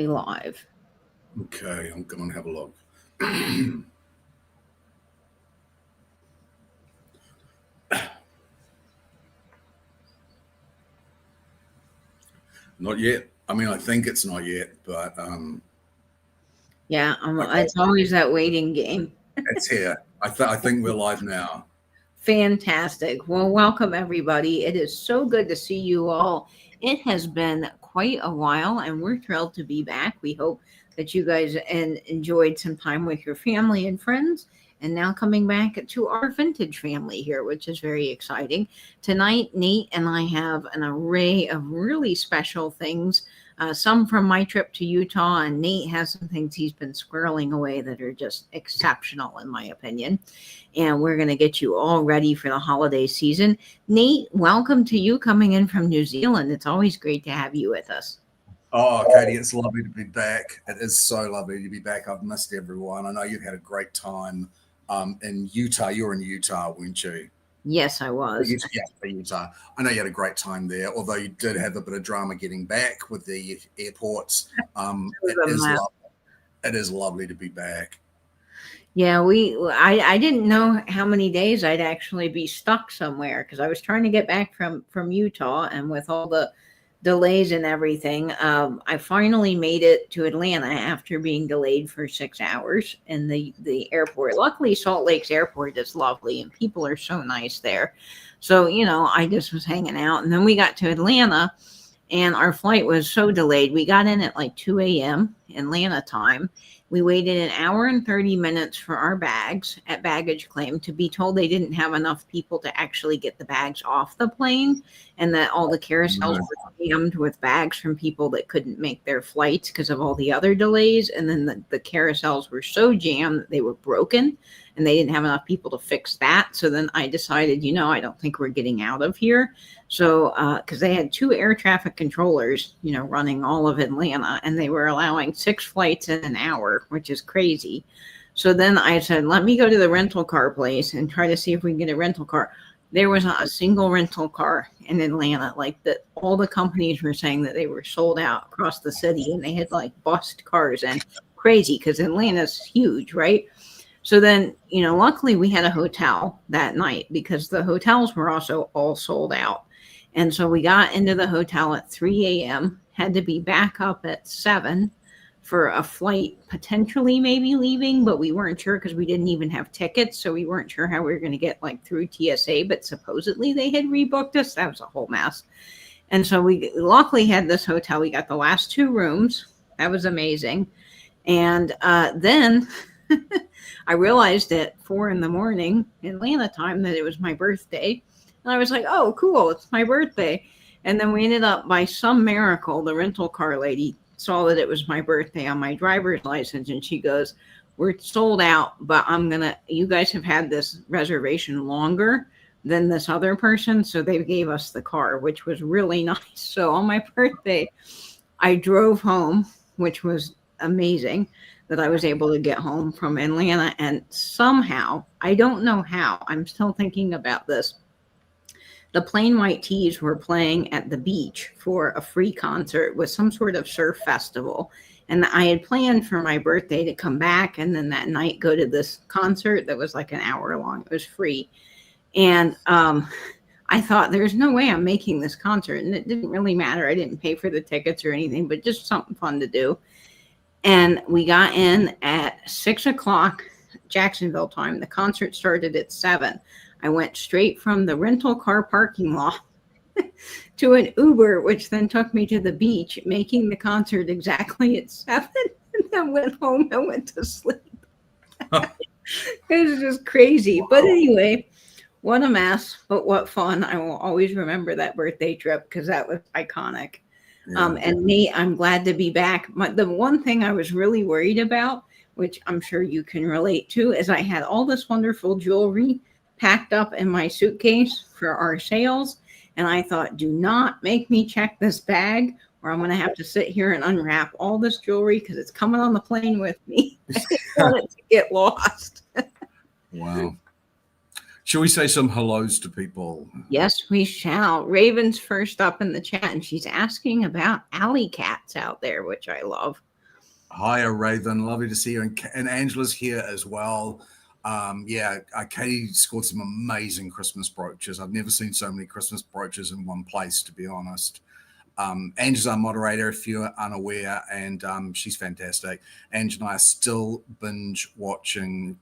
Live. Okay, I'm going to have a look. Not yet. I mean, I think it's not yet, but Yeah, okay, it's always that waiting game. it's here. I think we're live now. Fantastic. Well, welcome everybody. It is so good to see you all. It has been quite a while, and we're thrilled to be back. We hope that you guys enjoyed some time with your family and friends. And now coming back to our vintage family here, which is very exciting. Tonight, Nate and I have an array of really special things. Some from my trip to Utah, and Nate has some things he's been squirreling away that are just exceptional, in my opinion. And we're going to get you all ready for the holiday season. Nate, welcome to you coming in from New Zealand. It's always great to have you with us. Oh, Katie, it's lovely to be back. It is so lovely to be back. I've missed everyone. I know you've had a great time in Utah. You were in Utah, weren't you? Yes, I was. Yeah, Utah. I know you had a great time there, although you did have a bit of drama getting back with the airports. It is lovely to be back. Yeah, I didn't know how many days I'd actually be stuck somewhere because I was trying to get back from Utah, and with all the delays and everything, I finally made it to Atlanta after being delayed for 6 hours in the airport. Luckily, Salt Lake's airport is lovely and people are so nice there. So I just was hanging out, and then we got to Atlanta, and our flight was so delayed. We got in at like 2 a.m. Atlanta time. We waited an hour and 30 minutes for our bags at baggage claim to be told they didn't have enough people to actually get the bags off the plane, and that all the carousels were jammed with bags from people that couldn't make their flights because of all the other delays. And then the carousels were so jammed that they were broken, and they didn't have enough people to fix that. So then I decided, I don't think we're getting out of here. So, because they had 2 air traffic controllers, running all of Atlanta, and they were allowing 6 flights in an hour, which is crazy. So then I said, let me go to the rental car place and try to see if we can get a rental car. There was not a single rental car in Atlanta. Like that, all the companies were saying that they were sold out across the city, and they had like bust cars, and crazy because Atlanta's huge, right? So then, luckily we had a hotel that night because the hotels were also all sold out. And so we got into the hotel at 3 a.m., had to be back up at 7 for a flight potentially maybe leaving, but we weren't sure because we didn't even have tickets. So we weren't sure how we were going to get like through TSA, but supposedly they had rebooked us. That was a whole mess. And so we luckily had this hotel. We got the last 2 rooms. That was amazing. And then I realized at 4 a.m. Atlanta time that it was my birthday. And I was like, oh, cool, it's my birthday. And then we ended up, by some miracle, the rental car lady saw that it was my birthday on my driver's license. And she goes, we're sold out, but you guys have had this reservation longer than this other person. So they gave us the car, which was really nice. So on my birthday, I drove home, which was amazing that I was able to get home from Atlanta. And somehow, I don't know how, I'm still thinking about this. The Plain White T's were playing at the beach for a free concert with some sort of surf festival. And I had planned for my birthday to come back and then that night go to this concert that was like an hour long. It was free. And I thought, there's no way I'm making this concert. And it didn't really matter. I didn't pay for the tickets or anything, but just something fun to do. And we got in at 6 o'clock Jacksonville time. The concert started at 7. I went straight from the rental car parking lot to an Uber, which then took me to the beach, making the concert exactly at 7, and then went home and went to sleep. It was just crazy. But anyway, what a mess, but what fun. I will always remember that birthday trip because that was iconic. Yeah. And Nate, I'm glad to be back. The one thing I was really worried about, which I'm sure you can relate to, is I had all this wonderful jewelry packed up in my suitcase for our sales. And I thought, do not make me check this bag or I'm going to have to sit here and unwrap all this jewelry because it's coming on the plane with me. I didn't want it to get lost. Wow. Shall we say some hellos to people? Yes, we shall. Raven's first up in the chat, and she's asking about alley cats out there, which I love. Hiya, Raven. Lovely to see you. And Angela's here as well. Katie scored some amazing Christmas brooches. I've never seen so many Christmas brooches in one place, to be honest. Angela's our moderator, if you're unaware, and she's fantastic. Ange and I are still binge watching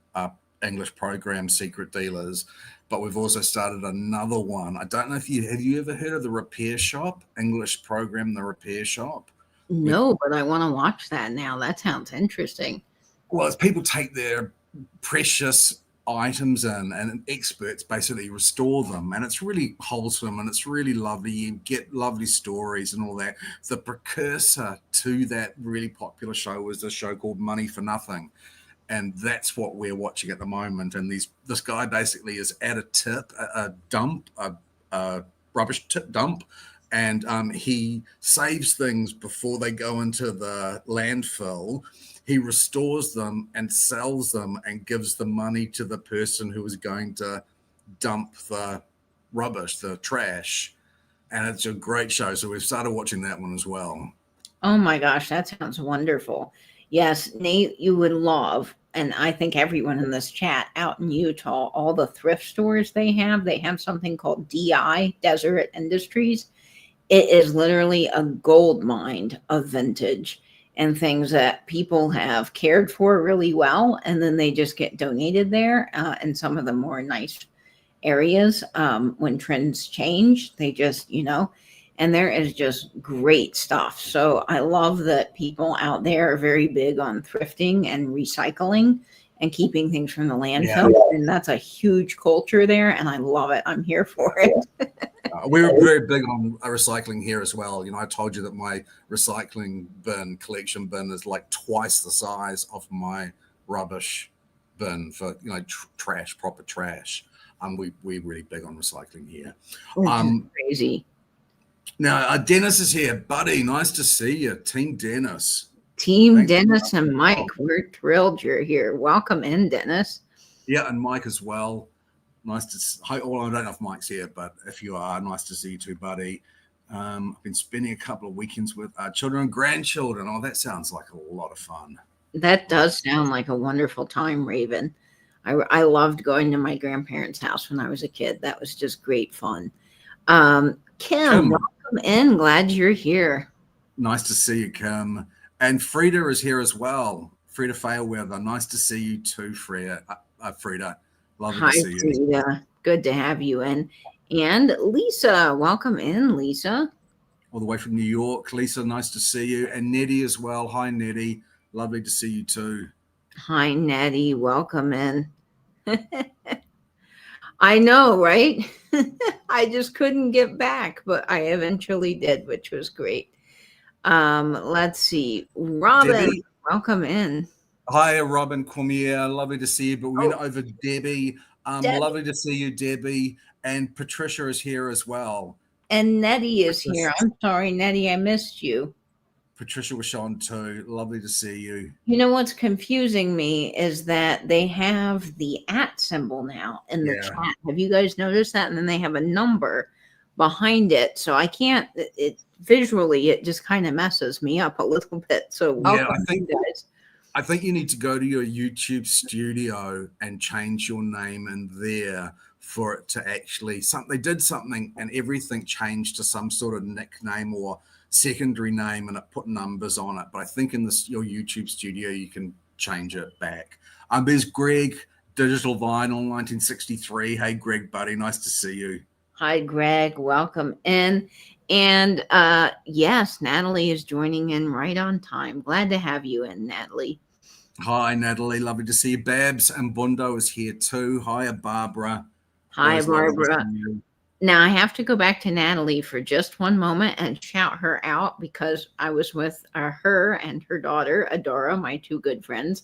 English program Secret Dealers, but we've also started another one. I don't know if have you ever heard of the Repair Shop, English program, The Repair Shop? No, but I want to watch that now. That sounds interesting. Well, as people take their precious items in and experts basically restore them, and it's really wholesome and it's really lovely. You get lovely stories and all that. The precursor to that really popular show was a show called Money for Nothing, and that's what we're watching at the moment. And this guy basically is at a rubbish tip dump, and he saves things before they go into the landfill. He restores them and sells them and gives the money to the person who is going to dump the rubbish, the trash. And it's a great show. So we've started watching that one as well. Oh my gosh, that sounds wonderful. Yes, Nate, you would love, and I think everyone in this chat out in Utah, all the thrift stores they have something called DI, Deseret Industries. It is literally a gold mine of vintage and things that people have cared for really well, and then they just get donated there. In some of the more nice areas, when trends change, they just, and there is just great stuff. So I love that people out there are very big on thrifting and recycling and keeping things from the landfill. Yeah. And that's a huge culture there, and I love it. I'm here for it. We're very big on recycling here as well. I told you that my recycling collection bin is like twice the size of my rubbish bin for trash, proper trash. We're really big on recycling here. Crazy. Now Dennis is here, buddy. Nice to see you, Team Dennis. Thanks, Dennis and Mike. We're thrilled you're here. Welcome in, Dennis. Yeah, and Mike as well. Nice to. Well, I don't know if Mike's here, but if you are, nice to see you too, buddy. I've been spending a couple of weekends with our children and grandchildren. Oh, that sounds like a lot of fun. That does sound like a wonderful time, Raven. I loved going to my grandparents' house when I was a kid. That was just great fun. Kim, welcome in. Glad you're here. Nice to see you, Kim. And Frida is here as well. Frida Fairweather. Nice to see you too, Frida. Lovely to see you. Frida. Good to have you in. And Lisa, welcome in, Lisa. All the way from New York. Lisa, nice to see you. And Nettie as well. Hi, Nettie. Lovely to see you too. Hi, Nettie. Welcome in. I know, right? I just couldn't get back, but I eventually did, which was great. Let's see. Robin, Debbie. Welcome in. Hi, Robin Cormier. Lovely to see you. But we went over Debbie. Debbie. Lovely to see you, Debbie. And Patricia is here as well. And Nettie is here. I'm sorry, Nettie, I missed you. Patricia was on too. Lovely to see you. You know what's confusing me is that they have the @ symbol now in the chat. Have you guys noticed that? And then they have a number behind it. So I can't, visually, it just kind of messes me up a little bit. So welcome, I think you need to go to your YouTube studio and change your name in there for it to actually, they did something and everything changed to some sort of nickname or secondary name and it put numbers on it. But I think in your YouTube studio, you can change it back. There's Greg, Digital Vinyl 1963. Hey, Greg, buddy. Nice to see you. Hi, Greg. Welcome in. And yes, Natalie is joining in right on time. Glad to have you in, Natalie. Hi, Natalie. Lovely to see you. Babs and Bundo is here too. Hi, Barbara. Hi, Barbara. Now I have to go back to Natalie for just one moment and shout her out because I was with her and her daughter, Adora, my two good friends,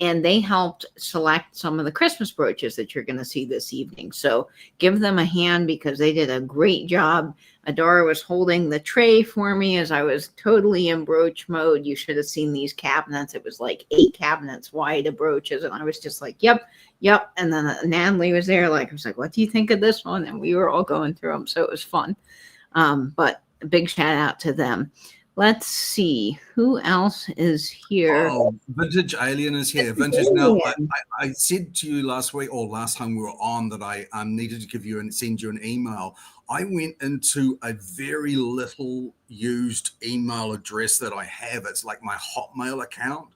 and they helped select some of the Christmas brooches that you're going to see this evening. So give them a hand because they did a great job. Adora was holding the tray for me as I was totally in brooch mode. You should have seen these cabinets. It was like 8 cabinets wide of brooches. And I was just like, yep. And then Natalie was there. I was like, what do you think of this one? And we were all going through them. So it was fun. But a big shout out to them. Let's see who else is here. Oh, Vintage Alien is here. Vintage. Now, I said to you last week or last time we were on that I needed to give you and send you an email. I went into a very little used email address that I have. It's like my Hotmail account.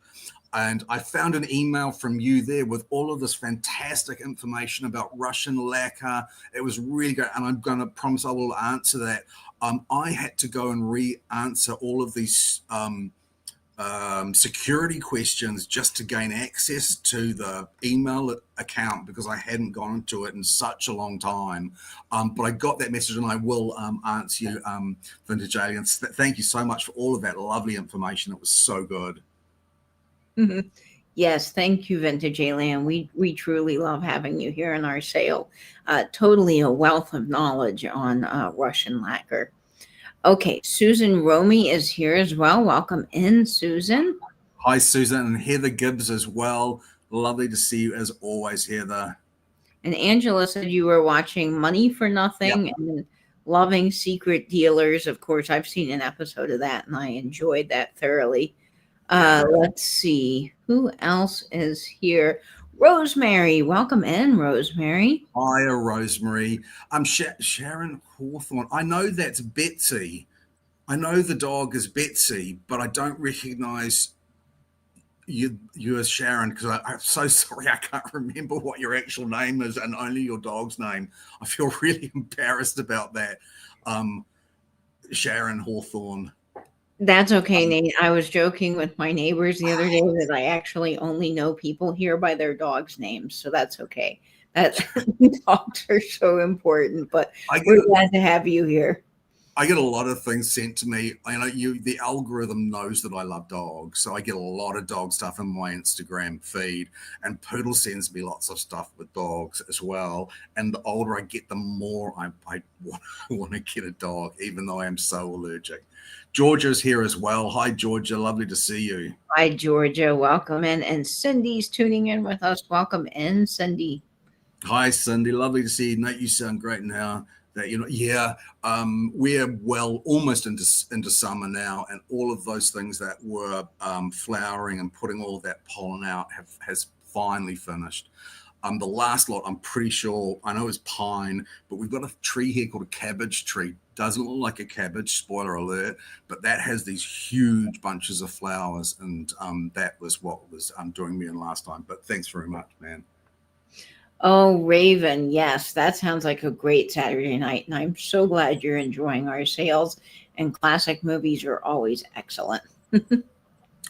And I found an email from you there with all of this fantastic information about Russian lacquer. It was really great. And I'm going to promise I will answer that. I had to go and re-answer all of these security questions just to gain access to the email account because I hadn't gone into it in such a long time. But I got that message and I will answer you, Vintage Aliens. Thank you so much for all of that lovely information. It was so good. Mhm. Yes, thank you, Vintage Alien. We truly love having you here in our sale. Totally a wealth of knowledge on Russian lacquer. Okay, Susan Romy is here as well. Welcome in, Susan. Hi, Susan, and Heather Gibbs as well. Lovely to see you as always, Heather. And Angela said you were watching Money for Nothing and Loving Secret Dealers. Of course, I've seen an episode of that and I enjoyed that thoroughly. Let's see who else is here. Rosemary, welcome in, Rosemary. Hiya, Rosemary. Sharon Hawthorne. I know that's Betsy. I know the dog is Betsy, but I don't recognize you as Sharon because I'm so sorry. I can't remember what your actual name is and only your dog's name. I feel really embarrassed about that. Sharon Hawthorne. That's okay, Nate. I was joking with my neighbors the other day that I actually only know people here by their dogs' names, so that's okay. That dogs are so important, but we're glad to have you here. I get a lot of things sent to me. I know the algorithm knows that I love dogs, so I get a lot of dog stuff in my Instagram feed. And Poodle sends me lots of stuff with dogs as well. And the older I get, the more I want to get a dog, even though I am so allergic. Georgia's here as well. Hi, Georgia. Lovely to see you. Hi, Georgia. Welcome in. And Cindy's tuning in with us. Welcome in, Cindy. Hi, Cindy. Lovely to see you. Nate, you sound great now. That we're almost into summer now, and all of those things that were flowering and putting all of that pollen out has finally finished. The last lot, I'm pretty sure, I know is pine, but we've got a tree here called a cabbage tree. Doesn't look like a cabbage, spoiler alert, but that has these huge bunches of flowers, and that was what was doing me in last time. But thanks very much, man. Oh, Raven. Yes, that sounds like a great Saturday night. And I'm so glad you're enjoying our sales. And classic movies are always excellent.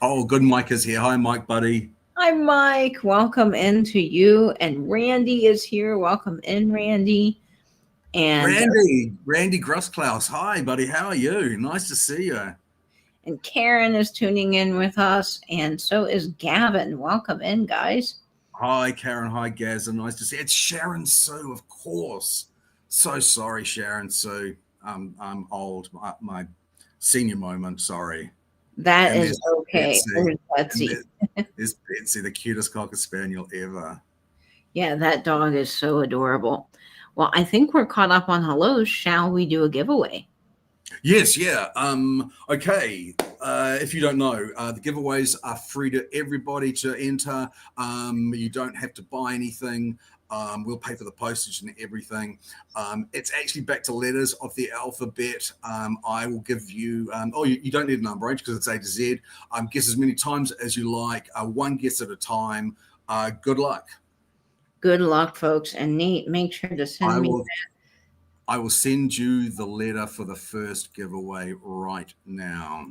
Oh, good. Mike is here. Hi, Mike, buddy. Hi, Mike. Welcome in to you. And Randy is here. Welcome in, Randy. And Randy Grossklaus. Hi, buddy. How are you? Nice to see you. And Karen is tuning in with us. And so is Gavin. Welcome in, guys. Hi, Karen. Hi, Gaz. Nice to see you. It's Sharon Sue, of course. So sorry, Sharon Sue. I'm old. My senior moment. Sorry. That is okay. Betsy. There's Betsy, the cutest Cocker Spaniel ever. Yeah, that dog is so adorable. Well, I think we're caught up on hellos. Shall we do a giveaway? Yes, yeah. Okay. If you don't know, the giveaways are free to everybody to enter. You don't have to buy anything. We'll pay for the postage and everything. It's actually back to letters of the alphabet. I will give you, you don't need a number range because it's A to Z. Guess as many times as you like, one guess at a time. Good luck. Good luck, folks. And Nate, make sure to send me that. I will send you the letter for the first giveaway right now.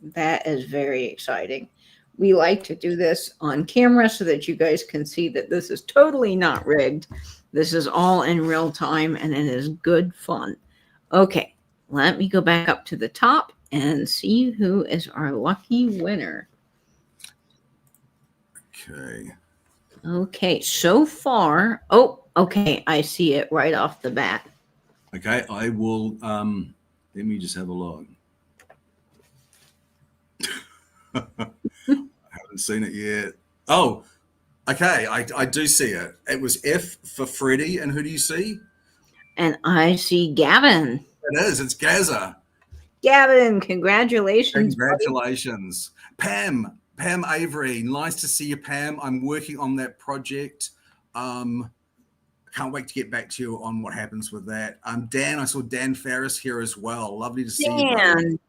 That is very exciting. We like to do this on camera so that you guys can see that this is totally not rigged. This is all in real time and it is good fun. Okay, let me go back up to the top and see who is our lucky winner. Okay, so far, okay, I see it right off the bat. Okay, I will, let me just have a look. I haven't seen it yet. Oh, okay, I do see it. It was F for Freddie, and who do you see? And I see Gavin. It is, it's Gaza. Gavin, congratulations, buddy. Congratulations. Pam Avery. Nice to see you, Pam. I'm working on that project. Can't wait to get back to you on what happens with that. Dan, I saw Dan Ferris here as well. Lovely to see you, buddy. Dan,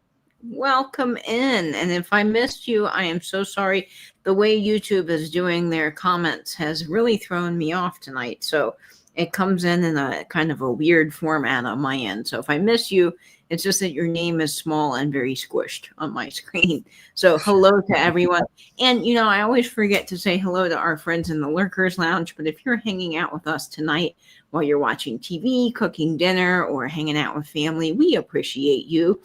welcome in. And if I missed you, I am so sorry. The way YouTube is doing their comments has really thrown me off tonight. So it comes in a kind of a weird format on my end. So if I miss you, it's just that your name is small and very squished on my screen. So hello to everyone. And, you know, I always forget to say hello to our friends in the Lurkers Lounge. But if you're hanging out with us tonight while you're watching TV, cooking dinner, or hanging out with family, we appreciate you.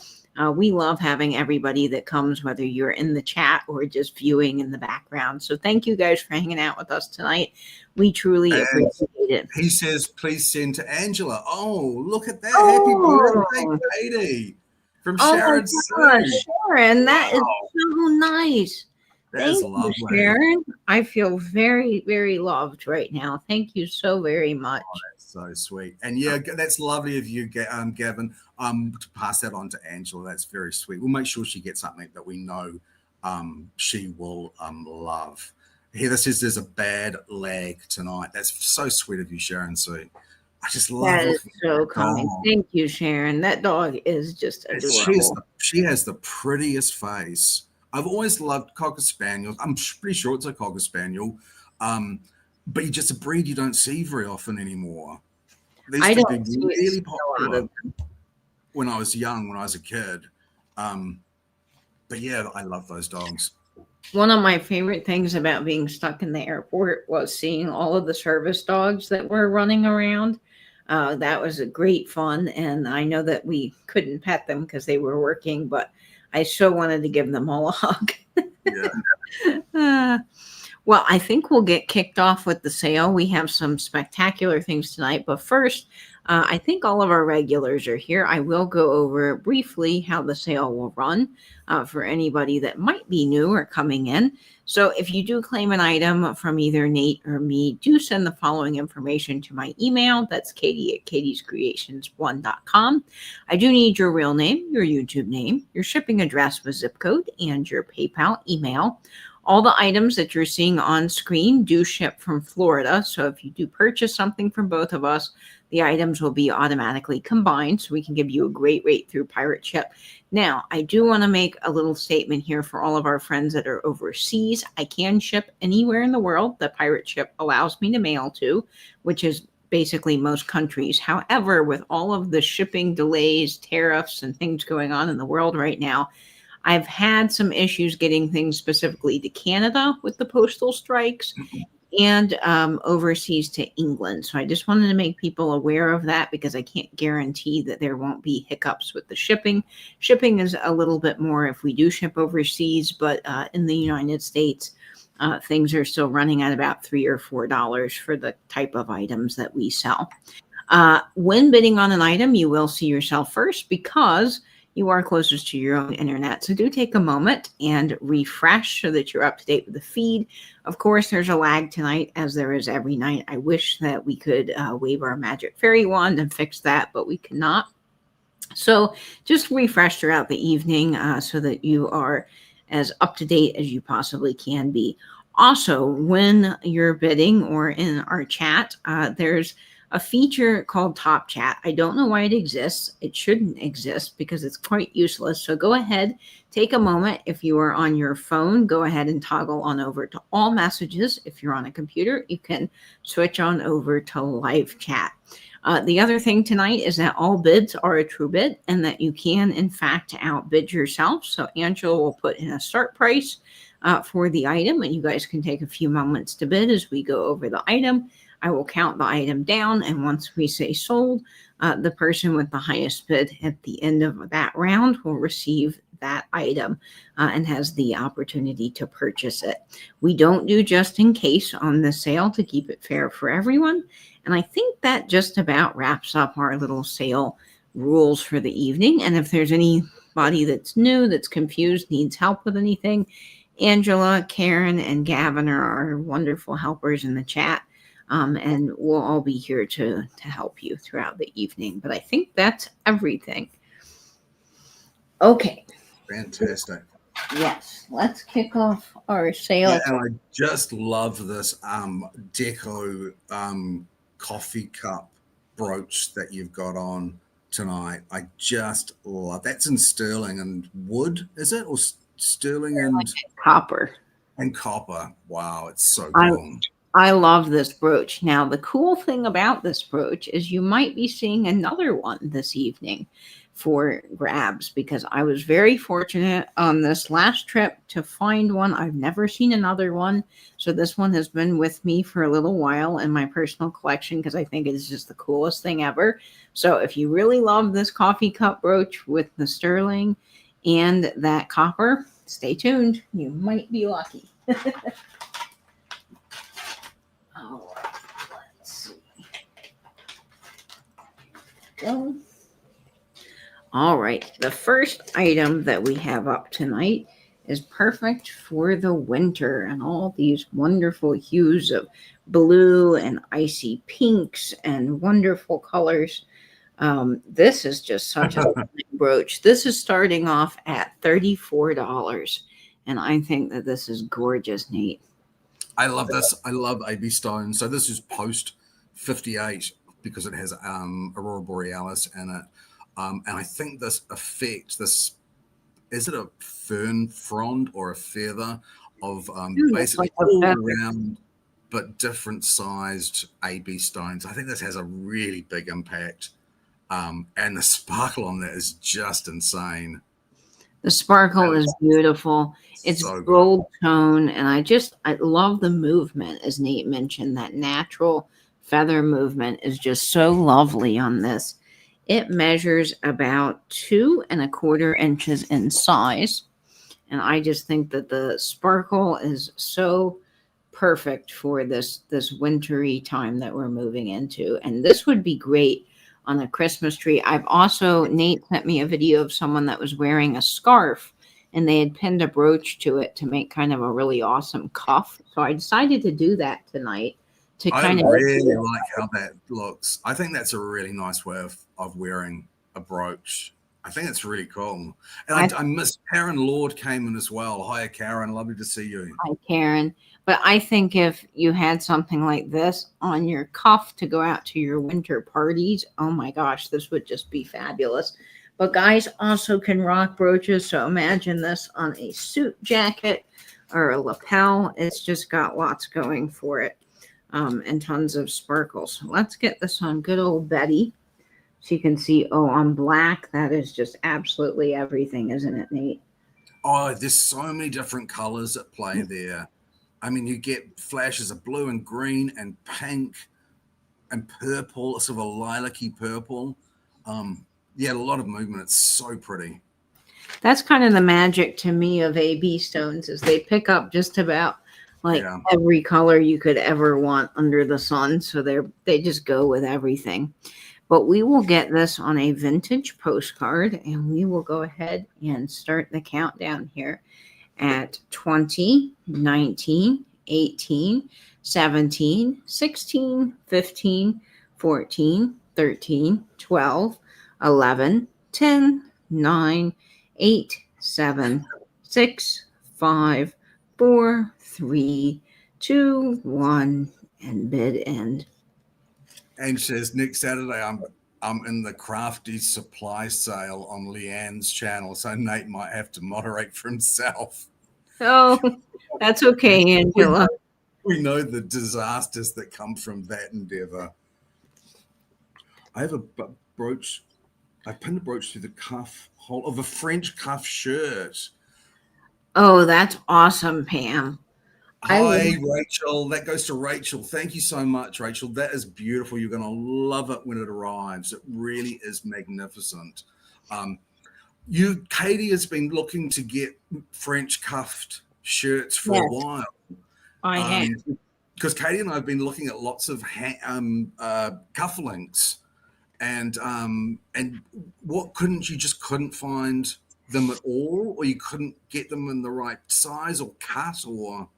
We love having everybody that comes, whether you're in the chat or just viewing in the background. So thank you guys for hanging out with us tonight. We truly appreciate it. He says, please send to Angela. Oh, look at that. Happy birthday, Katie. From Sharon. Sharon, that is so nice. That's lovely. Sharon. I feel very, very loved right now. Thank you so very much. Oh, that's so sweet. And yeah, that's lovely of you, Gavin, to pass that on to Angela. That's very sweet. We'll make sure she gets something that we know she will love. Heather says there's a bad lag tonight. That's so sweet of you, Sharon. So I just love that. Is so kind. Thank you, Sharon. That dog is just adorable. She has the prettiest face. I've always loved Cocker Spaniels. I'm pretty sure it's a Cocker Spaniel, but you're just a breed you don't see very often anymore. These I don't be really popular when I was young, when I was a kid. But yeah, I love those dogs. One of my favorite things about being stuck in the airport was seeing all of the service dogs that were running around. That was a great fun. And I know that we couldn't pet them because they were working, but I so wanted to give them all a hug. Yeah. Well, I think we'll get kicked off with the sale. We have some spectacular things tonight. But first, I think all of our regulars are here. I will go over briefly how the sale will run for anybody that might be new or coming in. So if you do claim an item from either Nate or me, do send the following information to my email. That's katie@katiescreations1.com. I do need your real name, your YouTube name, your shipping address with zip code, and your PayPal email. All the items that you're seeing on screen do ship from Florida. So if you do purchase something from both of us, the items will be automatically combined so we can give you a great rate through Pirate Ship. Now, I do want to make a little statement here for all of our friends that are overseas. I can ship anywhere in the world that Pirate Ship allows me to mail to, which is basically most countries. However, with all of the shipping delays, tariffs, and things going on in the world right now, I've had some issues getting things specifically to Canada with the postal strikes and overseas to England. So I just wanted to make people aware of that because I can't guarantee that there won't be hiccups with the shipping. Shipping is a little bit more if we do ship overseas, but in the United States, things are still running at about $3 or $4 for the type of items that we sell. When bidding on an item, you will see yourself first because you are closest to your own internet. So do take a moment and refresh so that you're up to date with the feed. Of course, there's a lag tonight, as there is every night. I wish that we could wave our magic fairy wand and fix that, but we cannot. So just refresh throughout the evening so that you are as up to date as you possibly can be. Also, when you're bidding or in our chat, there's a feature called Top Chat. I don't know why it exists. It shouldn't exist because it's quite useless. So go ahead, take a moment. If you are on your phone, go ahead and toggle on over to all messages. If you're on a computer, you can switch on over to live chat. The other thing tonight is that all bids are a true bid and that you can, in fact, outbid yourself. So Angela will put in a start price for the item, and you guys can take a few moments to bid as we go over the item. I will count the item down, and once we say sold, the person with the highest bid at the end of that round will receive that item and has the opportunity to purchase it. We don't do just in case on the sale to keep it fair for everyone. And I think that just about wraps up our little sale rules for the evening. And if there's anybody that's new, that's confused, needs help with anything, Angela, Karen, and Gavin are our wonderful helpers in the chat. And we'll all be here to help you throughout the evening. But I think that's everything. Okay. Fantastic. Yes. Let's kick off our Yeah, sale. and I just love this deco coffee cup brooch that you've got on tonight. I just love that's in sterling and wood, is it? Or sterling Copper. and copper. Wow, it's so I cool. I love this brooch. Now, the cool thing about this brooch is you might be seeing another one this evening for grabs because I was very fortunate on this last trip to find one. I've never seen another one. So, this one has been with me for a little while in my personal collection because I think it's just the coolest thing ever. So, if you really love this coffee cup brooch with the sterling and that copper, stay tuned. You might be lucky. All right, let's see. Go. All right, the first item that we have up tonight is perfect for the winter and all these wonderful hues of blue and icy pinks and wonderful colors. This is just such a brooch. This is starting off at $34, and I think that this is gorgeous, Nate. I love this. I love AB Stone. So this is post 58 because it has Aurora Borealis in it. And I think this effect, this is it a fern frond or a feather of basically like a all feather. around but different sized AB stones. I think this has a really big impact. And the sparkle on that is just insane. The sparkle is beautiful. It's So good. gold tone, and I love the movement, as Nate mentioned. That natural feather movement is just so lovely on this. It measures about 2.25 inches in size, and I just think that the sparkle is so perfect for this wintry time that we're moving into. And this would be great on a Christmas tree. I've also Nate sent me a video of someone that was wearing a scarf and they had pinned a brooch to it to make kind of a really awesome cuff. So I decided to do that tonight to I kind of really like how that looks. I think that's a really nice way of wearing a brooch. I think it's really cool. And I miss Karen Lord came in as well. Hi, Karen. Lovely to see you. Hi, Karen. But I think if you had something like this on your cuff to go out to your winter parties, oh my gosh, this would just be fabulous. But guys also can rock brooches. So imagine this on a suit jacket or a lapel. It's just got lots going for it and tons of sparkles. Let's get this on good old Betty. So you can see, oh, on black, that is just absolutely everything, isn't it, Nate? Oh, there's so many different colors at play there. I mean, you get flashes of blue and green and pink and purple, sort of a lilac-y purple. Yeah, a lot of movement. It's so pretty. That's kind of the magic to me of AB stones is they pick up just about like every color you could ever want under the sun. So they just go with everything. But we will get this on a vintage postcard and we will go ahead and start the countdown here at 20, 19, 18, 17, 16, 15, 14, 13, 12, 11, 10, 9, 8, 7, 6, 5, 4, 3, 2, 1, and bid end. And she says next Saturday I'm in the crafty supply sale on Leanne's channel, so Nate might have to moderate for himself. Oh, that's okay, Angela. We know the disasters that come from that endeavor. I have a brooch. I pinned a brooch through the cuff hole of a French cuff shirt. Oh, that's awesome, Pam. Hi, Rachel. That goes to Rachel. Thank you so much, Rachel. That is beautiful. You're going to love it when it arrives. It really is magnificent. Katie has been looking to get French cuffed shirts for a while. I have. Because Katie and I have been looking at lots of cufflinks, and what you just couldn't find them at all, or you couldn't get them in the right size or cut or.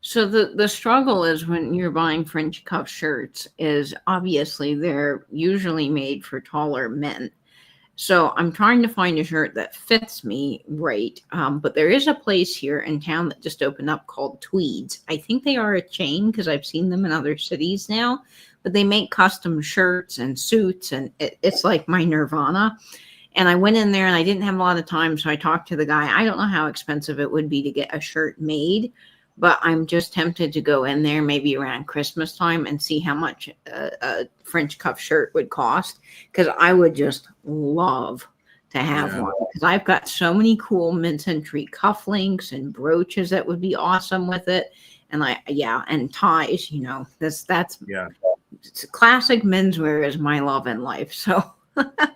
So the struggle is when you're buying French cuff shirts is obviously they're usually made for taller men. So I'm trying to find a shirt that fits me right. But there is a place here in town that just opened up called Tweeds. I think they are a chain because I've seen them in other cities now. But they make custom shirts and suits, and it's like my nirvana. And I went in there and I didn't have a lot of time. So I talked to the guy. I don't know how expensive it would be to get a shirt made, but I'm just tempted to go in there maybe around Christmas time and see how much a French cuff shirt would cost. Because I would just love to have one. Because I've got so many cool mid-century cufflinks and brooches that would be awesome with it. And and ties, that's it's classic menswear is my love in life. So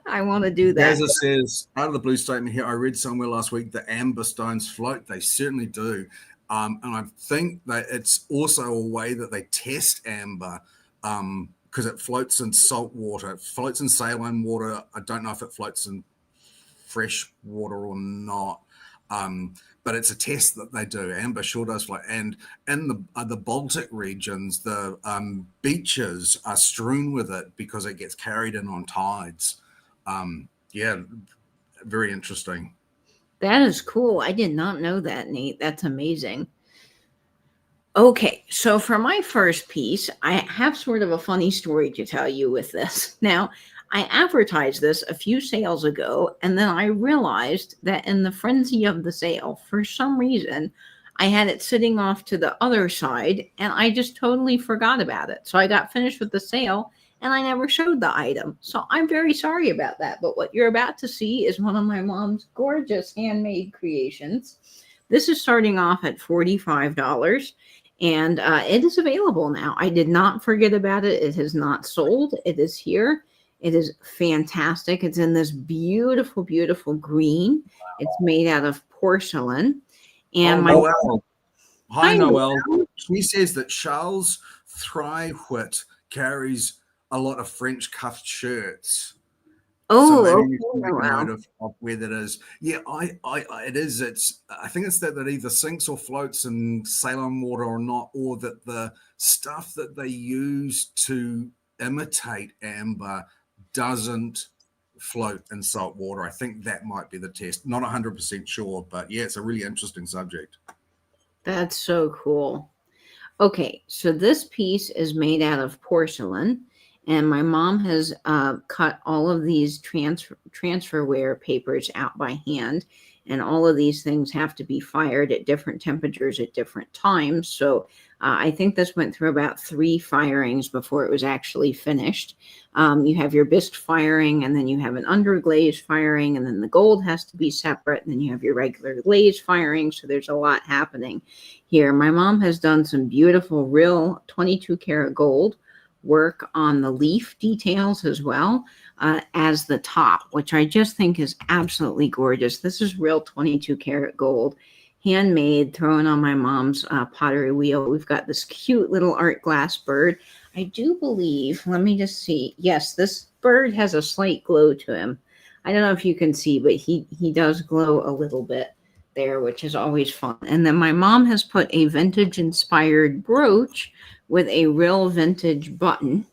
I want to do that. As it says, out of the blue statement here, I read somewhere last week that amber stones float. They certainly do. And I think that it's also a way that they test amber because it floats in salt water. It floats in saline water. I don't know if it floats in fresh water or not. But it's a test that they do. Amber sure does float. And in the Baltic regions, the beaches are strewn with it because it gets carried in on tides. Very interesting. That is cool. I did not know that, Nate. That's amazing. Okay, so for my first piece, I have sort of a funny story to tell you with this. Now, I advertised this a few sales ago, and then I realized that in the frenzy of the sale, for some reason, I had it sitting off to the other side, and I just totally forgot about it. So I got finished with the sale, and I never showed the item. So I'm very sorry about that. But what you're about to see is one of my mom's gorgeous handmade creations. This is starting off at $45. And it is available now. I did not forget about it. It has not sold. It is here. It is fantastic. It's in this beautiful, beautiful green. It's made out of porcelain. And Noelle. Hi, Noelle. She says that Charles Thryhuit carries a lot of French cuffed shirts. Oh, so maybe you can make a note of where that is. Yeah, it is. I think it's that either sinks or floats in saline water or not, or that the stuff that they use to imitate amber doesn't float in salt water. I think that might be the test. Not 100% sure, but yeah, it's a really interesting subject. That's so cool. Okay, so this piece is made out of porcelain. And my mom has cut all of these transferware papers out by hand. And all of these things have to be fired at different temperatures at different times. So I think this went through about 3 firings before it was actually finished. You have your bisque firing, and then you have an underglaze firing, and then the gold has to be separate. And then you have your regular glaze firing. So there's a lot happening here. My mom has done some beautiful, real 22 karat gold work on the leaf details as well as the top, which I just think is absolutely gorgeous. This is real 22 karat gold, handmade, thrown on my mom's pottery wheel. We've got this cute little art glass bird. I do believe, let me just see. Yes, this bird has a slight glow to him. I don't know if you can see, but he does glow a little bit there, which is always fun. And then my mom has put a vintage inspired brooch with a real vintage button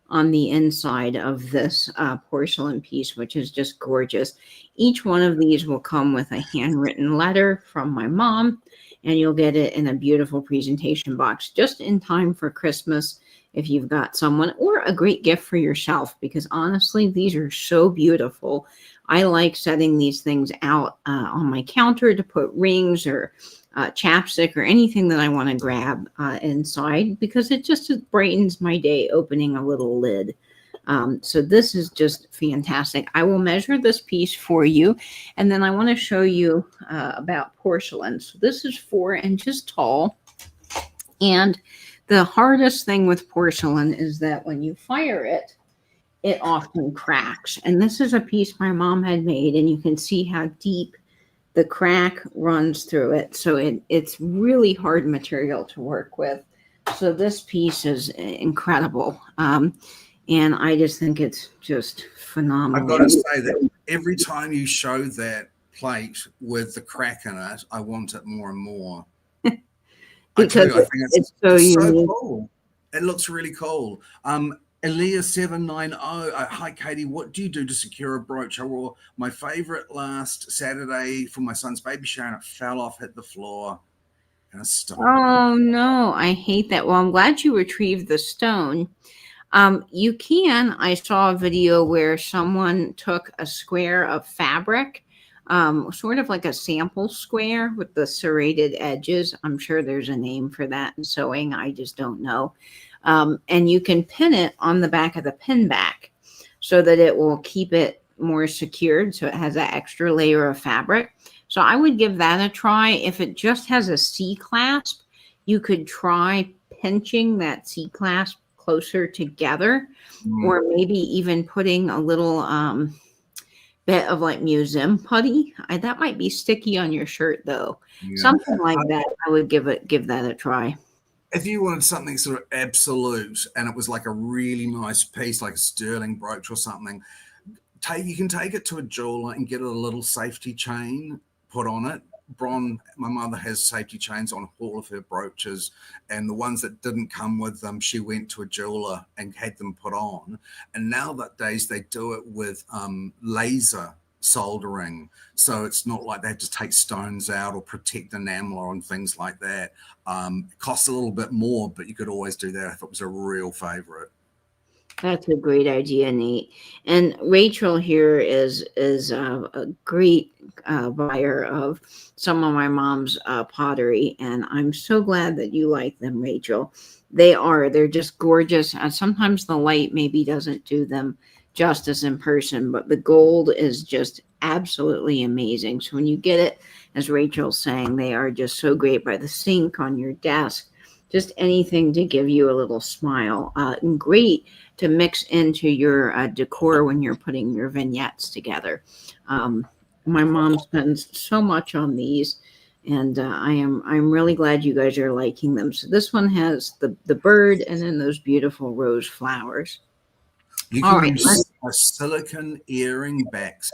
on the inside of this porcelain piece, which is just gorgeous. Each one of these will come with a handwritten letter from my mom, and you'll get it in a beautiful presentation box just in time for Christmas if you've got someone, or a great gift for yourself, because honestly, these are so beautiful. I like setting these things out on my counter to put rings or chapstick or anything that I want to grab inside, because it just brightens my day opening a little lid. So this is just fantastic. I will measure this piece for you, and then I want to show you about porcelain. So this is 4 inches tall, and the hardest thing with porcelain is that when you fire it, it often cracks. And this is a piece my mom had made, and you can see how deep the crack runs through it. So it's really hard material to work with. So this piece is incredible. And I just think it's just phenomenal. I've got to say that every time you show that plate with the crack in it, I want it more and more. Because I think it's so unique. cool. It looks really cool. Elia790. Hi, Katie. What do you do to secure a brooch? I wore my favorite last Saturday for my son's baby shower and it fell off, hit the floor, and a stone. Oh no, I hate that. Well, I'm glad you retrieved the stone. You can. I saw a video where someone took a square of fabric, sort of like a sample square with the serrated edges. I'm sure there's a name for that in sewing. I just don't know. And you can pin it on the back of the pin back so that it will keep it more secured. So it has that extra layer of fabric. So I would give that a try. If it just has a C clasp, you could try pinching that C clasp closer together, or maybe even putting a little bit of like museum putty. That might be sticky on your shirt though. Yeah. Something like that. I would give that a try. If you wanted something sort of absolute and it was like a really nice piece, like a sterling brooch or something, you can take it to a jeweler and get a little safety chain put on it. Bron, my mother has safety chains on all of her brooches, and the ones that didn't come with them, she went to a jeweler and had them put on. And nowadays they do it with laser soldering, so it's not like they have to take stones out or protect enamel or things like that. It costs a little bit more, but you could always do that if it was a real favorite. That's a great idea, Nate. And Rachel here is a great buyer of some of my mom's pottery, and I'm so glad that you like them, Rachel. They're just gorgeous. Sometimes the light maybe doesn't do them justice in person, but the gold is just absolutely amazing. So when you get it, as Rachel's saying, they are just so great by the sink, on your desk, just anything to give you a little smile, and great to mix into your decor when you're putting your vignettes together. My mom spends so much on these, and I'm really glad you guys are liking them. So this one has the bird and then those beautiful rose flowers. You can use a silicone earring backs.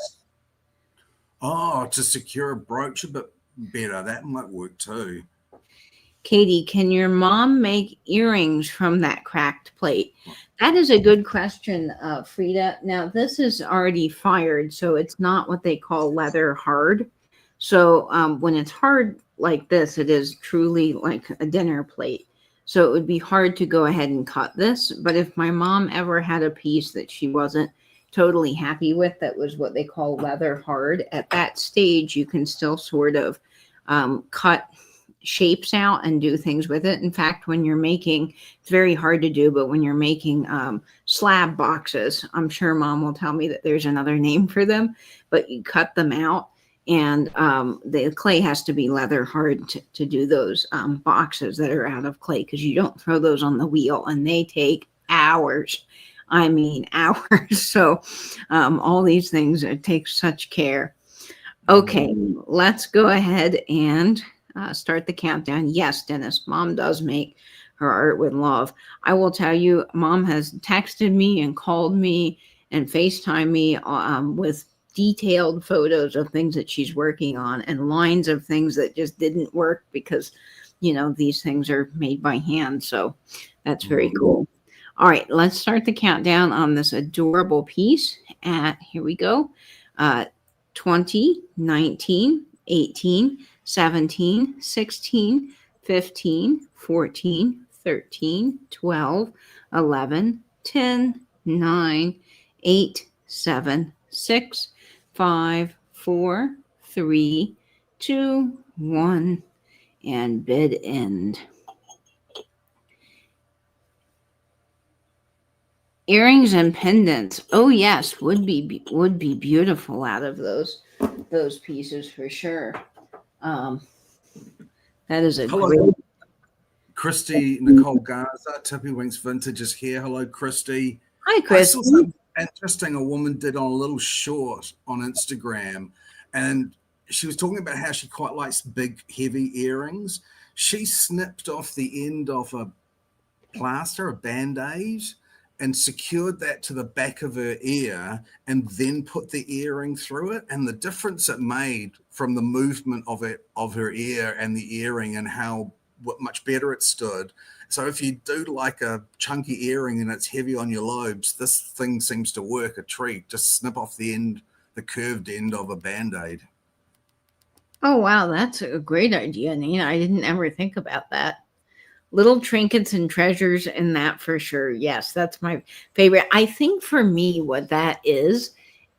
Oh, to secure a brooch a bit better. That might work too. Katie, can your mom make earrings from that cracked plate? That is a good question, Frida. Now, this is already fired, so it's not what they call leather hard. So when it's hard like this, it is truly like a dinner plate. So it would be hard to go ahead and cut this. But if my mom ever had a piece that she wasn't totally happy with, that was what they call leather hard, at that stage, you can still sort of cut shapes out and do things with it. In fact, when you're making, it's very hard to do, but when you're making slab boxes, I'm sure mom will tell me that there's another name for them, but you cut them out, and the clay has to be leather hard to do those boxes that are out of clay, because you don't throw those on the wheel and they take hours. I mean, hours. So all these things, it takes such care. Okay, let's go ahead and start the countdown. Yes, Dennis, mom does make her art with love. I will tell you, mom has texted me and called me and FaceTime me with detailed photos of things that she's working on and lines of things that just didn't work because, these things are made by hand. So that's very cool. All right, let's start the countdown on this adorable piece. Here we go. 20, 19, 18, 17, 16, 15, 14, 13, 12, 11, 10, 9, 8, 7, 6, 5, 4, 3, 2, 1, and bid end. Earrings and pendants. Oh yes, would be beautiful out of those pieces for sure. That is a great. Christy Nicole Garza, Tippy Winks Vintage is here. Hello, Christy. Hi, Christy. I saw something interesting a woman did on a little short on Instagram, and she was talking about how she quite likes big, heavy earrings. She snipped off the end of a plaster, a band-aid, and secured that to the back of her ear and then put the earring through it. And the difference it made from the movement of her ear and the earring and how much better it stood. So if you do like a chunky earring and it's heavy on your lobes, this thing seems to work a treat. Just snip off the end, the curved end of a Band-Aid. Oh, wow. That's a great idea, Nina. I didn't ever think about that. Little trinkets and treasures in that for sure. Yes, that's my favorite. I think for me, what that is,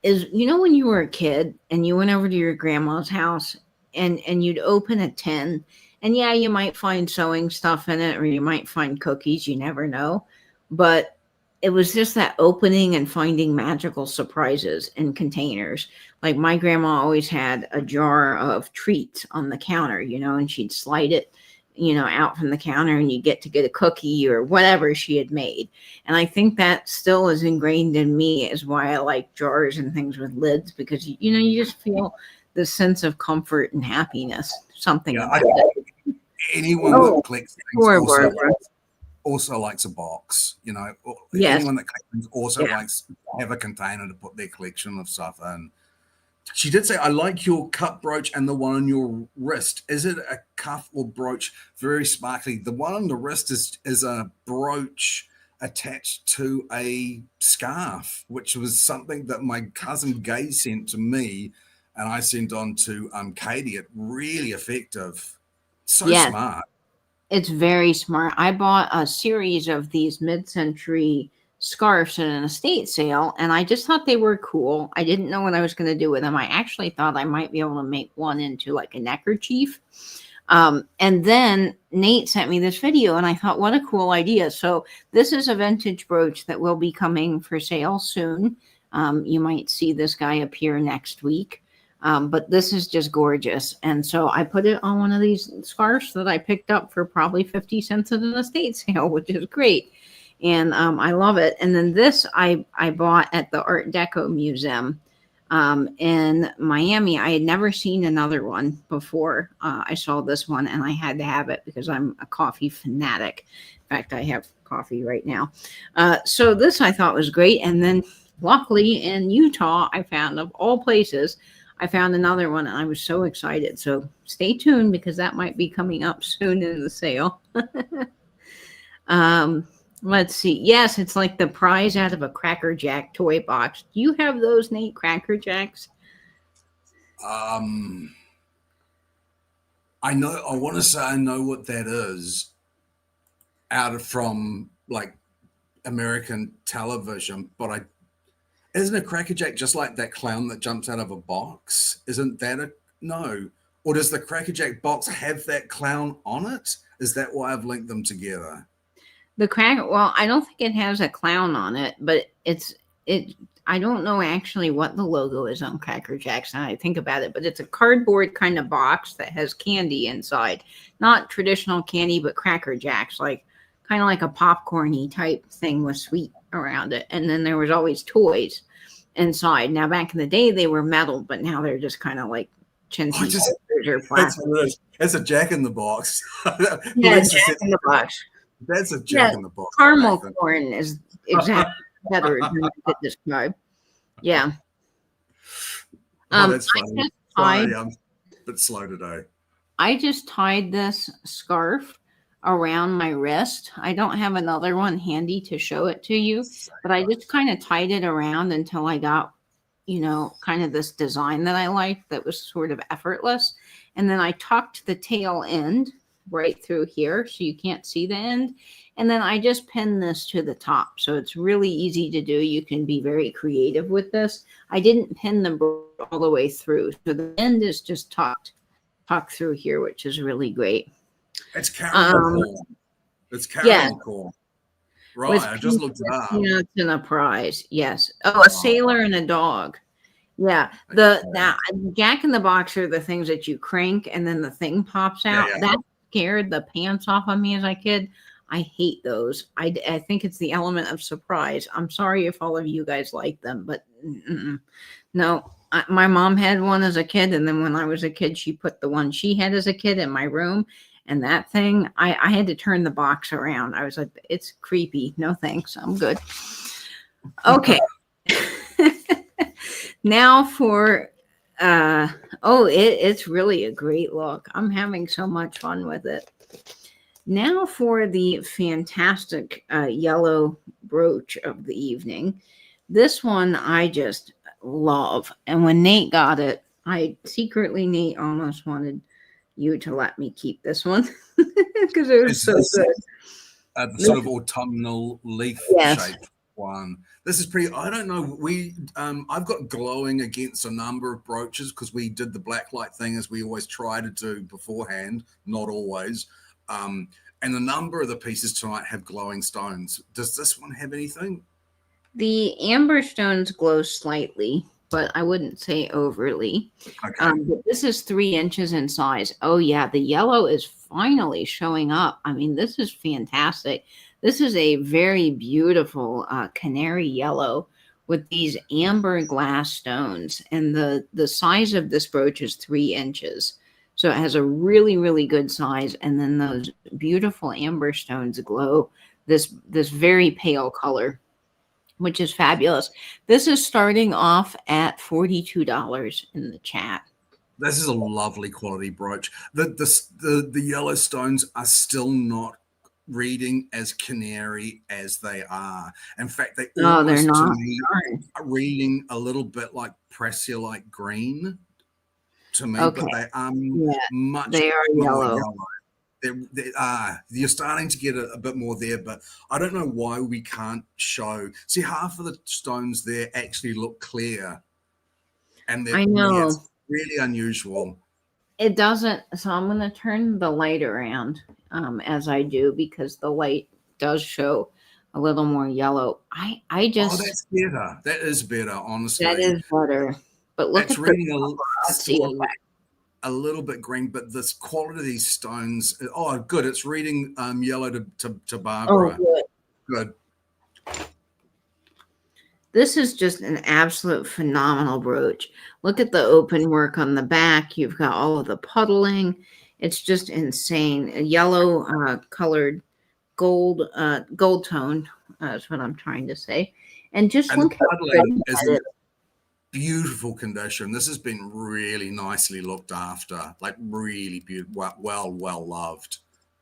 when you were a kid and you went over to your grandma's house and you'd open a tin, and yeah, you might find sewing stuff in it or you might find cookies, you never know. But it was just that opening and finding magical surprises in containers. Like my grandma always had a jar of treats on the counter, and she'd slide it, out from the counter, and you get a cookie or whatever she had made. And I think that still is ingrained in me, is why I like jars and things with lids, because you just feel the sense of comfort and happiness. Something about it. Anyone that collects things Barbara. also likes a box. Yes. Anyone that collects things also likes to have a container to put their collection of stuff in. She did say, I like your cup brooch and the one on your wrist. Is it a cuff or brooch? Very sparkly. The one on the wrist is a brooch attached to a scarf, which was something that my cousin Gay sent to me, and I sent on to Katie. It really effective. So smart. It's very smart. I bought a series of these mid-century scarves at an estate sale, and I just thought they were cool. I didn't know what I was going to do with them. I actually thought I might be able to make one into like a neckerchief. And then Nate sent me this video, and I thought, what a cool idea. So this is a vintage brooch that will be coming for sale soon. You might see this guy appear next week. But this is just gorgeous. And so I put it on one of these scarves that I picked up for probably 50 cents at an estate sale, which is great. And I love it. And then this I bought at the Art Deco Museum in Miami. I had never seen another one before. I saw this one and I had to have it because I'm a coffee fanatic. In fact, I have coffee right now. So this I thought was great. And then luckily in Utah, I found, of all places, I found another one and I was so excited. So stay tuned because that might be coming up soon in the sale. Let's see. Yes, it's like the prize out of a Cracker Jack toy box. Do you have those, Nate, Cracker Jacks? I know. I want to say I know what that is from like American television, but isn't a Cracker Jack just like that clown that jumps out of a box? Isn't that no? Or does the Cracker Jack box have that clown on it? Is that why I've linked them together? Well, I don't think it has a clown on it, but I don't know actually what the logo is on Cracker Jacks now I think about it, but it's a cardboard kind of box that has candy inside. Not traditional candy, but Cracker Jacks, like kind of like a popcorn-y type thing with sweet around it. And then there was always toys inside. Now, back in the day, they were metal, but now they're just kind of like chintzy or plastic. That's a Jack in the Box. Yeah, Jack in the Box. That's a Jack in the Box. Caramel corn is exactly better than I could describe. Yeah. That's funny. Sorry, I'm a bit slow today. I just tied this scarf around my wrist. I don't have another one handy to show it to you, but I just kind of tied it around until I got, kind of this design that I liked that was sort of effortless. And then I tucked the tail end right through here so you can't see the end. And then I just pinned this to the top. So it's really easy to do. You can be very creative with this. I didn't pin the brooch all the way through. So the end is just tucked through here, which is really great. It's caramel corn. It's caramel corn. Right, I just looked it up. Peanuts and a prize. Yes. Oh, a sailor and a dog. Yeah. Now Jack in the Box are the things that you crank and then the thing pops out. Yeah. That scared the pants off of me as a kid. I hate those. I think it's the element of surprise. I'm sorry if all of you guys like them, but no. My mom had one as a kid, and then when I was a kid, she put the one she had as a kid in my room. And that thing, I had to turn the box around. I was like, it's creepy. No thanks. I'm good. Okay. Now for, it's really a great look. I'm having so much fun with it. Now for the fantastic yellow brooch of the evening. This one I just love. And when Nate got it, I secretly, Nate almost wanted you to let me keep this one because it was Is so this good. the sort of autumnal leaf Yes. shaped one? This is pretty. I don't know. I've got glowing against a number of brooches because we did the blacklight thing as we always try to do beforehand, not always. And a number of the pieces tonight have glowing stones. Does this one have anything? The amber stones glow slightly, but I wouldn't say overly. Okay. But this is 3 inches in size. Oh, yeah, the yellow is finally showing up. I mean, this is fantastic. This is a very beautiful canary yellow with these amber glass stones. And the size of this brooch is 3 inches. So it has a really, really good size. And then those beautiful amber stones glow this very pale color, which is fabulous. This is starting off at $42 in the chat. This is a lovely quality brooch. The yellow stones are still not reading as canary as they are. In fact, they No, they're almost to not. me are reading a little bit like prasiolite green to me, Okay. but they are Yeah, much they are more yellow. You're starting to get a bit more there, but I don't know why we can't show. See, half of the stones there actually look clear, and I know. it's really unusual. It doesn't. So I'm going to turn the light around as I do because the light does show a little more yellow. I Oh, just that's better. That is better, honestly. that is better. But look It's at reading the see a little bit green, but this quality of these stones. Oh, good. It's reading yellow to Barbara. Oh, Good. This is just an absolute phenomenal brooch. Look at the open work on the back. You've got all of the puddling. It's just insane. A yellow colored gold tone is what I'm trying to say. And just And look the how puddling is it in is. beautiful condition. This has been really nicely looked after, like really beautiful, well loved.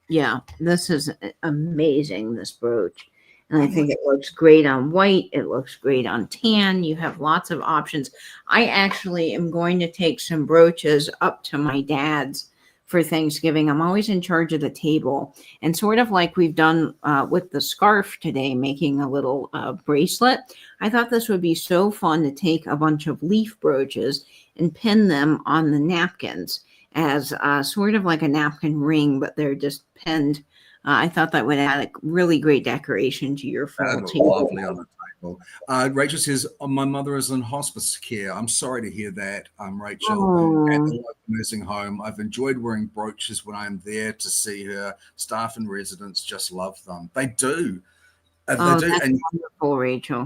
Yeah, this is amazing, this brooch. And I think it looks great on white. It looks great on tan. You have lots of options. I actually am going to take some brooches up to my dad's for Thanksgiving. I'm always in charge of the table. And sort of like we've done with the scarf today, making a little bracelet, I thought this would be so fun to take a bunch of leaf brooches and pin them on the napkins as sort of like a napkin ring, but they're just pinned. I thought that would add a really great decoration to your fall table. Lovely on the table. Rachel says, oh, my mother is in hospice care. I'm sorry to hear that, Rachel. At the local nursing home, I've enjoyed wearing brooches when I'm there to see her. Staff and residents just love them. They do. They do. That's and wonderful, Rachel.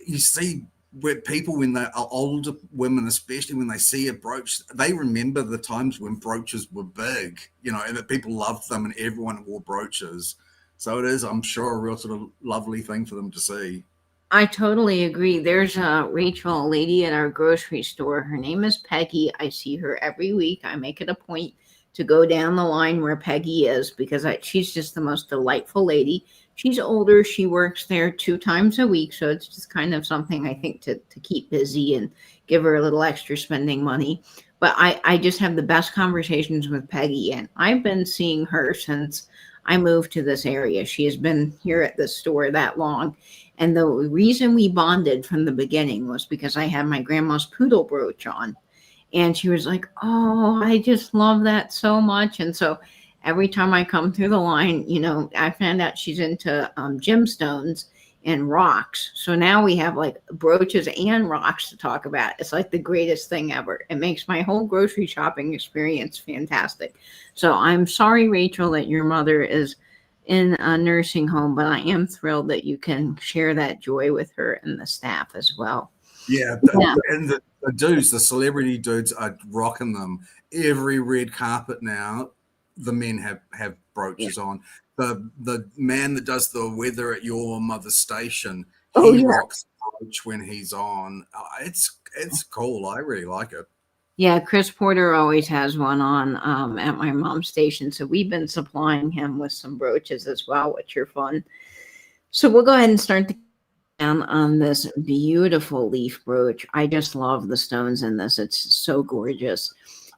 you see where people, when they are older women, especially when they see a brooch, they remember the times when brooches were big, and that people loved them and everyone wore brooches. So it is, I'm sure, a real sort of lovely thing for them to see. I totally agree. There's Rachel, a lady at our grocery store. Her name is Peggy. I see her every week. I make it a point to go down the line where Peggy is because she's just the most delightful lady. She's older. She works there 2 times a week. So it's just kind of something I think to keep busy and give her a little extra spending money. But I just have the best conversations with Peggy. And I've been seeing her since I moved to this area. She has been here at the store that long. And the reason we bonded from the beginning was because I had my grandma's poodle brooch on. And she was like, oh, I just love that so much. And so every time I come through the line, I found out she's into gemstones and rocks. So now we have like brooches and rocks to talk about. It's like the greatest thing ever. It makes my whole grocery shopping experience fantastic. So I'm sorry, Rachel, that your mother is in a nursing home, but I am thrilled that you can share that joy with her and the staff as well. Yeah. And the dudes, the celebrity dudes are rocking them. Every red carpet now, the men have brooches on. The man that does the weather at your mother's station, he rocks the brooch when he's on. It's cool. I really like it. Yeah, Chris Porter always has one on at my mom's station. So we've been supplying him with some brooches as well, which are fun. So we'll go ahead and start the down on this beautiful leaf brooch. I just love the stones in this. It's so gorgeous.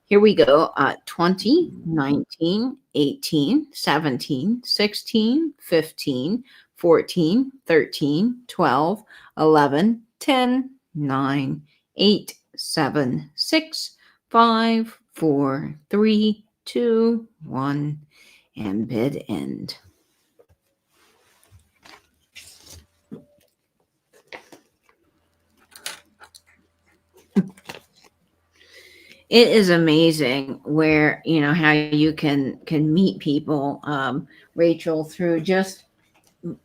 Here we go. 20, 19, 18, 17, 16, 15, 14, 13, 12, 11, 10, 9, 8, 7, 6, 5, 4, 3, 2, 1, and bid end. It is amazing where, how you can meet people, Rachel, through just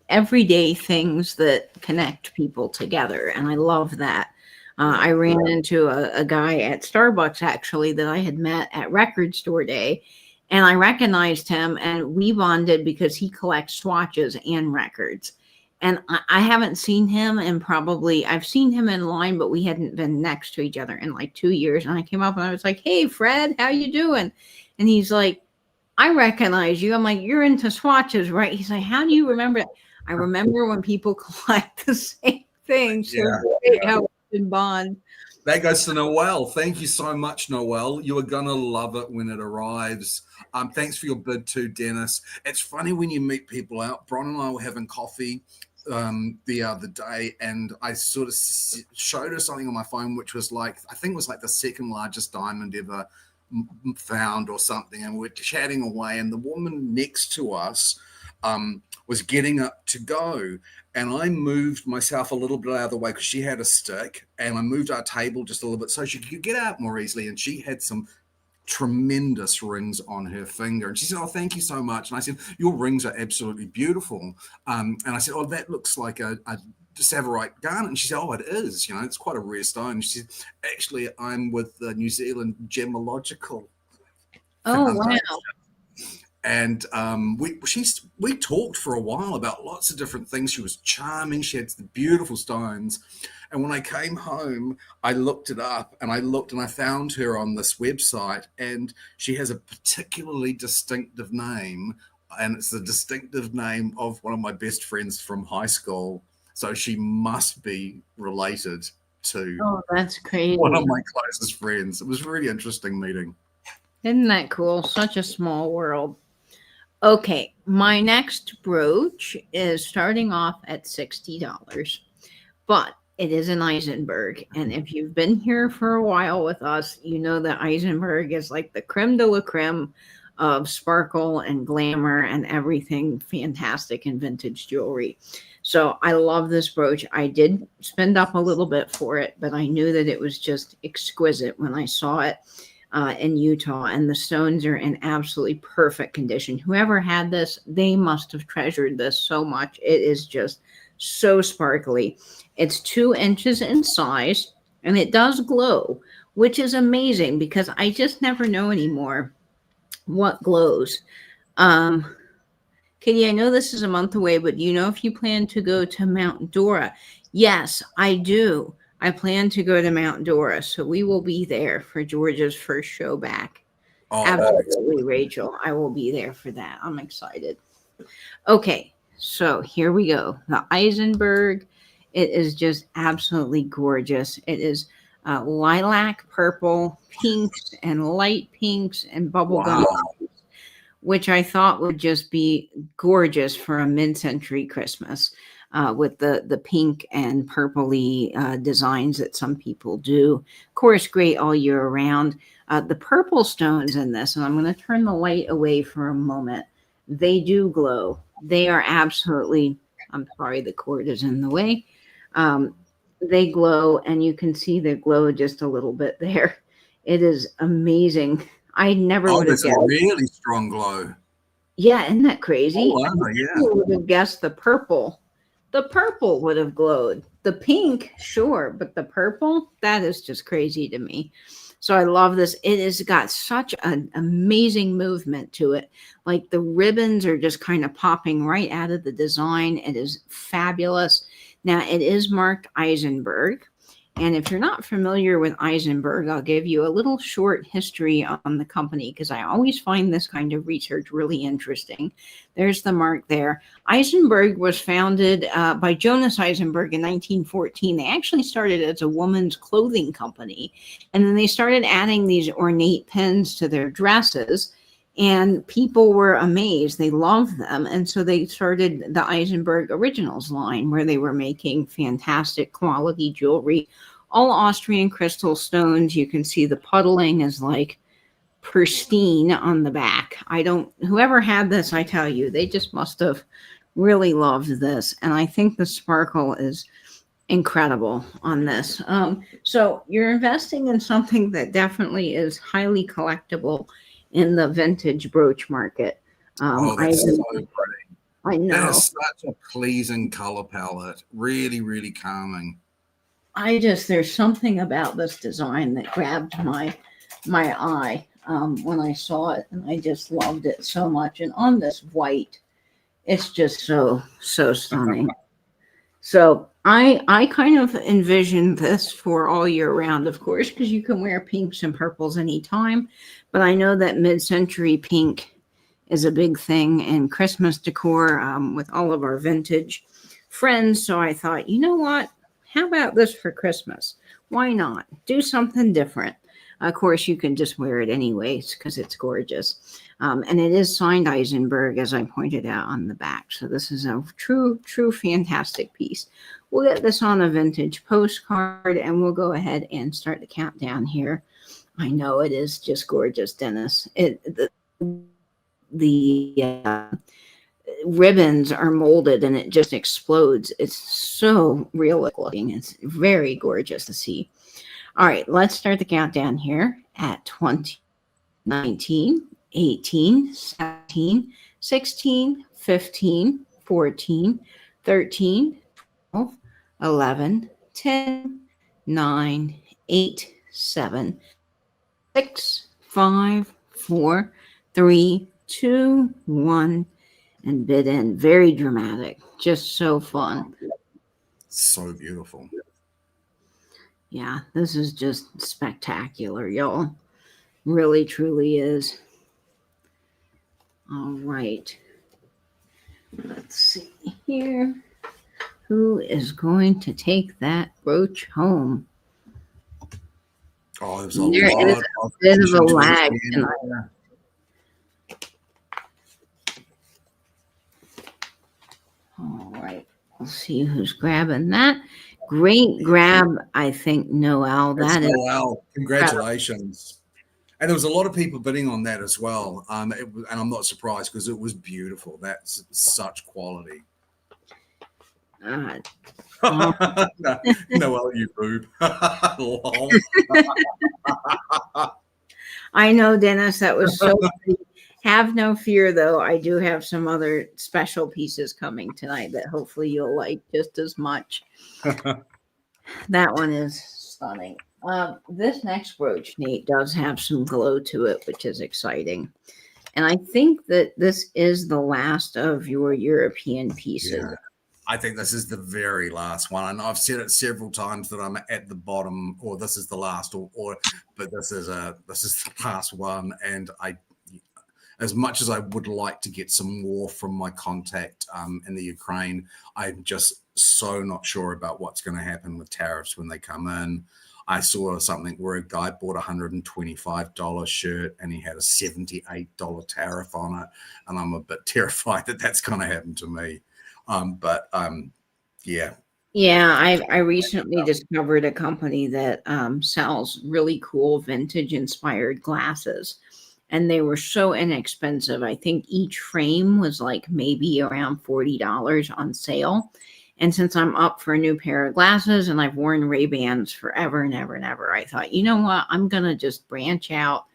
everyday things that connect people together. And I love that. I ran into a guy at Starbucks actually that I had met at Record Store Day, and I recognized him, and we bonded because he collects swatches and records. And I haven't seen him in I've seen him in line, but we hadn't been next to each other in like 2 years. And I came up and I was like, "Hey, Fred, how you doing?" And he's like, "I recognize you." I'm like, "You're into swatches, right?" He's like, "How do you remember it?" I remember when people collect the same thing. So great how we can bond. That goes to Noelle. Thank you so much, Noelle. You are going to love it when it arrives. Thanks for your bid too, Dennis. It's funny when you meet people out. Bron and I were having coffee the other day, and I sort of showed her something on my phone, which was like, I think it was like the second largest diamond ever found or something. And we're chatting away, and the woman next to us was getting up to go. And I moved myself a little bit out of the way because she had a stick, and I moved our table just a little bit so she could get out more easily. And she had some tremendous rings on her finger. And she said, "Oh, thank you so much." And I said, "Your rings are absolutely beautiful." And I said, "Oh, that looks like a Savorite garnet." And she said, "Oh, it is. It's quite a rare stone." She said, "Actually, I'm with the New Zealand Gemological Foundation." Wow. And we talked for a while about lots of different things. She was charming. She had the beautiful stones. And when I came home, I looked it up, and I found her on this website, and she has a particularly distinctive name, and it's the distinctive name of one of my best friends from high school. So she must be related to that's crazy. One of my closest friends. It was a really interesting meeting. Isn't that cool? Such a small world. Okay, my next brooch is starting off at $60, but it is an Eisenberg. And if you've been here for a while with us, you know that Eisenberg is like the creme de la creme of sparkle and glamour and everything fantastic in vintage jewelry. So I love this brooch. I did spend up a little bit for it, but I knew that it was just exquisite when I saw it in Utah, and the stones are in absolutely perfect condition. Whoever had this, they must have treasured this so much. It is just so sparkly. It's 2 inches in size, and it does glow, which is amazing because I just never know anymore what glows. Katie, I know this is a month away, but do you know if you plan to go to Mount Dora? Yes, I do. I plan to go to Mount Dora, so we will be there for Georgia's first show back. Oh, absolutely, Rachel. I will be there for that. I'm excited. Okay, so here we go. The Eisenberg. It is just absolutely gorgeous. It is lilac, purple, pinks, and light pinks, and bubblegum, which I thought would just be gorgeous for a mid-century Christmas. With the pink and purpley designs that some people do. Of course, great all year around. The purple stones in this, and I'm going to turn the light away for a moment. They do glow. They are absolutely, I'm sorry, the cord is in the way. They glow, and you can see the glow just a little bit there. It is amazing. I never would have guessed. A really strong glow. Yeah, isn't that crazy? Oh, wow, yeah. I would have guessed the purple. The purple would have glowed. The pink, sure, but the purple, that is just crazy to me. So I love this. It has got such an amazing movement to it. Like the ribbons are just kind of popping right out of the design. It is fabulous. Now it is marked Eisenberg. And if you're not familiar with Eisenberg, I'll give you a little short history on the company because I always find this kind of research really interesting. There's the mark there. Eisenberg was founded by Jonas Eisenberg in 1914. They actually started as a woman's clothing company, and then they started adding these ornate pins to their dresses. And people were amazed. They loved them. And so they started the Eisenberg Originals line where they were making fantastic quality jewelry, all Austrian crystal stones. You can see the puddling is like pristine on the back. Whoever had this, I tell you, they just must have really loved this. And I think the sparkle is incredible on this. So you're investing in something that definitely is highly collectible in the vintage brooch market. That's so pretty. I know. That is such a pleasing color palette. Really, really calming. There's something about this design that grabbed my eye when I saw it, and I just loved it so much. And on this white, it's just so stunning. So I kind of envisioned this for all year round, of course, because you can wear pinks and purples anytime. But I know that mid-century pink is a big thing in Christmas decor with all of our vintage friends. So I thought, you know what? How about this for Christmas? Why not? Do something different. Of course, you can just wear it anyways because it's gorgeous. And it is signed Eisenberg, as I pointed out on the back. So this is a true fantastic piece. We'll get this on a vintage postcard, and we'll go ahead and start the countdown here. I know it is just gorgeous, Dennis. The ribbons are molded, and it just explodes. It's so realistic looking. It's very gorgeous to see. All right, let's start the countdown here at 20, 19, 18, 17, 16, 15, 14, 13, 12, 11, 10, 9, 8, 7, 6, 5, 4, 3, 2, 1, and bid in. Very dramatic. Just so fun. So beautiful. Yeah, this is just spectacular, y'all. Really, truly is. All right. Let's see here. Who is going to take that brooch home? Oh, there's There is a bit of a lag tonight. All right. We'll see who's grabbing that. Great grab, I think, Noel. That is Noel. Congratulations. And there was a lot of people bidding on that as well. And I'm not surprised because it was beautiful. That's such quality. Noel, you boob. I know, Dennis, that was so funny. Have no fear, though. I do have some other special pieces coming tonight that hopefully you'll like just as much. That one is stunning. This next brooch, Nate, does have some glow to it, which is exciting. And I think that this is the last of your European pieces. Yeah. I think this is the very last one. And I've said it several times that I'm at the bottom, or this is the last, but this is the last one. And as much as I would like to get some more from my contact in the Ukraine, I'm just so not sure about what's going to happen with tariffs when they come in. I saw something where a guy bought a $125 shirt and he had a $78 tariff on it. And I'm a bit terrified that that's going to happen to me. Yeah. Yeah, I recently discovered a company that sells really cool vintage inspired glasses. And they were so inexpensive. I think each frame was like maybe around $40 on sale. And since I'm up for a new pair of glasses and I've worn Ray-Bans forever and ever and ever, I thought, you know what? I'm going to just branch out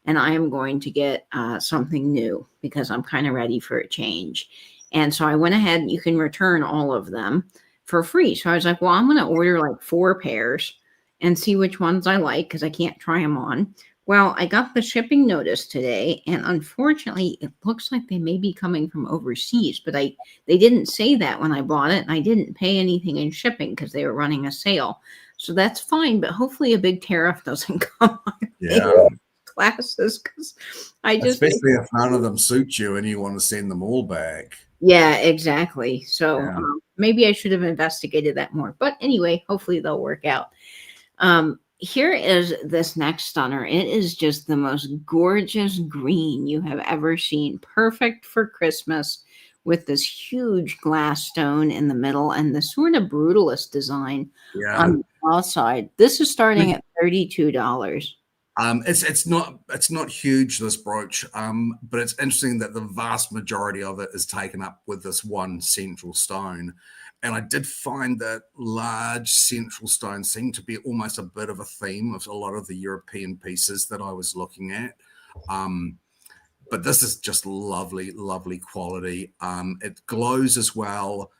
and I am going to get something new because I'm kind of ready for a change. And so I went ahead, you can return all of them for free. So I was like, well, I'm going to order like 4 pairs and see which ones I like because I can't try them on. Well, I got the shipping notice today, and unfortunately, it looks like they may be coming from overseas, but they didn't say that when I bought it, and I didn't pay anything in shipping because they were running a sale. So that's fine, but hopefully a big tariff doesn't come on Yeah. glasses, because I just Especially if none of them suit you and you want to send them all back. yeah, exactly. So Yeah. maybe I should have investigated that more. But anyway, hopefully they'll work out. Here is this next stunner. It is just the most gorgeous green you have ever seen. Perfect for Christmas, with this huge glass stone in the middle and the sort of brutalist design Yeah. on the outside. This is starting at $32. It's not huge, this brooch, but it's interesting that the vast majority of it is taken up with this one central stone. And I did find that large central stones seem to be almost a bit of a theme of a lot of the European pieces that I was looking at. But this is just lovely, lovely quality. It glows as well.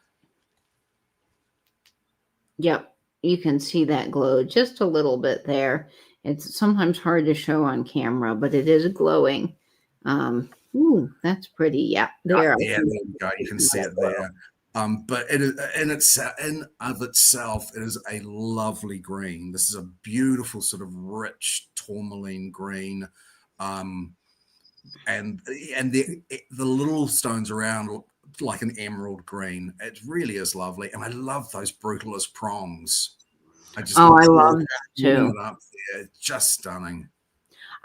Yep, you can see that glow just a little bit there. It's sometimes hard to show on camera, but it is glowing. Ooh, that's pretty. Yeah, there. Yeah, there you go. You can see it there. But it is in of itself, it is a lovely green. This is a beautiful sort of rich tourmaline green. And the little stones around look like an emerald green. It really is lovely. And I love those brutalist prongs. I love that too. It up there. It's just stunning.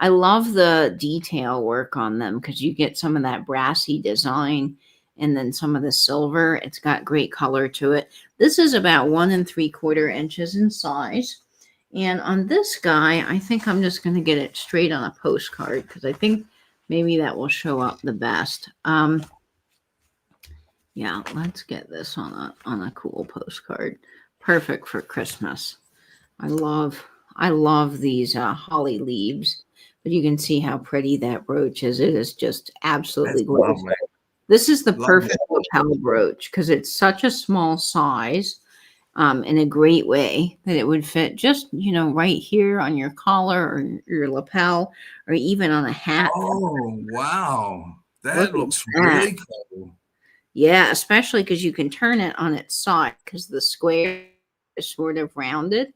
I love the detail work on them because you get some of that brassy design and then some of the silver. It's got great color to it. This is about 1 3/4 inches in size. And on this guy, I think I'm just going to get it straight on a postcard because I think maybe that will show up the best. Yeah, let's get this on a cool postcard. Perfect for Christmas. I love these holly leaves, but you can see how pretty that brooch is. It is just absolutely gorgeous. This is the perfect lapel brooch because it's such a small size, in a great way that it would fit just, right here on your collar or your lapel or even on a hat. Oh, wow. That looks really cool. Yeah, especially because you can turn it on its side because the square is sort of rounded.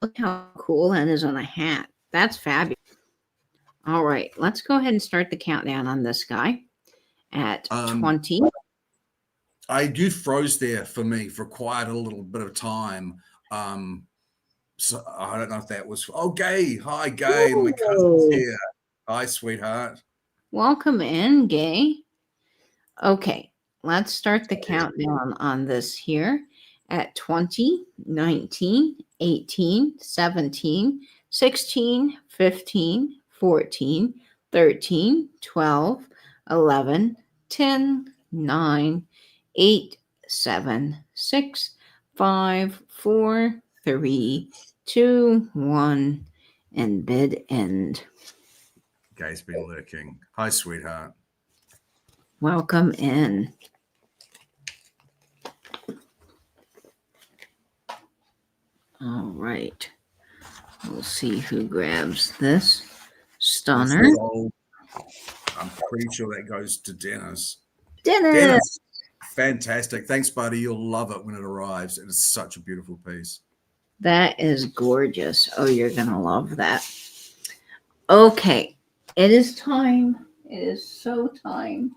Look how cool that is on a hat. That's fabulous. All right, let's go ahead and start the countdown on this guy at 20. You froze there for me for quite a little bit of time. So I don't know if that was. Oh, Gay. Hi, Gay. My cousin's here. Hi, sweetheart. Welcome in, Gay. Okay, let's start the countdown on this here at 20, 19, 18, 17, 16, 15, 14, 13, 12, 11, 10, 9, 8, 7, 6, 5, 4, 3, 2, 1, and bid end. Guy's been lurking. Hi, sweetheart. Welcome in. All right. We'll see who grabs this stunner. I'm pretty sure that goes to Dennis. Dennis. Fantastic. Thanks, buddy. You'll love it when it arrives. It is such a beautiful piece. That is gorgeous. Oh, you're going to love that. Okay. It is time. It is so time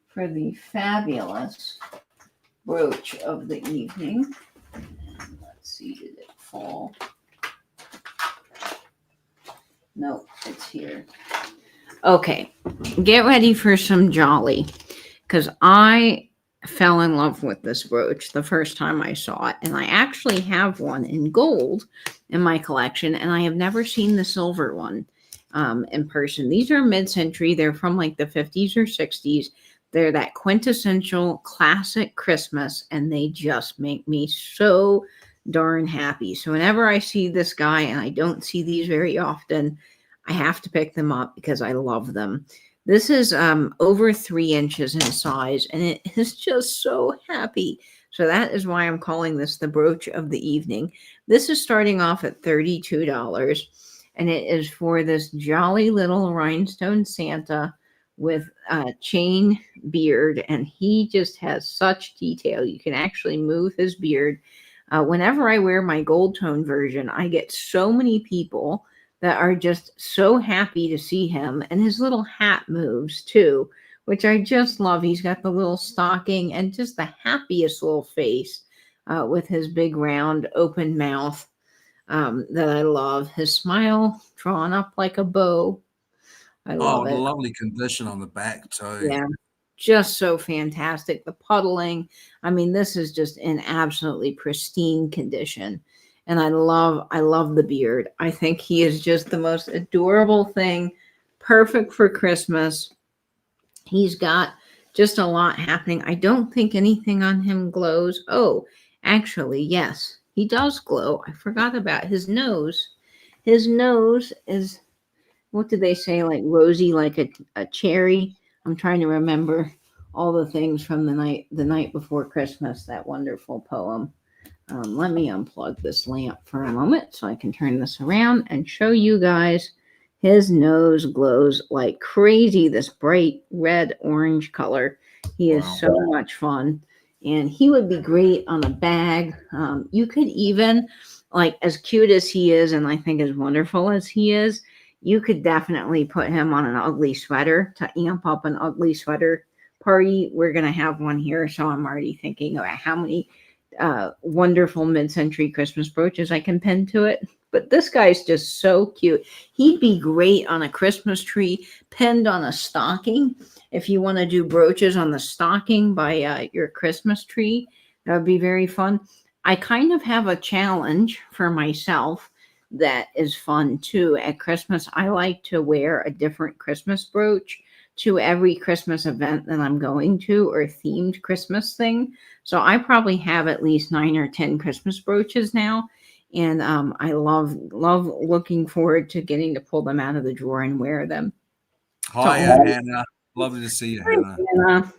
for the fabulous brooch of the evening. Let's see, did it fall? Nope, it's here. Okay, get ready for some jolly, because I fell in love with this brooch the first time I saw it, and I actually have one in gold in my collection, and I have never seen the silver one in person. These are mid-century. They're from like the 50s or 60s. They're that quintessential classic Christmas, and they just make me so darn happy. So whenever I see this guy, and I don't see these very often, I have to pick them up because I love them. This is over 3 inches in size, and it is just so happy. So that is why I'm calling this the brooch of the evening. This is starting off at $32, and it is for this jolly little rhinestone Santa with a chain beard, and he just has such detail. You can actually move his beard Whenever I wear my gold tone version, I get so many people that are just so happy to see him, and his little hat moves too, which I just love. He's got the little stocking and just the happiest little face with his big round open mouth that I love. His smile drawn up like a bow. I Oh, love and a it. lovely condition on the back too. Yeah, just so fantastic. The puddling, I mean, this is just in absolutely pristine condition. And I love the beard. I think he is just the most adorable thing, perfect for Christmas. He's got just a lot happening. I don't think anything on him glows. Oh, actually, yes, he does glow. I forgot about his nose. His nose is, what did they say, like rosy, like a cherry? I'm trying to remember all the things from the night before Christmas, that wonderful poem. Let me unplug this lamp for a moment so I can turn this around and show you guys. His nose glows like crazy, this bright red orange color. He is Wow. so much fun. And he would be great on a bag. You could even, like, as cute as he is, and I think as wonderful as he is, you could definitely put him on an ugly sweater to amp up an ugly sweater party. We're going to have one here. So I'm already thinking about how many wonderful mid-century Christmas brooches I can pin to it. But this guy's just so cute. He'd be great on a Christmas tree, pinned on a stocking. If you want to do brooches on the stocking by your Christmas tree, that would be very fun. I kind of have a challenge for myself that is fun too. At Christmas, I like to wear a different Christmas brooch to every Christmas event that I'm going to, or themed Christmas thing. So I probably have at least 9 or 10 Christmas brooches now. And I love looking forward to getting to pull them out of the drawer and wear them. Hi, Hannah. Lovely to see you, Hannah. And,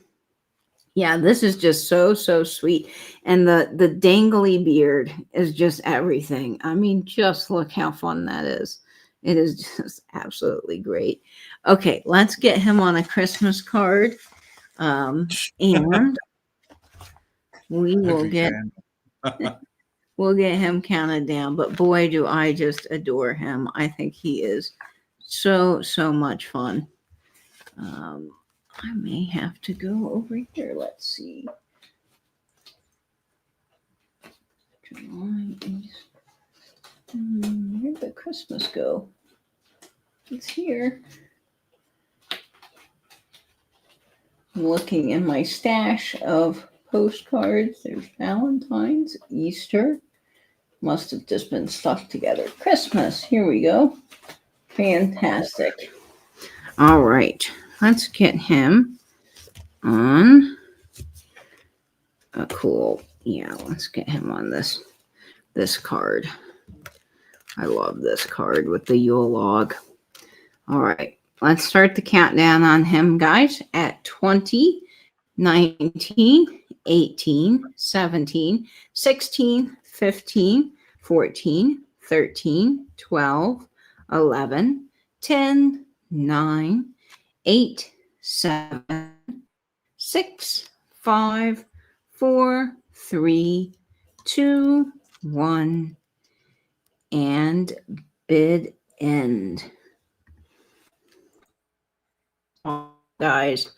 yeah, this is just so sweet. And the dangly beard is just everything. I mean, just look how fun that is. It is just absolutely great. Okay, let's get him on a Christmas card. And we will get we'll get him counted down. But boy, do I just adore him. I think he is so much fun. I may have to go over here. Let's see. Where'd the Christmas go? It's here. I'm looking in my stash of postcards. There's Valentine's, Easter. Must have just been stuck together. Christmas. Here we go. Fantastic. All right. Let's get him on a cool. Yeah, let's get him on this card. I love this card with the Yule log. All right. Let's start the countdown on him, guys, at 20, 19, 18, 17, 16, 15, 14, 13, 12, 11, 10, 9, 8, 7, 6, 5, 4, 3, 2, 1, and bid end. Guys,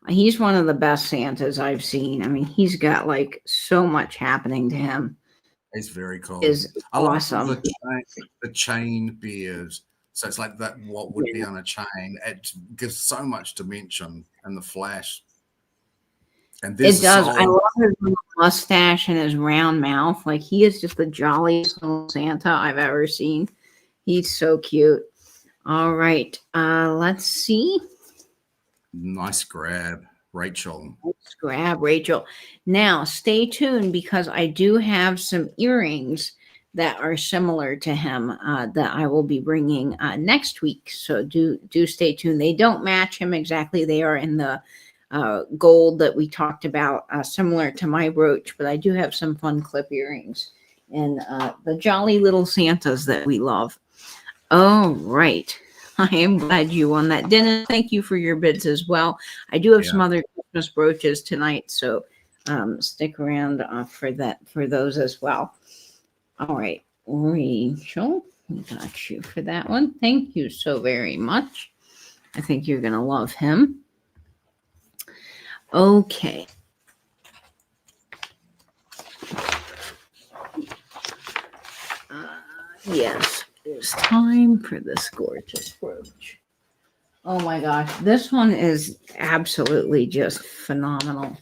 he's one of the best Santas I've seen. I mean, he's got like so much happening to him. It's very cool. Is awesome. The chain beard. So it's like that. What would be on a chain? It gives so much dimension in the flash. And it does. I love his mustache and his round mouth. Like, he is just the jolliest little Santa I've ever seen. He's so cute. All right. Let's see. Nice grab, Rachel. Nice grab, Rachel. Now, stay tuned because I do have some earrings that are similar to him that I will be bringing next week. So do stay tuned. They don't match him exactly. They are in the gold that we talked about, similar to my brooch, but I do have some fun clip earrings and the jolly little Santas that we love. All right. I am glad you won that. Dennis, thank you for your bids as well. I do have some other Christmas brooches tonight, so stick around for those as well. All right, Rachel, we got you for that one. Thank you so very much. I think you're gonna love him. Okay. Yes, it's time for this gorgeous brooch. Oh my gosh, this one is absolutely just phenomenal.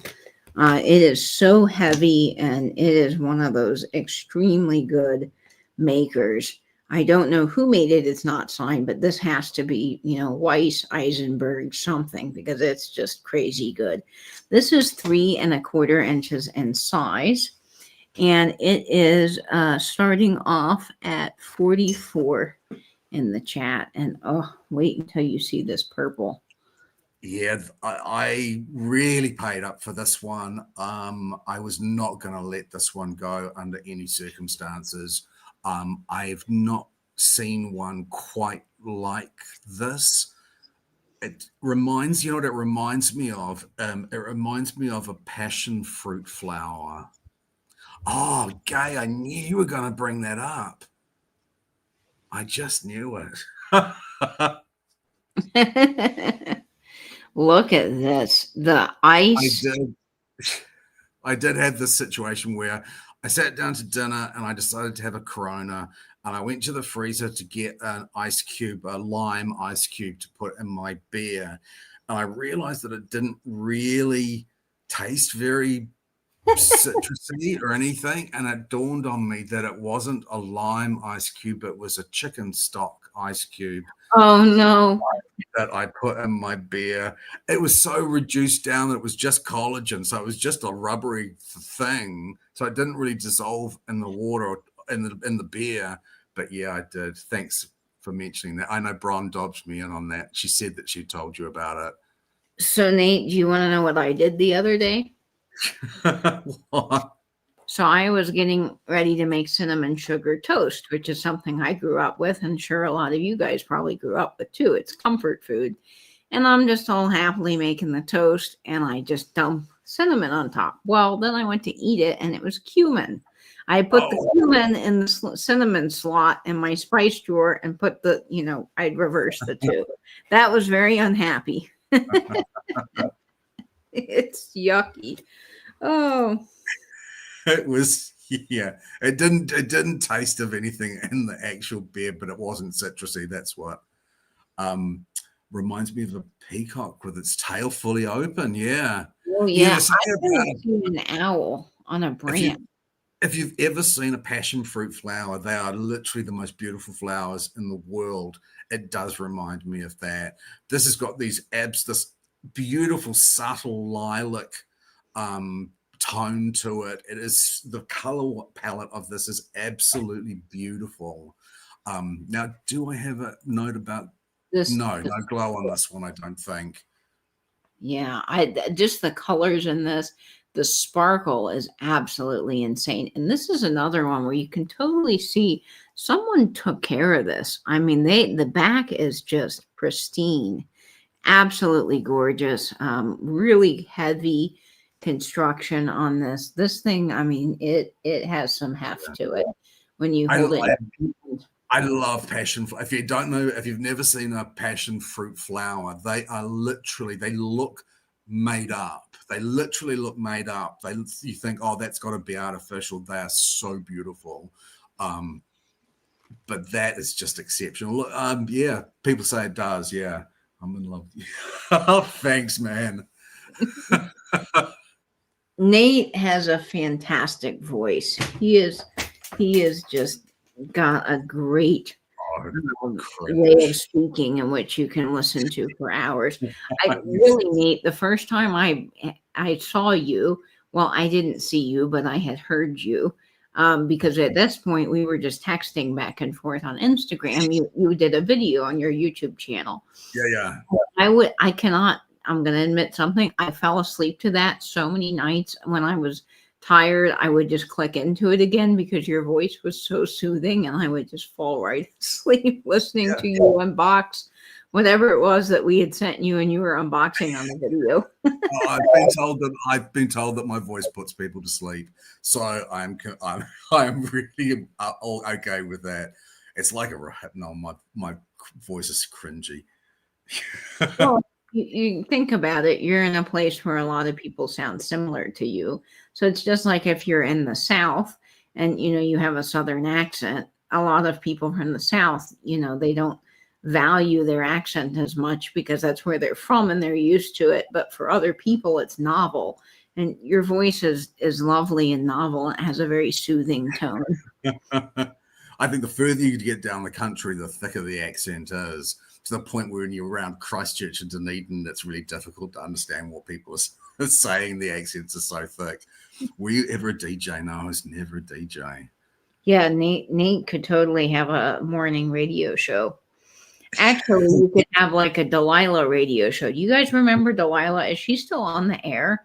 It is so heavy, and it is one of those extremely good makers. I don't know who made it. It's not signed, but this has to be, Weiss, Eisenberg, something, because it's just crazy good. This is 3¼ inches in size, and it is starting off at 44 in the chat. And wait until you see this purple. Yeah, I really paid up for this one. I was not going to let this one go under any circumstances. I've not seen one quite like this. It reminds you know what it reminds me of? It reminds me of a passion fruit flower. Oh, Gay, I knew you were going to bring that up. I just knew it. Look at this. The ice. I did have this situation where I sat down to dinner and I decided to have a Corona, and I went to the freezer to get an ice cube, a lime ice cube to put in my beer. And I realized that it didn't really taste very citrusy or anything. And it dawned on me that it wasn't a lime ice cube, it was a chicken stock ice cube. Oh no. That I put in my beer. It was so reduced down that it was just collagen. So it was just a rubbery thing. So it didn't really dissolve in the water in the beer. But yeah, I did. Thanks for mentioning that. I know Bron dodged me in on that. She said that she told you about it. So Nate, do you want to know what I did the other day? What? So I was getting ready to make cinnamon sugar toast, which is something I grew up with, and sure, a lot of you guys probably grew up with too. It's comfort food. And I'm just all happily making the toast, and I just dump cinnamon on top. Well, then I went to eat it, and it was cumin. I put the cumin in the cinnamon slot in my spice drawer and put I'd reverse the two. That was very unhappy. It's yucky. Oh. It was, yeah. It didn't taste of anything in the actual beer, but it wasn't citrusy. That's what reminds me of a peacock with its tail fully open. Yeah. Oh yeah. I've seen an owl on a branch. If you've ever seen a passion fruit flower, they are literally the most beautiful flowers in the world. It does remind me of that. This has got this beautiful, subtle lilac tone to it. It is, the color palette of this is absolutely beautiful. Now, do I have a note about this? No glow on this one, I don't think. Yeah, just the colors in this, the sparkle is absolutely insane. And this is another one where you can totally see someone took care of this. I mean, the back is just pristine, absolutely gorgeous, really heavy construction on this thing. I mean, it has some heft to it when you hold it. I love passion fruit. If you don't know, if you've never seen a passion fruit flower, they look made up. They literally look made up. You think, oh, that's got to be artificial. They are so beautiful. But that is just exceptional. Yeah, people say it does. Yeah, I'm in love with you. Oh, thanks, man. Nate has a fantastic voice. He is just got a great way of speaking in which you can listen to for hours. I really, Nate, the first time I saw you, well, I didn't see you, but I had heard you, because at this point we were just texting back and forth on Instagram. You did a video on your YouTube channel. Yeah. I'm going to admit something. I fell asleep to that so many nights. When I was tired, I would just click into it again because your voice was so soothing, and I would just fall right asleep listening to you unbox whatever it was that we had sent you and you were unboxing on the video. Oh, I've been told that my voice puts people to sleep, so I'm really all okay with that. It's like a no, my voice is cringy. Well, you think about it, you're in a place where a lot of people sound similar to you. So it's just like if you're in the South and you have a Southern accent, a lot of people from the South, they don't value their accent as much because that's where they're from and they're used to it. But for other people, it's novel. And your voice is lovely and novel. It has a very soothing tone. I think the further you get down the country, the thicker the accent is, to the point where when you're around Christchurch and Dunedin, it's really difficult to understand what people are saying. The accents are so thick. Were you ever a DJ? No, I was never a DJ. Yeah, Nate could totally have a morning radio show. Actually, you could have like a Delilah radio show. Do you guys remember Delilah? Is she still on the air?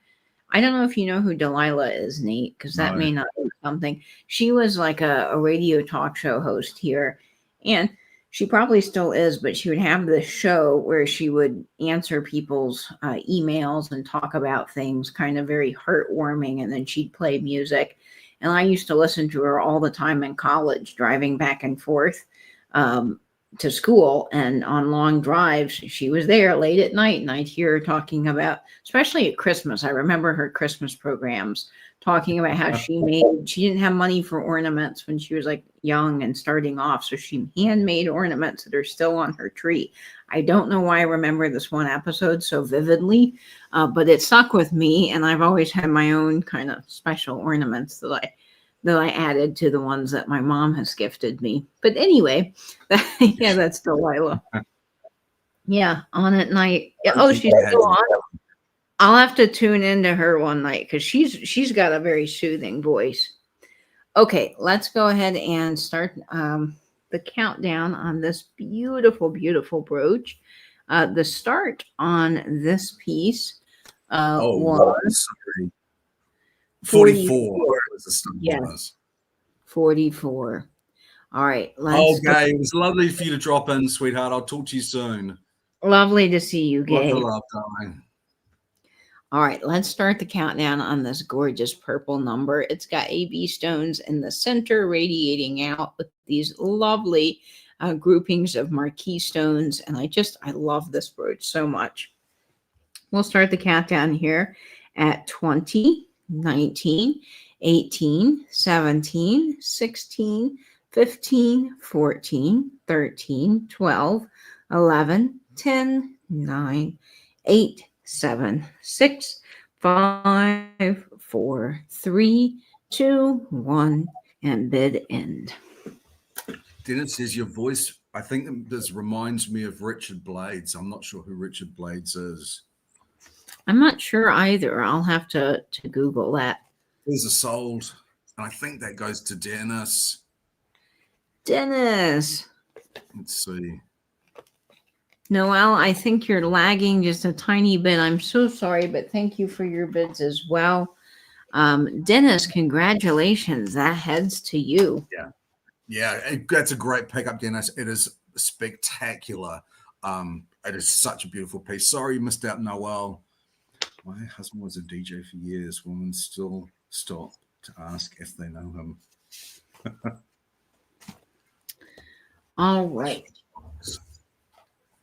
I don't know if you know who Delilah is, Nate, because that may not be something. She was like a radio talk show host here, and she probably still is, but she would have this show where she would answer people's emails and talk about things, kind of very heartwarming, and then she'd play music. And I used to listen to her all the time in college, driving back and forth to school, and on long drives. She was there late at night, and I'd hear her talking about, especially at Christmas. I remember her Christmas programs talking about how she didn't have money for ornaments when she was like young and starting off. So she handmade ornaments that are still on her tree. I don't know why I remember this one episode so vividly, but it stuck with me. And I've always had my own kind of special ornaments that I added to the ones that my mom has gifted me. But anyway, yeah, that's Delilah. Yeah, on at night. Yeah, oh, she's still on. I'll have to tune into her one night because she's got a very soothing voice. Okay, let's go ahead and start the countdown on this beautiful, beautiful brooch. The start on this piece was 44 was the start. Yes, 44. All right. Okay, it was lovely for you to drop in, sweetheart. I'll talk to you soon. Lovely to see you, Gay. Love, darling. All right, let's start the countdown on this gorgeous purple number. It's got AB stones in the center radiating out with these lovely groupings of marquise stones. And I love this brooch so much. We'll start the countdown here at 20, 19, 18, 17, 16, 15, 14, 13, 12, 11, 10, 9, 8, 7, 6, 5, 4, 3, 2, 1, and bid end. Dennis says your voice, I think this reminds me of Richard Blades. I'm not sure who Richard Blades is. I'm not sure either. I'll have to Google that. There's a sold, and I think that goes to Dennis. Dennis. Let's see. Noelle, I think you're lagging just a tiny bit. I'm so sorry, but thank you for your bids as well. Dennis, congratulations. That heads to you. Yeah, that's a great pickup, Dennis. It is spectacular. It is such a beautiful piece. Sorry you missed out, Noelle. My husband was a DJ for years. Women still stop to ask if they know him. All right.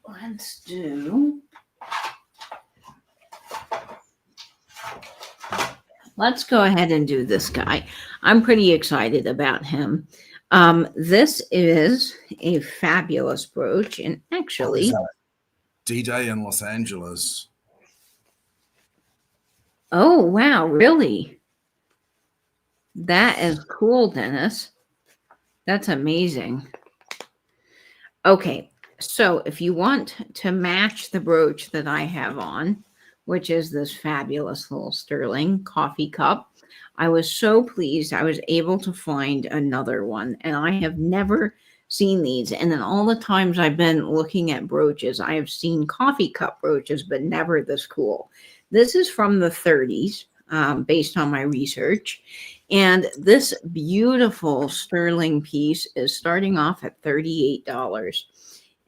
Let's do. Let's go ahead and do this guy. I'm pretty excited about him. This is a fabulous brooch, and actually, D-Day in Los Angeles. Oh, wow, really? That is cool, Dennis. That's amazing. Okay. So if you want to match the brooch that I have on, which is this fabulous little sterling coffee cup, I was so pleased I was able to find another one. And I have never seen these. And in all the times I've been looking at brooches, I have seen coffee cup brooches, but never this cool. This is from the 30s, based on my research. And this beautiful sterling piece is starting off at $38.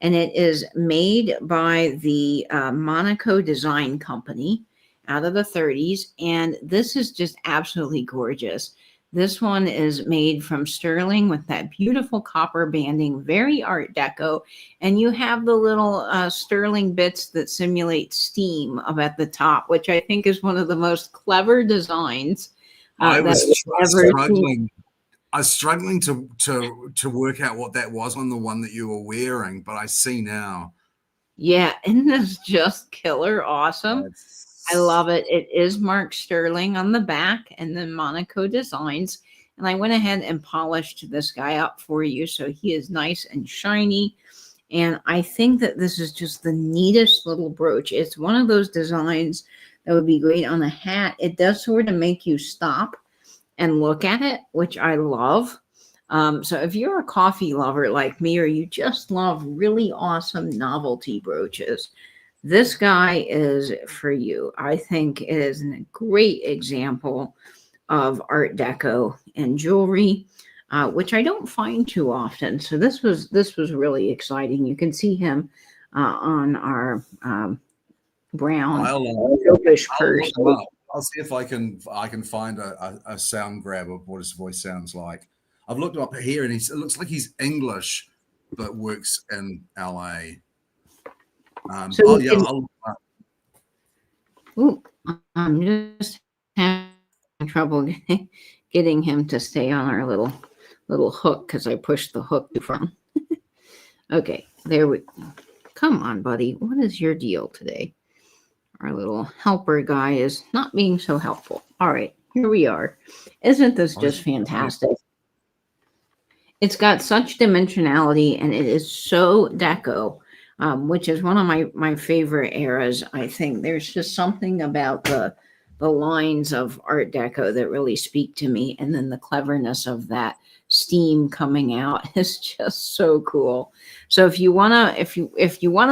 and it is made by the Monaco Design Company out of the 30s. And this is just absolutely gorgeous. This one is made from sterling with that beautiful copper banding, very Art Deco. And you have the little sterling bits that simulate steam up at the top, which I think is one of the most clever designs. I was ever struggling. I was struggling to work out what that was on the one that you were wearing, but I see now. Yeah, isn't this just killer awesome? I love it. It is marked sterling on the back and then Monaco Designs. And I went ahead and polished this guy up for you, so he is nice and shiny. And I think that this is just the neatest little brooch. It's one of those designs that would be great on a hat. It does sort of make you stop and look at it, which I love. So if you're a coffee lover like me, or you just love really awesome novelty brooches, this guy is for you. I think it is a great example of Art Deco and jewelry, which I don't find too often. So this was really exciting. You can see him on our brown purse. I'll see if I can find a sound grab of what his voice sounds like. I've looked him up here, and it looks like he's English, but works in LA. I'm just having trouble getting him to stay on our little hook because I pushed the hook too far. Okay, there we go. Come on, buddy. What is your deal today? Our little helper guy is not being so helpful. All right, here we are. Isn't this just fantastic? It's got such dimensionality, and it is so deco, which is one of my favorite eras. I think there's just something about the lines of Art Deco that really speak to me, and then the cleverness of that steam coming out is just so cool. So if you wanna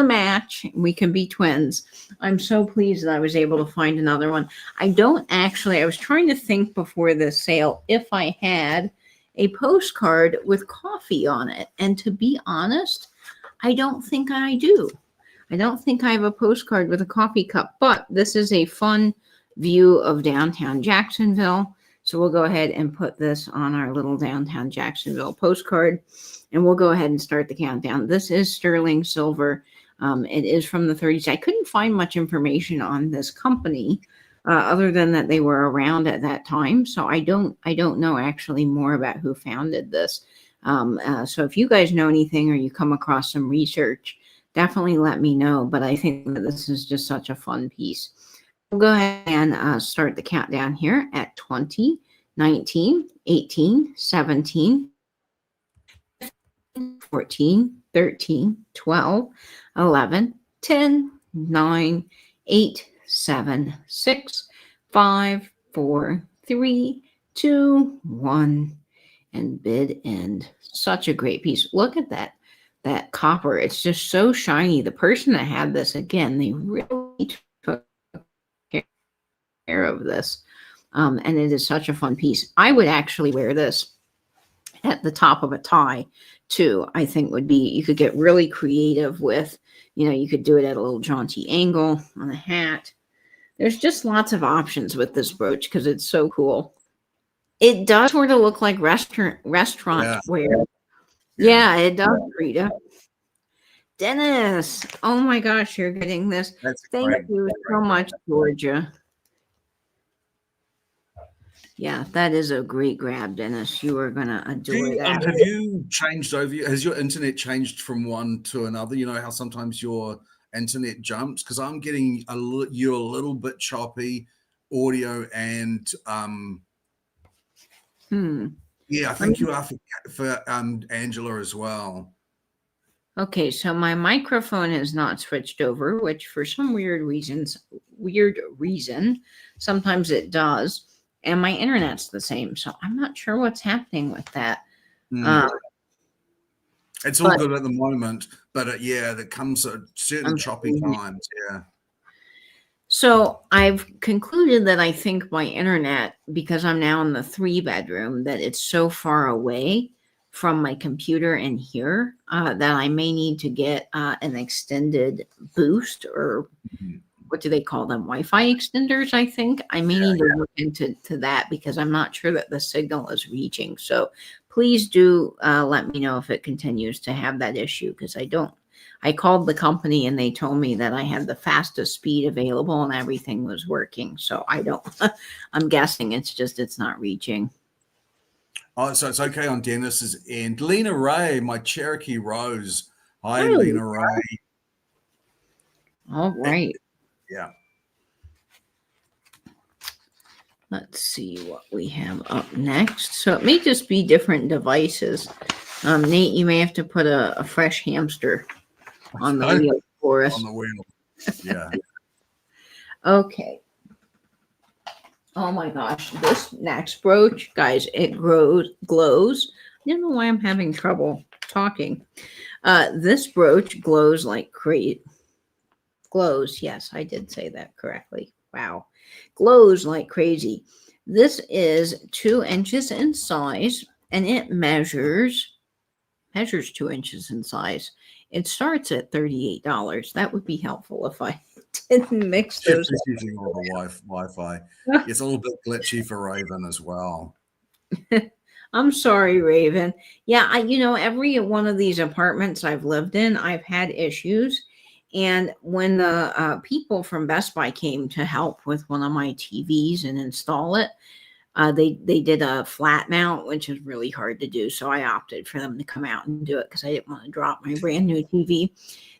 match, we can be twins. I'm so pleased that I was able to find another one. I was trying to think before this sale if I had a postcard with coffee on it, and to be honest, I don't think I do. I don't think I have a postcard with a coffee cup, but this is a fun view of downtown Jacksonville. So we'll go ahead and put this on our little downtown Jacksonville postcard, and we'll go ahead and start the countdown. This is sterling silver. It is from the 30s. I couldn't find much information on this company other than that they were around at that time. So I don't know actually more about who founded this. So if you guys know anything or you come across some research, definitely let me know. But I think that this is just such a fun piece. We'll go ahead and start the countdown here at 20, 19, 18, 17, 14, 13, 12, 11, 10, 9, 8, 7, 6, 5, 4, 3, 2, 1, and bid end. Such a great piece. Look at that copper. It's just so shiny. The person that had this, again, they really took care of this. And it is such a fun piece. I would actually wear this at the top of a tie too. I think would be, you could get really creative with, you could do it at a little jaunty angle on a hat. There's just lots of options with this brooch because it's so cool. It does sort of look like restaurant wear. Yeah, it does, Rita. Dennis, oh my gosh, you're getting this. Thank you so much, Georgia. Yeah, that is a great grab, Dennis. You are going to adore that. Have you changed over? Has your internet changed from one to another? You know how sometimes your internet jumps? Because I'm getting you're a little bit choppy, audio and yeah, I think you are for Angela as well. Okay, so my microphone is not switched over, which for some weird reason, sometimes it does. And my internet's the same, so I'm not sure what's happening with that. It's all good at the moment, but there comes at certain choppy times. Yeah. So I've concluded that I think my internet, because I'm now in the 3-bedroom, that it's so far away from my computer in here that I may need to get an extended boost, or Mhm. what do they call them? Wi-Fi extenders, I think. I may need to look into that because I'm not sure that the signal is reaching. So please do let me know if it continues to have that issue, because I called the company and they told me that I had the fastest speed available and everything was working. So I don't, I'm guessing it's not reaching. Oh, so it's okay on Dennis's end. Lena Ray, my Cherokee Rose. Hi, Oh, Lena Ray. all right. Yeah. Let's see what we have up next. So it may just be different devices. Nate, you may have to put a fresh hamster on the wheel for us. On the wheel. Yeah. Okay. Oh my gosh, this next brooch, guys, it glows. I don't know why I'm having trouble talking. This brooch glows like crazy. Glows, yes, I did say that correctly. Wow. Glows like crazy. This is 2 inches in size, and it measures 2 inches in size. It starts at $38. That would be helpful if I didn't mix those. She's using all the Wi-Fi. It's a little bit glitchy for Raven as well. I'm sorry, Raven. Yeah, every one of these apartments I've lived in, I've had issues. And when the people from Best Buy came to help with one of my TVs and install it, they did a flat mount, which is really hard to do. So I opted for them to come out and do it because I didn't want to drop my brand new TV.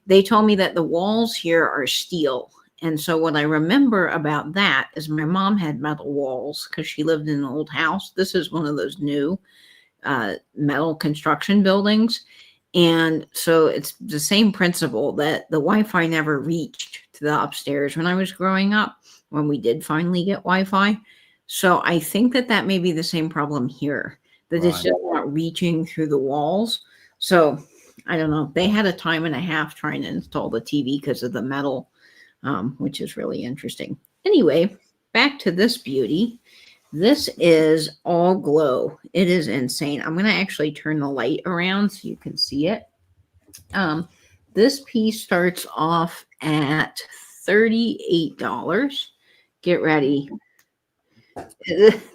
They told me that the walls here are steel. And so what I remember about that is my mom had metal walls because she lived in an old house. This is one of those new metal construction buildings. And so it's the same principle that the Wi-Fi never reached to the upstairs when I was growing up, when we did finally get Wi-Fi. So I think that may be the same problem here, that it's just not reaching through the walls. So I don't know. They had a time and a half trying to install the TV because of the metal, which is really interesting. Anyway, back to this beauty. This is all glow. It is insane. I'm going to actually turn the light around so you can see it. This piece starts off at $38. Get ready.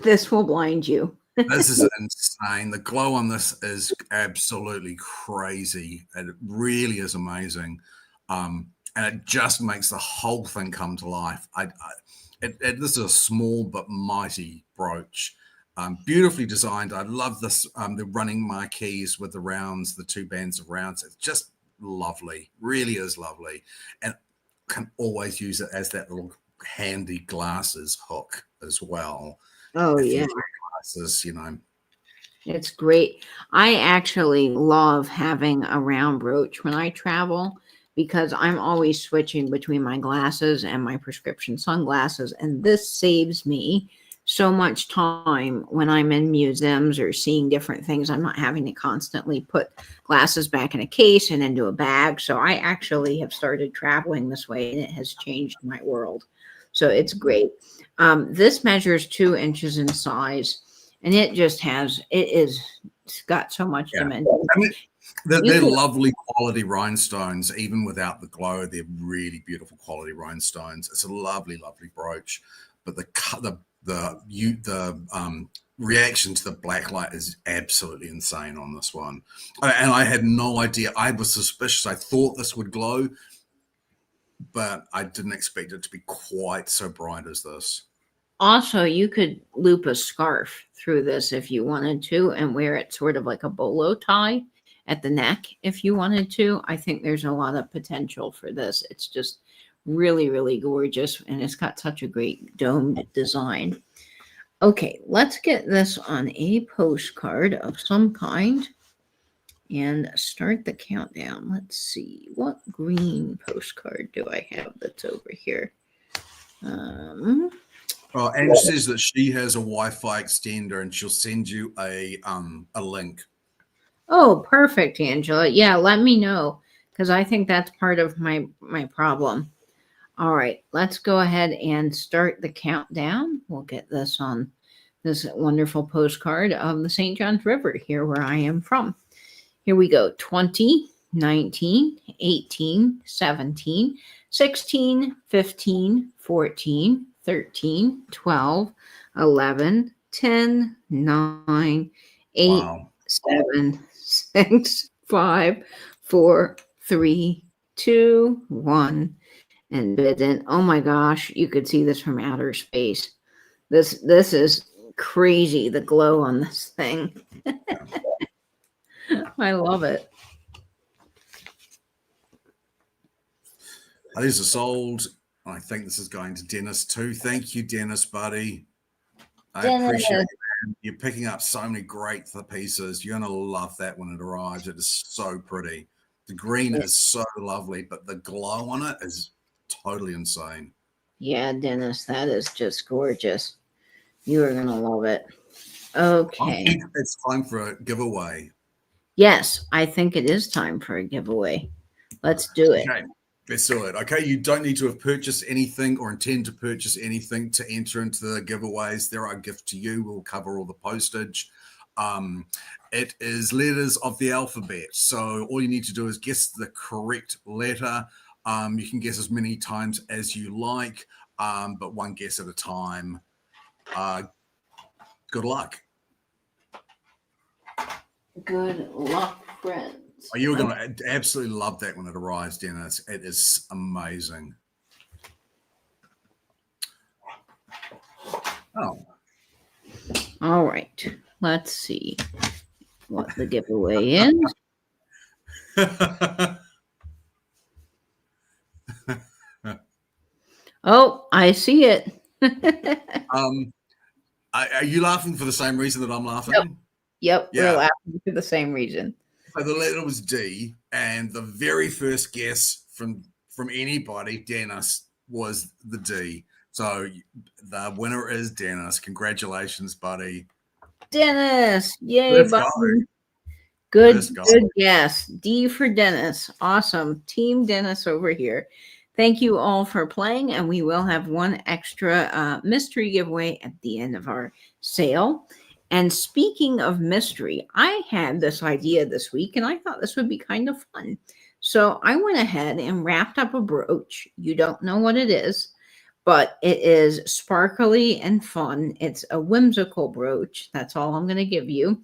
This will blind you. This is insane. The glow on this is absolutely crazy. It really is amazing. And it just makes the whole thing come to life. This is a small but mighty brooch. Beautifully designed. I love this, the running marquees with the rounds, the 2 bands of rounds. It's just lovely. Really is lovely. And can always use it as that little handy glasses hook as well. Oh, yeah. Glasses, It's great. I actually love having a round brooch when I travel because I'm always switching between my glasses and my prescription sunglasses. And this saves me so much time when I'm in museums or seeing different things. I'm not having to constantly put glasses back in a case and into a bag. So I actually have started traveling this way, and it has changed my world. So it's great. This measures 2 inches in size, and it's got so much dimension. I mean, they're lovely quality rhinestones, even without the glow. They're really beautiful quality rhinestones. It's a lovely, lovely brooch, but the reaction to the black light is absolutely insane on this one. And I had no idea. I was suspicious. I thought this would glow, but I didn't expect it to be quite so bright as this. Also, you could loop a scarf through this if you wanted to and wear it sort of like a bolo tie at the neck if you wanted to. I think there's a lot of potential for this. It's just really, really gorgeous, and it's got such a great domed design. Okay, let's get this on a postcard of some kind and start the countdown. Let's see, what green postcard do I have that's over here? Well, Ange says that she has a Wi-Fi extender and she'll send you a link. Oh, perfect, Angela. Yeah, let me know, because I think that's part of my problem. All right, let's go ahead and start the countdown. We'll get this on this wonderful postcard of the St. Johns River here where I am from. Here we go. 20, 19, 18, 17, 16, 15, 14, 13, 12, 11, 10, 9, 8, Wow. 7, 6, 5, 4, 3, 2, 1, and bid in. Oh my gosh, you could see this from outer space. This is crazy, the glow on this thing. I love it. These are sold. I think this is going to Dennis too. Thank you, Dennis, buddy. I appreciate it. You're picking up so many great pieces. You're going to love that when it arrives. It is so pretty. The green is so lovely, but the glow on it is totally insane. Yeah, Dennis, that is just gorgeous. You are going to love it. Okay. It's time for a giveaway. Yes, I think it is time for a giveaway. Let's do it. Okay, let's do it. Okay, you don't need to have purchased anything or intend to purchase anything to enter into the giveaways. They're our gift to you. We'll cover all the postage. It is letters of the alphabet. So all you need to do is guess the correct letter. You can guess as many times as you like, but one guess at a time. Good luck. Good luck, friends. Oh, you're going to absolutely love that when it arrives, Dennis. It is amazing. Oh. All right. Let's see what the giveaway is. Oh, I see it. Are you laughing for the same reason that I'm laughing? Yep. Yeah. We're laughing for the same reason. So the letter was D, and the very first guess from anybody, Dennis, was the D. So the winner is Dennis. Congratulations, buddy. Dennis. Yay, buddy. Good guess. D for Dennis. Awesome. Team Dennis over here. Thank you all for playing, and we will have one extra mystery giveaway at the end of our sale. And speaking of mystery, I had this idea this week, and I thought this would be kind of fun. So I went ahead and wrapped up a brooch. You don't know what it is, but it is sparkly and fun. It's a whimsical brooch. That's all I'm going to give you.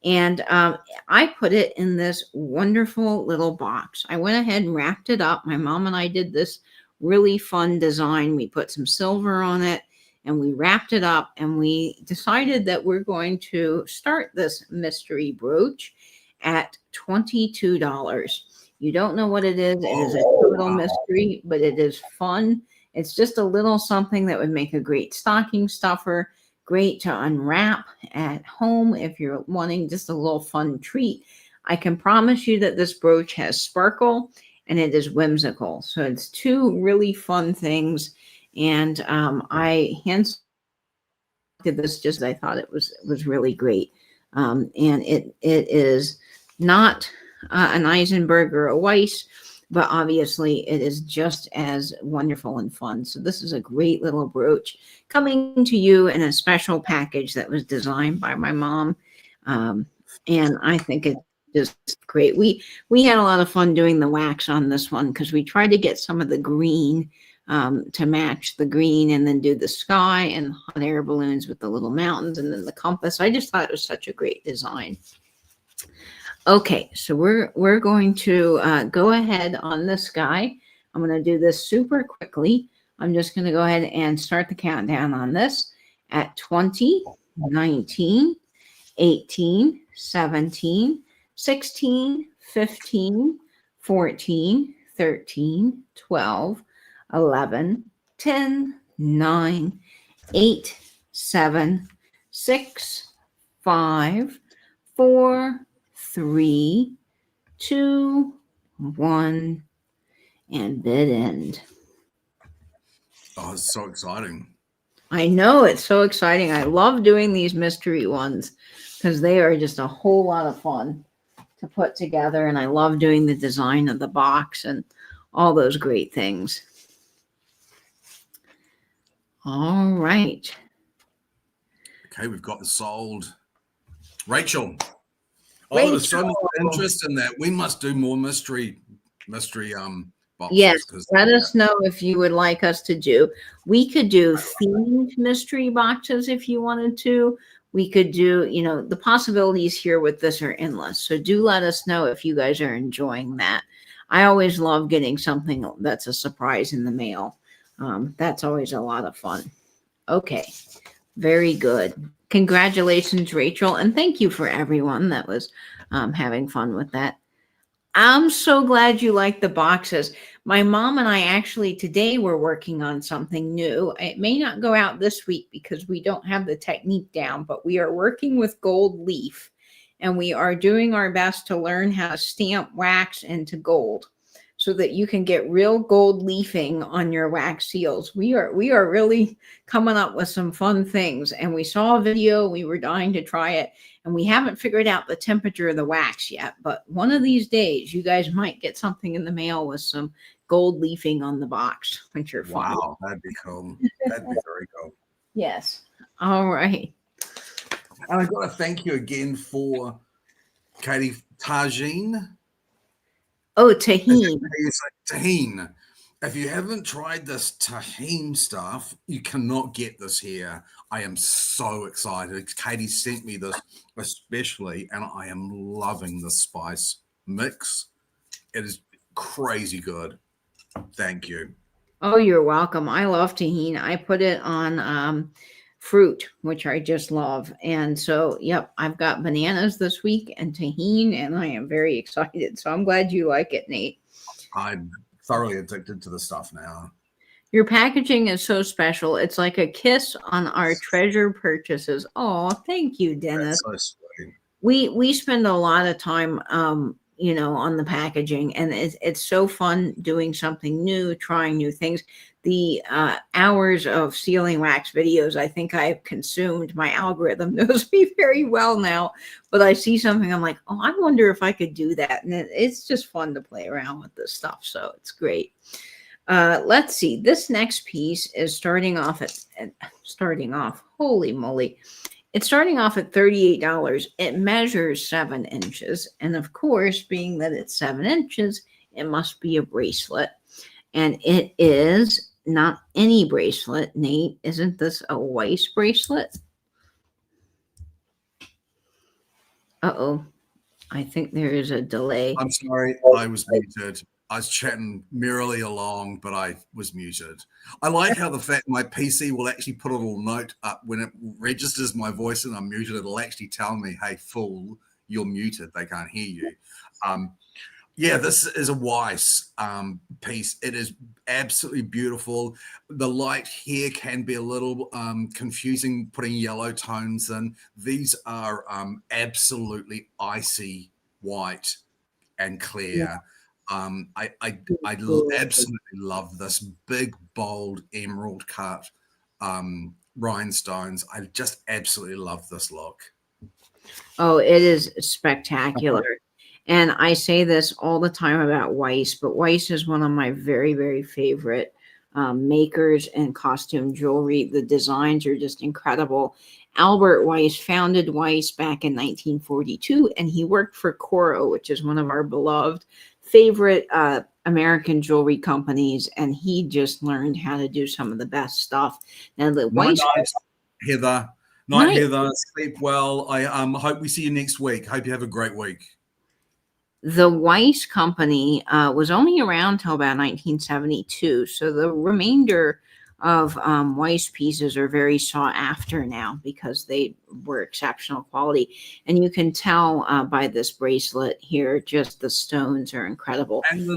And I put it in this wonderful little box. I went ahead and wrapped it up. My mom and I did this really fun design. We put some silver on it and we wrapped it up, and we decided that we're going to start this mystery brooch at $22. You don't know what it is. It is a total mystery, but it is fun. It's just a little something that would make a great stocking stuffer. Great to unwrap at home if you're wanting just a little fun treat. I can promise you that this brooch has sparkle and it is whimsical. So it's two really fun things. And I hands did this just I thought it was really great. And it is not an Eisenberg or a Weiss, but obviously it is just as wonderful and fun. So this is a great little brooch coming to you in a special package that was designed by my mom. And I think it's just great. We had a lot of fun doing the wax on this one because we tried to get some of the green to match the green, and then do the sky and hot air balloons with the little mountains and then the compass. I just thought it was such a great design. Okay, so we're going to go ahead on this guy. I'm going to do this super quickly. I'm just going to go ahead and start the countdown on this at 20, 19, 18, 17, 16, 15, 14, 13, 12, 11, 10, 9, 8, 7, 6, 5, 4, 3, 2, 1, and bid end. Oh, it's so exciting. I know, it's so exciting. I love doing these mystery ones because they are just a whole lot of fun to put together. And I love doing the design of the box and all those great things. All right. Okay, we've got this sold. Rachel. Oh, there's so much interest in that. We must do more mystery boxes. Yes, let us know if you would like us to do. We could do themed mystery boxes if you wanted to. We could do, the possibilities here with this are endless. So do let us know if you guys are enjoying that. I always love getting something that's a surprise in the mail. That's always a lot of fun. Okay, very good. Congratulations, Rachel. And thank you for everyone that was having fun with that. I'm so glad you like the boxes. My mom and I actually today were working on something new. It may not go out this week because we don't have the technique down, but we are working with gold leaf and we are doing our best to learn how to stamp wax into gold so that you can get real gold leafing on your wax seals. We are really coming up with some fun things, and we saw a video, we were dying to try it, and we haven't figured out the temperature of the wax yet, but one of these days you guys might get something in the mail with some gold leafing on the box, which are fun. Wow, that'd be cool. That'd be very cool. Yes. All right. And I've got to thank you again for Katie Tagine. Oh, tahine. Tahine. If you haven't tried this tahine stuff, you cannot get this here. I am so excited. Katie sent me this especially, and I am loving the spice mix. It is crazy good. Thank you. Oh, you're welcome. I love tahine. I put it on fruit, which I just love. And so, yep, I've got bananas this week and tahine, and I am very excited. So I'm glad you like it, Nate. I'm thoroughly addicted to the stuff now. Your packaging is so special. It's like a kiss on our treasure purchases. Oh, thank you, Dennis. That's so sweet. We spend a lot of time on the packaging, and it's so fun doing something new, trying new things. The hours of sealing wax videos, I think I've consumed. My algorithm knows me very well now, but I see something, I'm like, oh, I wonder if I could do that. And it's just fun to play around with this stuff. So it's great. Let's see. This next piece is starting off, holy moly. It's starting off at $38. It measures 7 inches. And of course, being that it's 7 inches, it must be a bracelet. And it is not any bracelet, Nate. Isn't this a Weiss bracelet? Uh-oh. I think there is a delay. I'm sorry. I was muted. I was chatting merrily along, but I was muted. I like how the fact my PC will actually put a little note up when it registers my voice and I'm muted. It'll actually tell me, hey, fool, you're muted. They can't hear you. Yeah, this is a Weiss piece. It is absolutely beautiful. The light here can be a little confusing, putting yellow tones in. These are absolutely icy white and clear. I absolutely love this big, bold emerald cut rhinestones. I just absolutely love this look. Oh, it is spectacular. And I say this all the time about Weiss, but Weiss is one of my very, very favorite makers and costume jewelry. The designs are just incredible. Albert Weiss founded Weiss back in 1942, and he worked for Coro, which is one of our beloved favorite American jewelry companies, and he just learned how to do some of the best stuff. Now, the Weiss, Heather. Night, Heather. Sleep well. I hope we see you next week. Hope you have a great week. The Weiss company was only around till about 1972, so the remainder of Weiss pieces are very sought after now because they were exceptional quality. And you can tell by this bracelet here, just the stones are incredible. And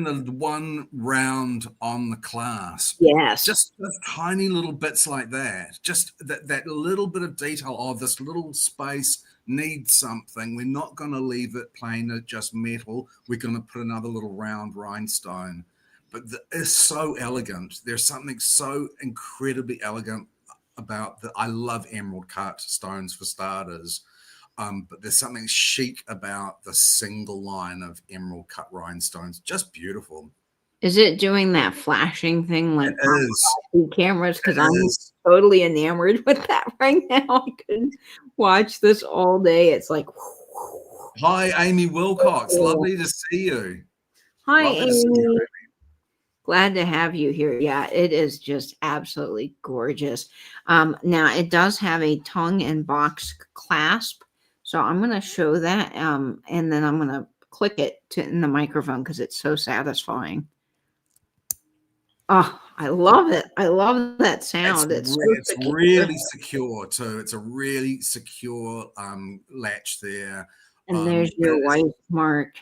the one round on the clasp. Yes. Just tiny little bits like that. Just that little bit of detail of this little space needs something. We're not going to leave it plain, just metal. We're going to put another little round rhinestone. But it's so elegant. There's something so incredibly elegant about I love emerald cut stones for starters. But there's something chic about the single line of emerald cut rhinestones. Just beautiful. Is it doing that flashing thing It like is. paparazzi cameras? It Because I'm is. totally enamored with that right now. I could watch this all day. It's like, Hi, Amy Wilcox. Lovely to see you. hi, Lovely to see you. Amy. Glad to have you here. Yeah, it is just absolutely gorgeous. Now it does have a tongue and box clasp, so I'm going to show that, and then I'm going to click it in the microphone because it's so satisfying. Oh, I love it. I love that sound. It's so It's secure. really secure too. It's a really secure latch there. And there's But your white mark.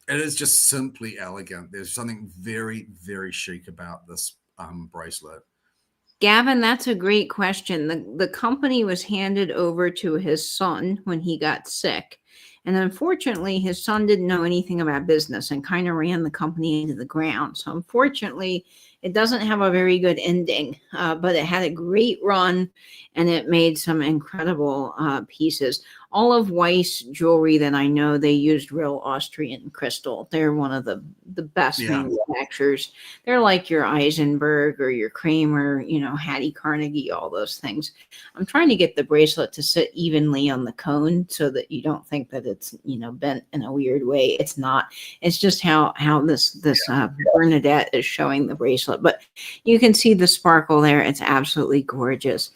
it is just simply elegant. There's something very, very chic about this bracelet. Gavin, that's a great question. The company was handed over to his son when he got sick. And unfortunately, his son didn't know anything about business and kind of ran the company into the ground. So unfortunately, it doesn't have a very good ending, but it had a great run and it made some incredible pieces. All of Weiss jewelry that I know, they used real Austrian crystal. They're one of the best manufacturers. They're like your Eisenberg or your Kramer, Hattie Carnegie, all those things. I'm trying to get the bracelet to sit evenly on the cone so that you don't think that it's, bent in a weird way. It's not. It's just how this Bernadette is showing the bracelet. But you can see the sparkle there. It's absolutely gorgeous.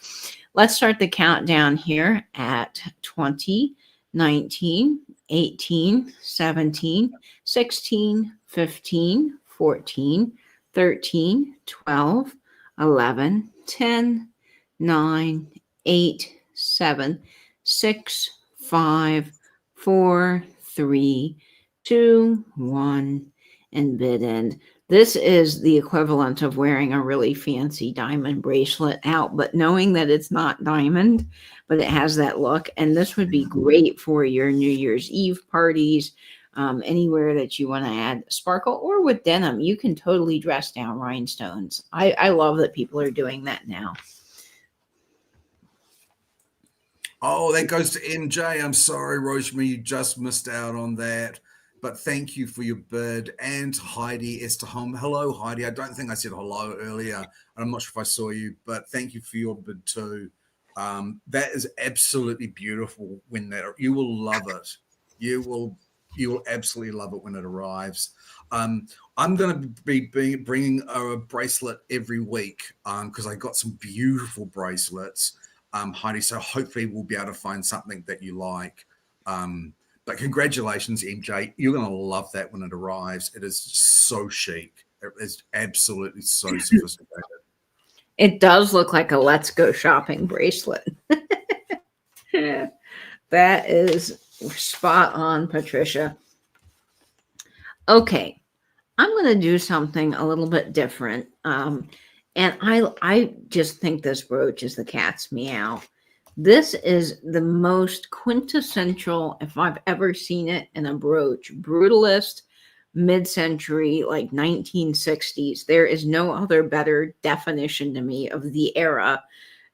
Let's start the countdown here at 20, 19, 18, 17, 16, 15, 14, 13, 12, 11, 10, 9, 8, 7, 6, 5, 4, 3, 2, 1, and bid end. This is the equivalent of wearing a really fancy diamond bracelet out, but knowing that it's not diamond, but it has that look. And this would be great for your New Year's Eve parties, anywhere that you want to add sparkle, or with denim. You can totally dress down rhinestones. I love that people are doing that now. Oh, that goes to MJ. I'm sorry, Roshmi, you just missed out on that. But thank you for your bid. And Heidi Esterholm. Hello, Heidi. I don't think I said hello earlier. I'm not sure if I saw you, but thank you for your bid too. That is absolutely beautiful. You will love it. You will absolutely love it when it arrives. I'm going to be bringing a bracelet every week because I got some beautiful bracelets, Heidi. So hopefully we'll be able to find something that you like. But congratulations, MJ. You're going to love that when it arrives. It is so chic. It is absolutely so sophisticated. It does look like a let's go shopping bracelet. That is spot on, Patricia. Okay, I'm going to do something a little bit different. And I just think this brooch is the cat's meow. This is the most quintessential, if I've ever seen it in a brooch, brutalist, mid-century, like 1960s. There is no other better definition to me of the era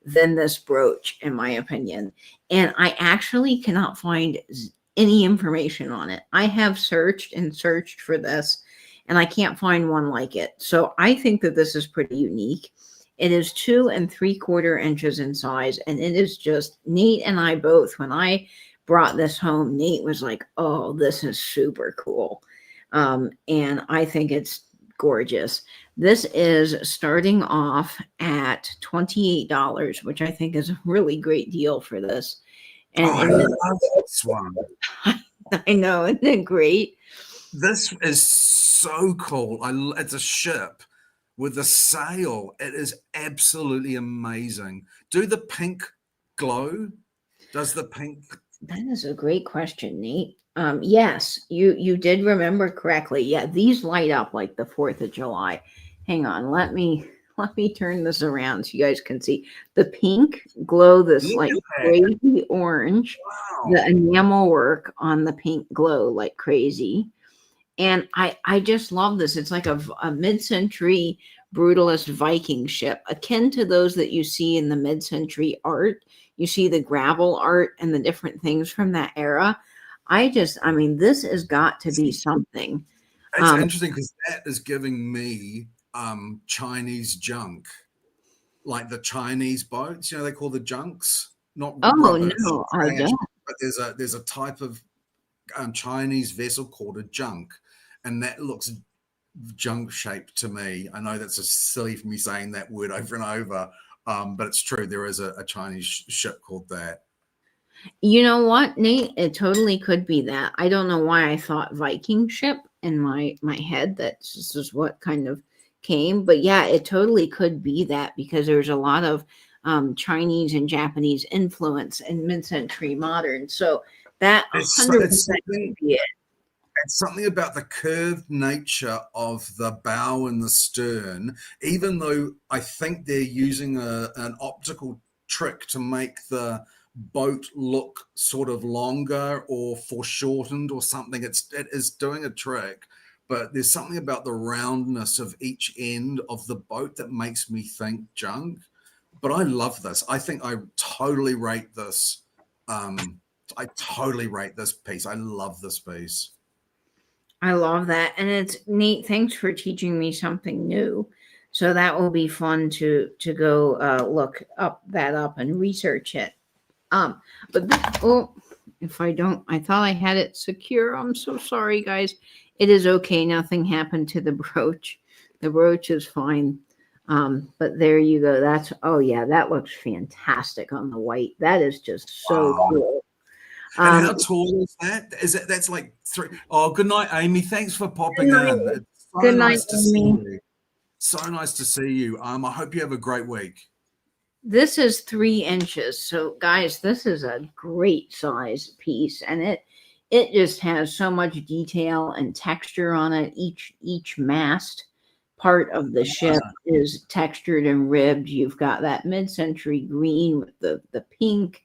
than this brooch, in my opinion. And I actually cannot find any information on it. I have searched and searched for this, and I can't find one like it. So I think that this is pretty unique. It is 2 3/4 inches in size, and it is just, Nate and I both, when I brought this home, Nate was like, oh, this is super cool. And I think it's gorgeous. This is starting off at $28, which I think is a really great deal for this. And I love this one. I know, isn't it great? This is so cool. It's a ship with a sail. It is absolutely amazing. Do the pink glow? Does the pink? That is a great question, Nate. Yes, you did remember correctly. Yeah, these light up like the 4th of July. Hang on, let me turn this around so you guys can see. The pink glow, this like crazy orange. Wow. The enamel work on the pink glow like crazy. And I just love this. It's like a mid-century brutalist Viking ship, akin to those that you see in the mid-century art. You see the gravel art and the different things from that era. I mean, this has got to be something. It's interesting because that is giving me Chinese junk, like the Chinese boats. You know, they call the junks, not Oh rubber, no, I don't. but there's a type of Chinese vessel called a junk, and that looks junk shaped to me. I know that's a silly for me saying that word over and over, but it's true. There is a Chinese ship called that. You know what, Nate? It totally could be that. I don't know why I thought Viking ship in my head. That this is what kind of came, but yeah, it totally could be that because there's a lot of Chinese and Japanese influence in mid-century modern. So that It's, 100% could be it. it's something about the curved nature of the bow and the stern, even though I think they're using an optical trick to make the boat look sort of longer or foreshortened or something. It is doing a trick, but there's something about the roundness of each end of the boat that makes me think junk. But I love this. I think I totally rate this. I totally rate this piece. I love this piece. I love that. And it's neat. Thanks for teaching me something new. So that will be fun to go look that up and research it. But if I don't, I thought I had it secure. I'm so sorry, guys. It is okay. Nothing happened to the brooch. The brooch is fine. But there you go. Oh yeah, that looks fantastic on the white. That is just so cool. And how tall is that? That's like 3? Oh, good night, Amy. Thanks for popping in. It's so good nice night, to see Amy. you. So nice to see you. I hope you have a great week. This is 3 inches. So guys, this is a great size piece, and it just has so much detail and texture on it. Each mast part of the ship is textured and ribbed. You've got that mid-century green with the pink.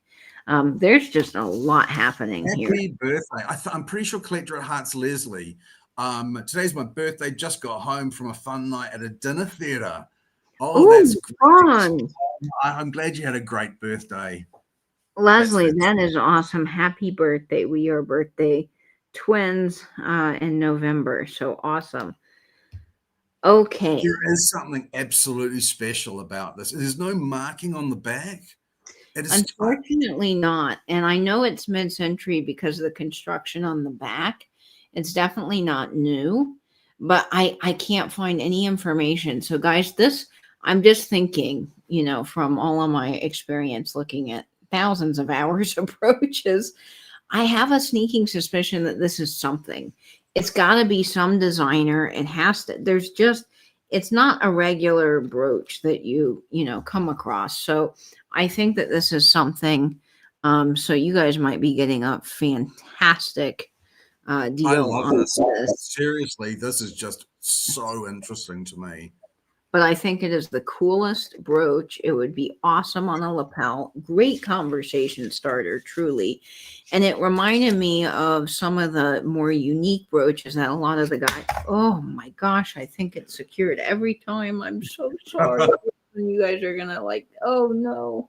There's just a lot happening here. Happy birthday. I'm pretty sure Collector at Heart's Leslie. Today's my birthday. Just got home from a fun night at a dinner theater. Oh, that's fun. I'm glad you had a great birthday. Leslie, that is awesome. Happy birthday. We are birthday twins in November. So awesome. Okay. There is something absolutely special about this. There's no marking on the back. Unfortunately not. And I know it's mid-century because of the construction on the back. It's definitely not new, but I can't find any information. So guys, I'm just thinking, from all of my experience looking at thousands of hours of brooches, I have a sneaking suspicion that this is something. It's got to be some designer. It has to, it's not a regular brooch that you come across. So I think that this is something. So you guys might be getting a fantastic deal. I love this. Seriously, this is just so interesting to me. But I think it is the coolest brooch. It would be awesome on a lapel. Great conversation starter, truly. And it reminded me of some of the more unique brooches that a lot of the guys, oh my gosh, I think it's secured every time. I'm so sorry. You guys are going to oh no,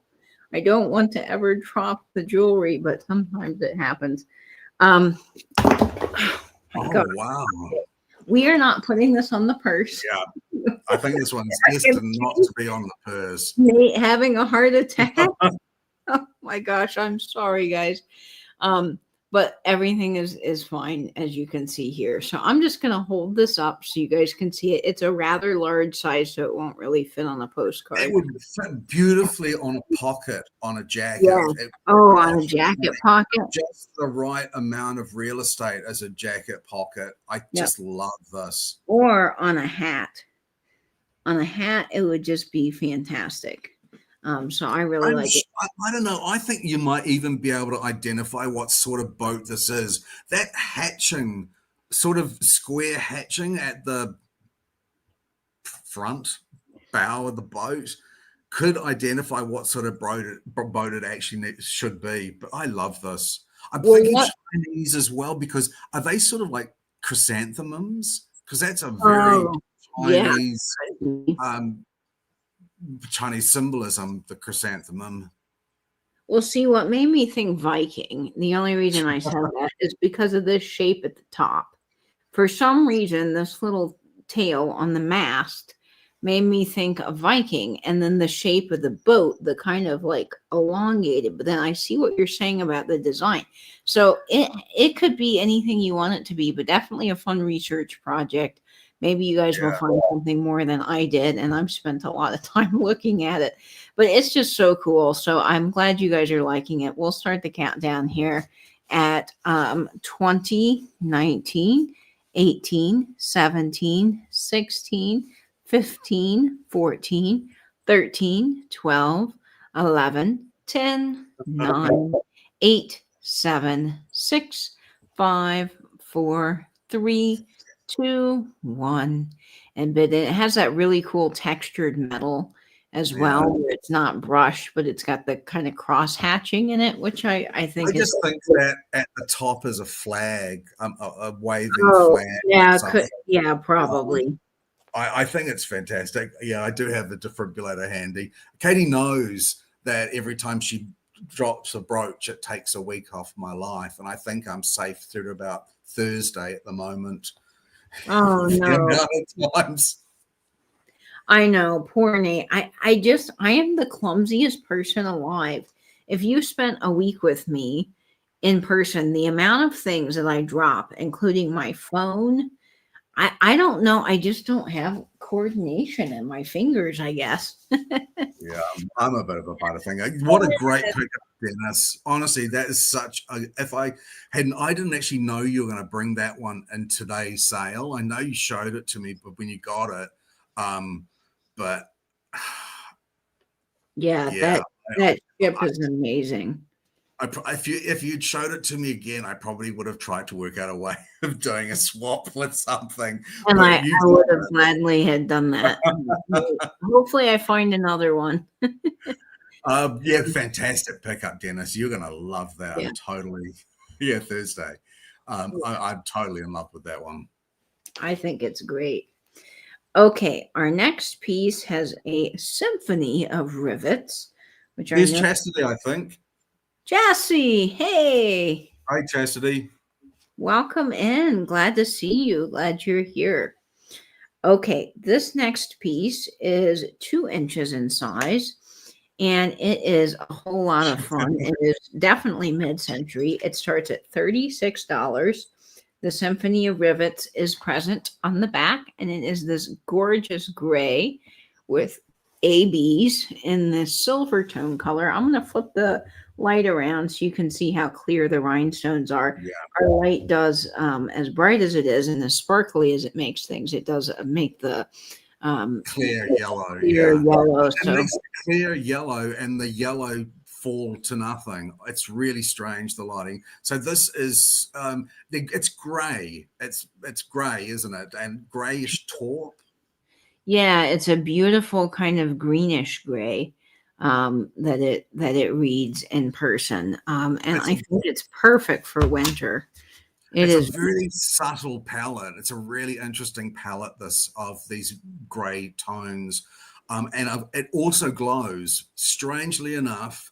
I don't want to ever drop the jewelry, but sometimes it happens. Oh wow. We are not putting this on the purse. Yeah, I think this one's destined not to be on the purse. Nate having a heart attack. Oh my gosh, I'm sorry, guys. But everything is fine, as you can see here. So I'm just going to hold this up so you guys can see it. It's a rather large size, so it won't really fit on a postcard. It would fit beautifully on a pocket, on a jacket. Yeah. On a jacket pocket. Just the right amount of real estate as a jacket pocket. I just love this. Or on a hat. On a hat, it would just be fantastic. So I really like it. I don't know. I think you might even be able to identify what sort of boat this is. That hatching, sort of square hatching at the front bow of the boat, could identify what sort of boat it actually should be. But I love this. I'm thinking Chinese as well, because are they sort of like chrysanthemums? Because that's a very Chinese Chinese symbolism, the chrysanthemum. Well, see, what made me think Viking, the only reason I said that is because of this shape at the top. For some reason, this little tail on the mast made me think of Viking, and then the shape of the boat, the kind of like elongated. But then I see what you're saying about the design. So it could be anything you want it to be, but definitely a fun research project. Maybe you guys will find something more than I did, and I've spent a lot of time looking at it. But it's just so cool. So I'm glad you guys are liking it. We'll start the countdown here at 20, 19, 18, 17, 16, 15, 14, 13, 12, 11, 10, 9, 8, 7, 6, 5, 4, 3, 2, 1. And but it has that really cool textured metal as well. Where it's not brushed, but it's got the kind of cross hatching in it, which I think I just think that at the top is a flag, a waving flag. Yeah, probably. I think it's fantastic. Yeah, I do have the defibrillator handy. Katie knows that every time she drops a brooch, it takes a week off my life, and I think I'm safe through about Thursday at the moment. Oh no! I know, poor Nate. I am the clumsiest person alive. If you spent a week with me in person, the amount of things that I drop, including my phone, I don't know. I just don't have coordination in my fingers, I guess. Yeah, I'm a bit of a butterfinger. What a great pickup, Dennis. Honestly, that is such a, I didn't actually know you were going to bring that one in today's sale. I know you showed it to me, but when you got it, but that ship is amazing. If you'd showed it to me again, I probably would have tried to work out a way of doing a swap with something. And I would have gladly had done that. Hopefully I find another one. Yeah, fantastic pickup, Dennis. You're going to love that. Yeah. Totally. Yeah, Thursday. I'm totally in love with that one. I think it's great. Okay, our next piece has a symphony of rivets, which there's Chastity, I think. Jessie, hey. Hi, Chastity. Welcome in. Glad to see you. Glad you're here. Okay, this next piece is 2 inches in size, and it is a whole lot of fun. It is definitely mid-century. It starts at $36. The Symphony of Rivets is present on the back, and it is this gorgeous gray with ABs in this silver tone color. I'm going to flip the light around so you can see how clear the rhinestones are. Yeah. Our light does, as bright as it is and as sparkly as it makes things, it does make the clear yellow. Yellow. It makes clear yellow, and the yellow fall to nothing. It's really strange, the lighting. So this is it's gray. It's gray, isn't it? And grayish taupe. Yeah, it's a beautiful kind of greenish gray that it reads in person. And I think it's perfect for winter. It's a very subtle palette. It's a really interesting palette, of these gray tones. And it also glows, strangely enough.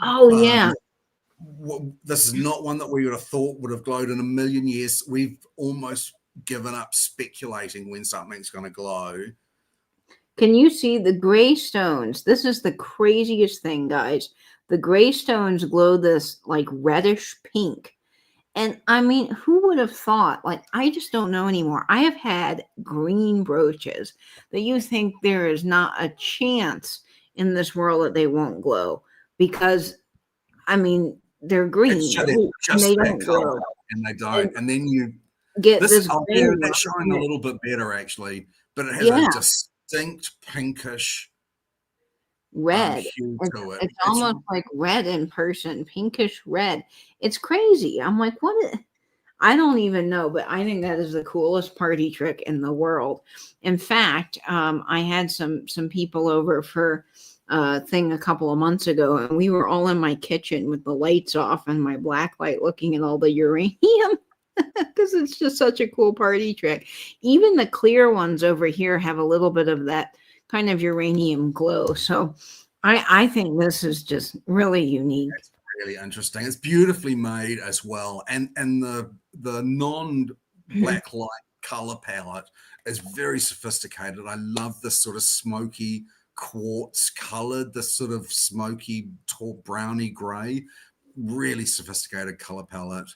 Oh, yeah. This is not one that we would have thought would have glowed in a million years. We've almost given up speculating when something's going to glow. Can you see the gray stones? This is the craziest thing, guys. The gray stones glow this like reddish pink. And I mean, who would have thought? Like, I just don't know anymore. I have had green brooches that you think there is not a chance in this world that they won't glow, because, I mean, they're green. And they don't glow. And they don't. And then you get this. That's showing a little bit better, actually, but it has a distinct pinkish red. It's almost like red in person, pinkish red. It's crazy. I'm like, what? I don't even know, but I think that is the coolest party trick in the world. In fact, I had some people over for a thing a couple of months ago, and we were all in my kitchen with the lights off and my black light looking at all the uranium. Because it's just such a cool party trick. Even the clear ones over here have a little bit of that kind of uranium glow. So I think this is just really unique. It's really interesting. It's beautifully made as well. And the non black light color palette is very sophisticated. I love this sort of smoky quartz colored, this sort of smoky tall browny gray, really sophisticated color palette.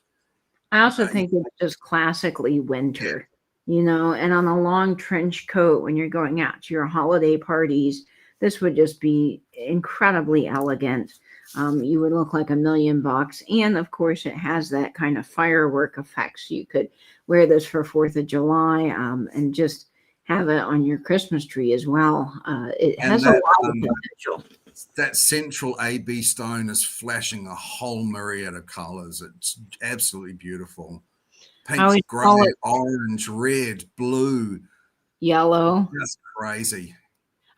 I also think it's just classically winter, and on a long trench coat when you're going out to your holiday parties, this would just be incredibly elegant. You would look like $1,000,000. And of course, it has that kind of firework effect. So you could wear this for 4th of July and just have it on your Christmas tree as well. It has a lot of potential. That central AB stone is flashing a whole myriad of colors. It's absolutely beautiful. Pink, gray, orange, red, blue, yellow. That's crazy.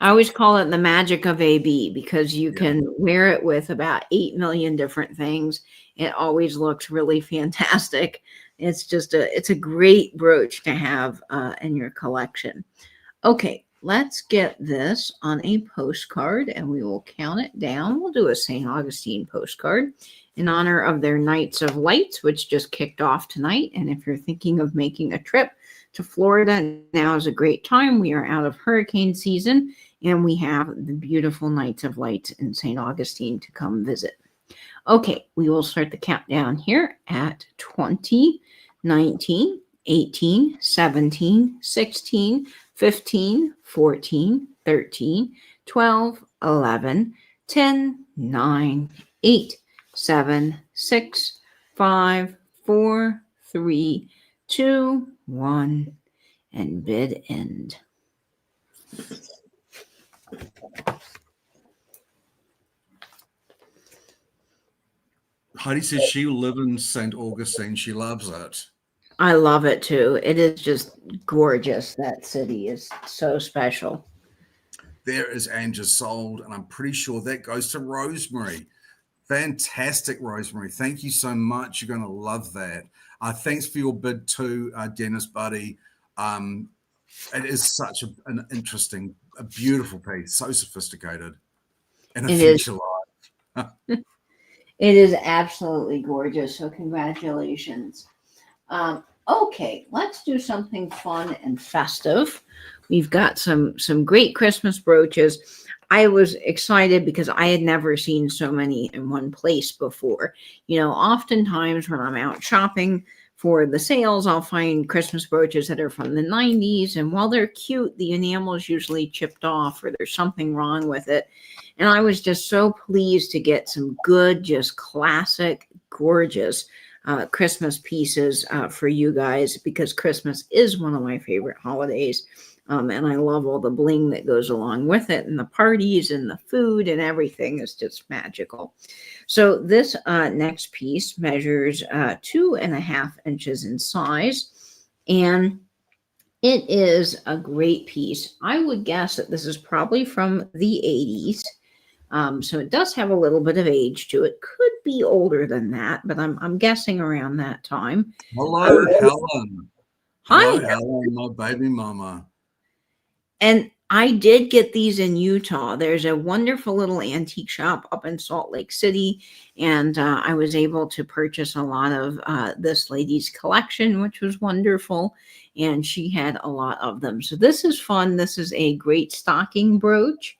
I always call it the magic of AB because you can wear it with about 8 million different things. It always looks really fantastic. It's a great brooch to have in your collection. Okay, let's get this on a postcard and we will count it down. We'll do a St. Augustine postcard in honor of their Nights of Lights, which just kicked off tonight. And if you're thinking of making a trip to Florida, now is a great time. We are out of hurricane season and we have the beautiful Nights of Lights in St. Augustine to come visit. Okay, we will start the countdown here at 20, 19, 18, 17, 16, 15, 14, 13, 12, 11, 10, 9, 8, 7, 6, 5, 4, 3, 2, 1, and bid end. Heidi says she lives in St. Augustine. She loves it. I love it too. It is just gorgeous. That city is so special. There is Angel sold, and I'm pretty sure that goes to Rosemary. Fantastic, Rosemary. Thank you so much. You're going to love that. Thanks for your bid too, Dennis Buddy. It is such an interesting, a beautiful piece, so sophisticated, and a future life. It is absolutely gorgeous. So congratulations. Okay, let's do something fun and festive. We've got some great Christmas brooches. I was excited because I had never seen so many in one place before. Oftentimes when I'm out shopping for the sales, I'll find Christmas brooches that are from the 90s. And while they're cute, the enamel is usually chipped off or there's something wrong with it. And I was just so pleased to get some good, just classic, gorgeous Christmas pieces for you guys because Christmas is one of my favorite holidays. And I love all the bling that goes along with it and the parties and the food and everything is just magical. So this next piece measures 2.5 inches in size and it is a great piece. I would guess that this is probably from the 80s. So it does have a little bit of age to it. Could be older than that, but I'm guessing around that time. Hello, Helen. Hi, Hello, Helen, my baby mama. And I did get these in Utah. There's a wonderful little antique shop up in Salt Lake City, and I was able to purchase a lot of this lady's collection, which was wonderful, and she had a lot of them. So this is fun. This is a great stocking brooch.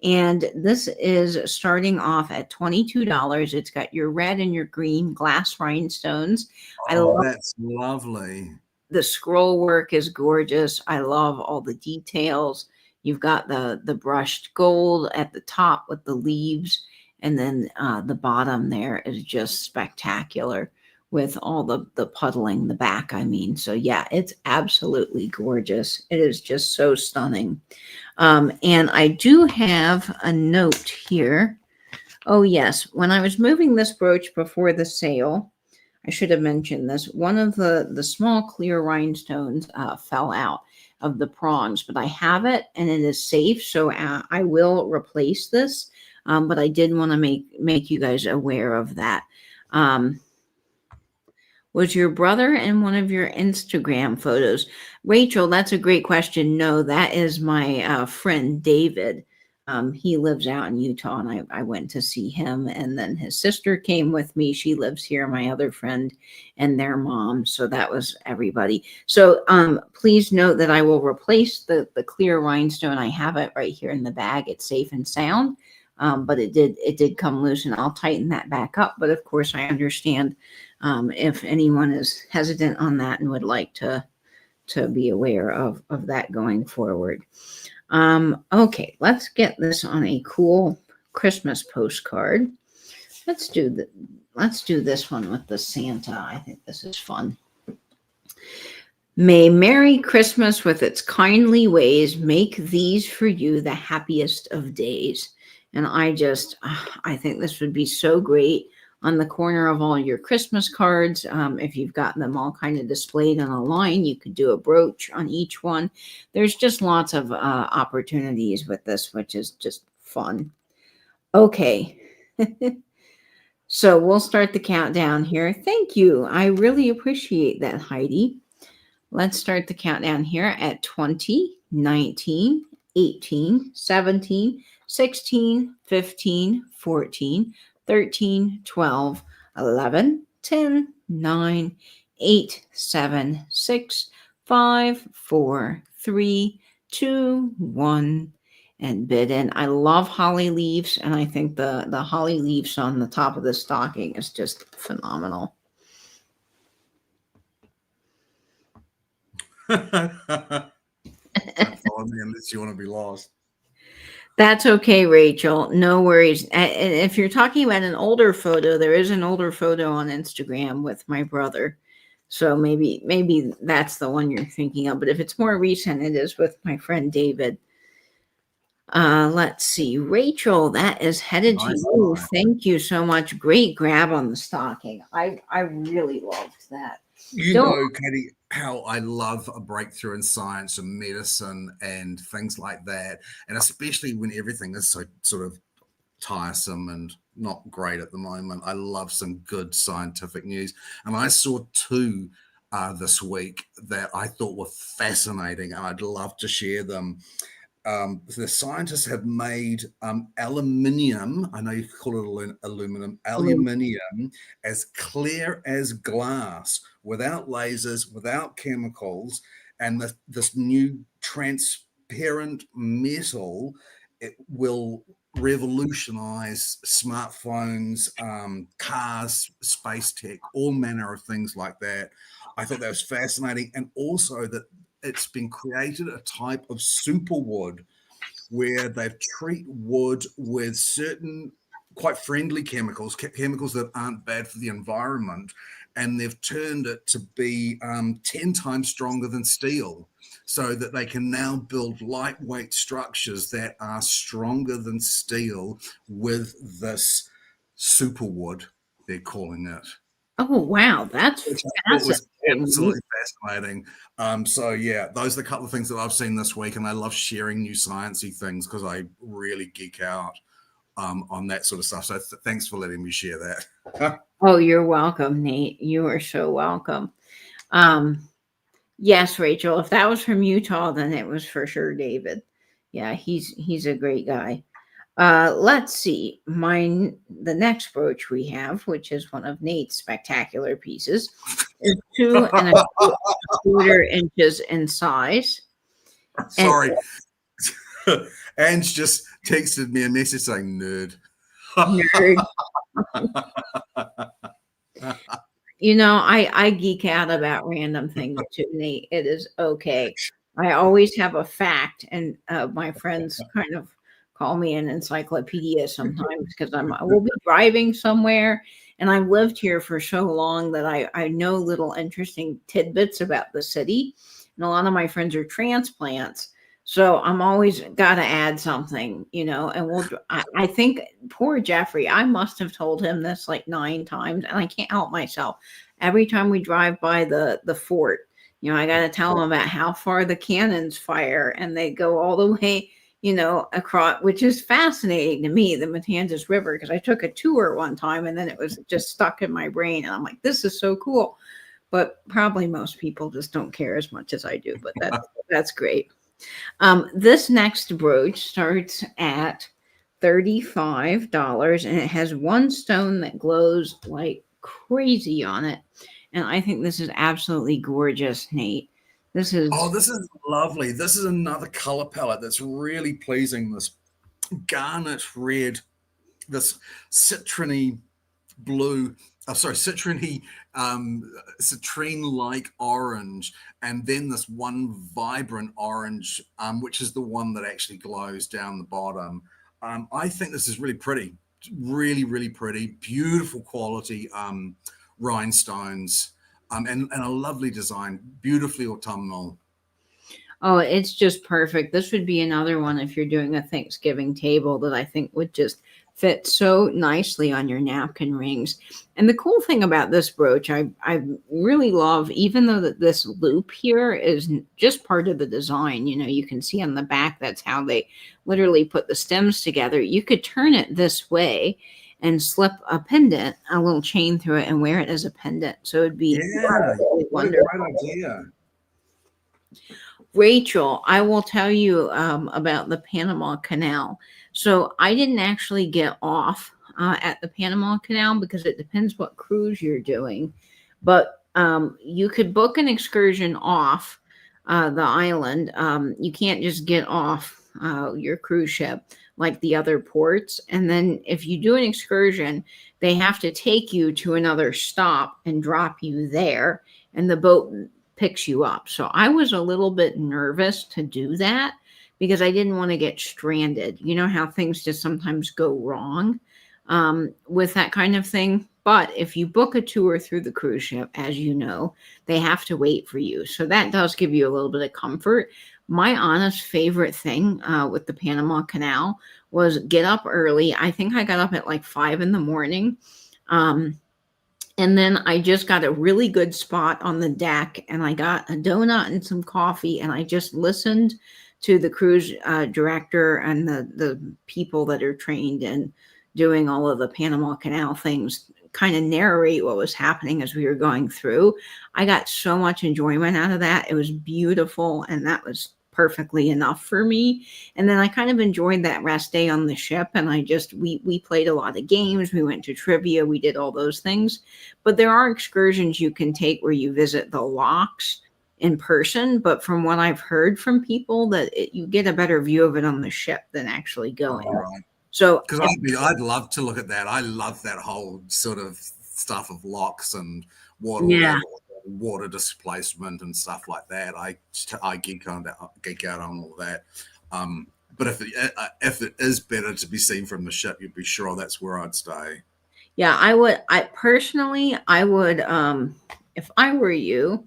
And this is starting off at $22. It's got your red and your green glass rhinestones. That's lovely. The scroll work is gorgeous. I love all the details. You've got the brushed gold at the top with the leaves. And then the bottom there is just spectacular with all the puddling, the back, I mean. So yeah, it's absolutely gorgeous. It is just so stunning. And I do have a note here. Oh yes, when I was moving this brooch before the sale, I should have mentioned this. One of the small clear rhinestones fell out of the prongs, but I have it and it is safe. So I will replace this. But I did want to make you guys aware of that. Was your brother in one of your Instagram photos? Rachel, that's a great question. No, that is my friend David. He lives out in Utah, and I went to see him. And then his sister came with me. She lives here, my other friend, and their mom. So that was everybody. So please note that I will replace the clear rhinestone. I have it right here in the bag. It's safe and sound. But it did come loose, and I'll tighten that back up. But of course, I understand if anyone is hesitant on that and would like to be aware of that going forward. Okay, let's get this on a cool Christmas postcard. Let's do this one with the Santa. I think this is fun. May Merry Christmas with its kindly ways make these for you the happiest of days. And I think this would be so great on the corner of all your Christmas cards. If you've got them all kind of displayed on a line, you could do a brooch on each one. There's just lots of opportunities with this, which is just fun. Okay. So we'll start the countdown here. Thank you. I really appreciate that, Heidi. Let's start the countdown here at 20, 19, 18, 17, 16, 15, 14, 13, 12, 11, 10, 9, 8, 7, 6, 5, 4, 3, 2, 1, and bid in. I love holly leaves, and I think the holly leaves on the top of the stocking is just phenomenal. Follow me unless you want to be lost. That's okay, Rachel. No worries. And if you're talking about an older photo, there is an older photo on Instagram with my brother. So maybe that's the one you're thinking of. But if it's more recent, it is with my friend David. Let's see. Rachel, that is headed to you. Thank you so much. Great grab on the stocking. I really loved that. You know, Katie, how I love a breakthrough in science and medicine and things like that. And especially when everything is so sort of tiresome and not great at the moment. I love some good scientific news. And I saw two this week that I thought were fascinating, and I'd love to share them. The scientists have made aluminium, I know you call it aluminum, aluminium as clear as glass, without lasers, without chemicals, and this new transparent metal, it will revolutionize smartphones, cars, space tech, all manner of things like that. I thought that was fascinating, and also that it's been created a type of superwood where they treat wood with certain quite friendly chemicals that aren't bad for the environment, and they've turned it to be 10 times stronger than steel, so that they can now build lightweight structures that are stronger than steel with this superwood, they're calling it. Oh, wow. That's fascinating. Absolutely fascinating. So yeah, those are a couple of things that I've seen this week, and I love sharing new sciencey things because I really geek out on that sort of stuff. So thanks for letting me share that. Oh, you're welcome, Nate. You are so welcome. Yes, Rachel, if that was from Utah, then it was for sure David. Yeah, he's a great guy. Let's see. The next brooch we have, which is one of Nate's spectacular pieces, is 2.25 inches in size. Sorry. Ange just texted me a message saying nerd. Nerd. You know, I geek out about random things too, Nate. It is okay. I always have a fact, and my friends kind of call me an encyclopedia sometimes because I will be driving somewhere, and I've lived here for so long that I know little interesting tidbits about the city, and a lot of my friends are transplants, so I'm always got to add something, you know. And I think poor Jeffrey, I must have told him this like 9 times, and I can't help myself. Every time we drive by the fort, you know, I got to tell him about how far the cannons fire, and they go all the way, you know, across, which is fascinating to me, the Matanzas River, because I took a tour one time and then it was just stuck in my brain. And I'm like, this is so cool. But probably most people just don't care as much as I do, but that's great. This next brooch starts at $35 and it has one stone that glows like crazy on it. And I think this is absolutely gorgeous, Nate. This Oh, is, this is lovely. This is another color palette that's really pleasing. This garnet red, this citrony blue, citrony, citrine-like orange, and then this one vibrant orange, which is the one that actually glows down the bottom. I think this is really pretty, really, really pretty, beautiful quality rhinestones, and a lovely design, beautifully autumnal. oh, it's just perfect. This would be another one if you're doing a Thanksgiving table that I think would just fit so nicely on your napkin rings. And the cool thing about this brooch, I really love, even though that this loop here is just part of the design, you know, you can see on the back, that's how they literally put the stems together. You could turn it this way and slip a pendant, a little chain through it and wear it as a pendant. So it'd be Yeah, really what a wonderful. great idea. Rachel, I will tell you about the Panama Canal. So I didn't actually get off at the Panama Canal because it depends what cruise you're doing. But you could book an excursion off the island. You can't just get off your cruise ship like the other ports. And then if you do an excursion, they have to take you to another stop and drop you there. And the boat picks you up. So I was a little bit nervous to do that because I didn't want to get stranded. You know how things just sometimes go wrong with that kind of thing. But if you book a tour through the cruise ship, as you know, they have to wait for you. So that does give you a little bit of comfort. My honest favorite thing with the Panama Canal was get up early. I think I got up at like 5 in the morning. And then I just got a really good spot on the deck and I got a donut and some coffee and I just listened to the cruise director and the people that are trained in doing all of the Panama Canal things kind of narrate what was happening as we were going through. I got so much enjoyment out of that. It was beautiful and that was perfectly enough for me. And then I kind of enjoyed that rest day on the ship and we played a lot of games, we went to trivia, we did all those things. But there are excursions you can take where you visit the locks in person, but from what I've heard from people that you get a better view of it on the ship than actually going. Right. So Because I'd love to look at that. I love that whole sort of stuff of locks and water yeah. level, water displacement and stuff like that. I geek out on all that. But if it is better to be seen from the ship, you'd be sure that's where I'd stay. Yeah, I personally would if I were you,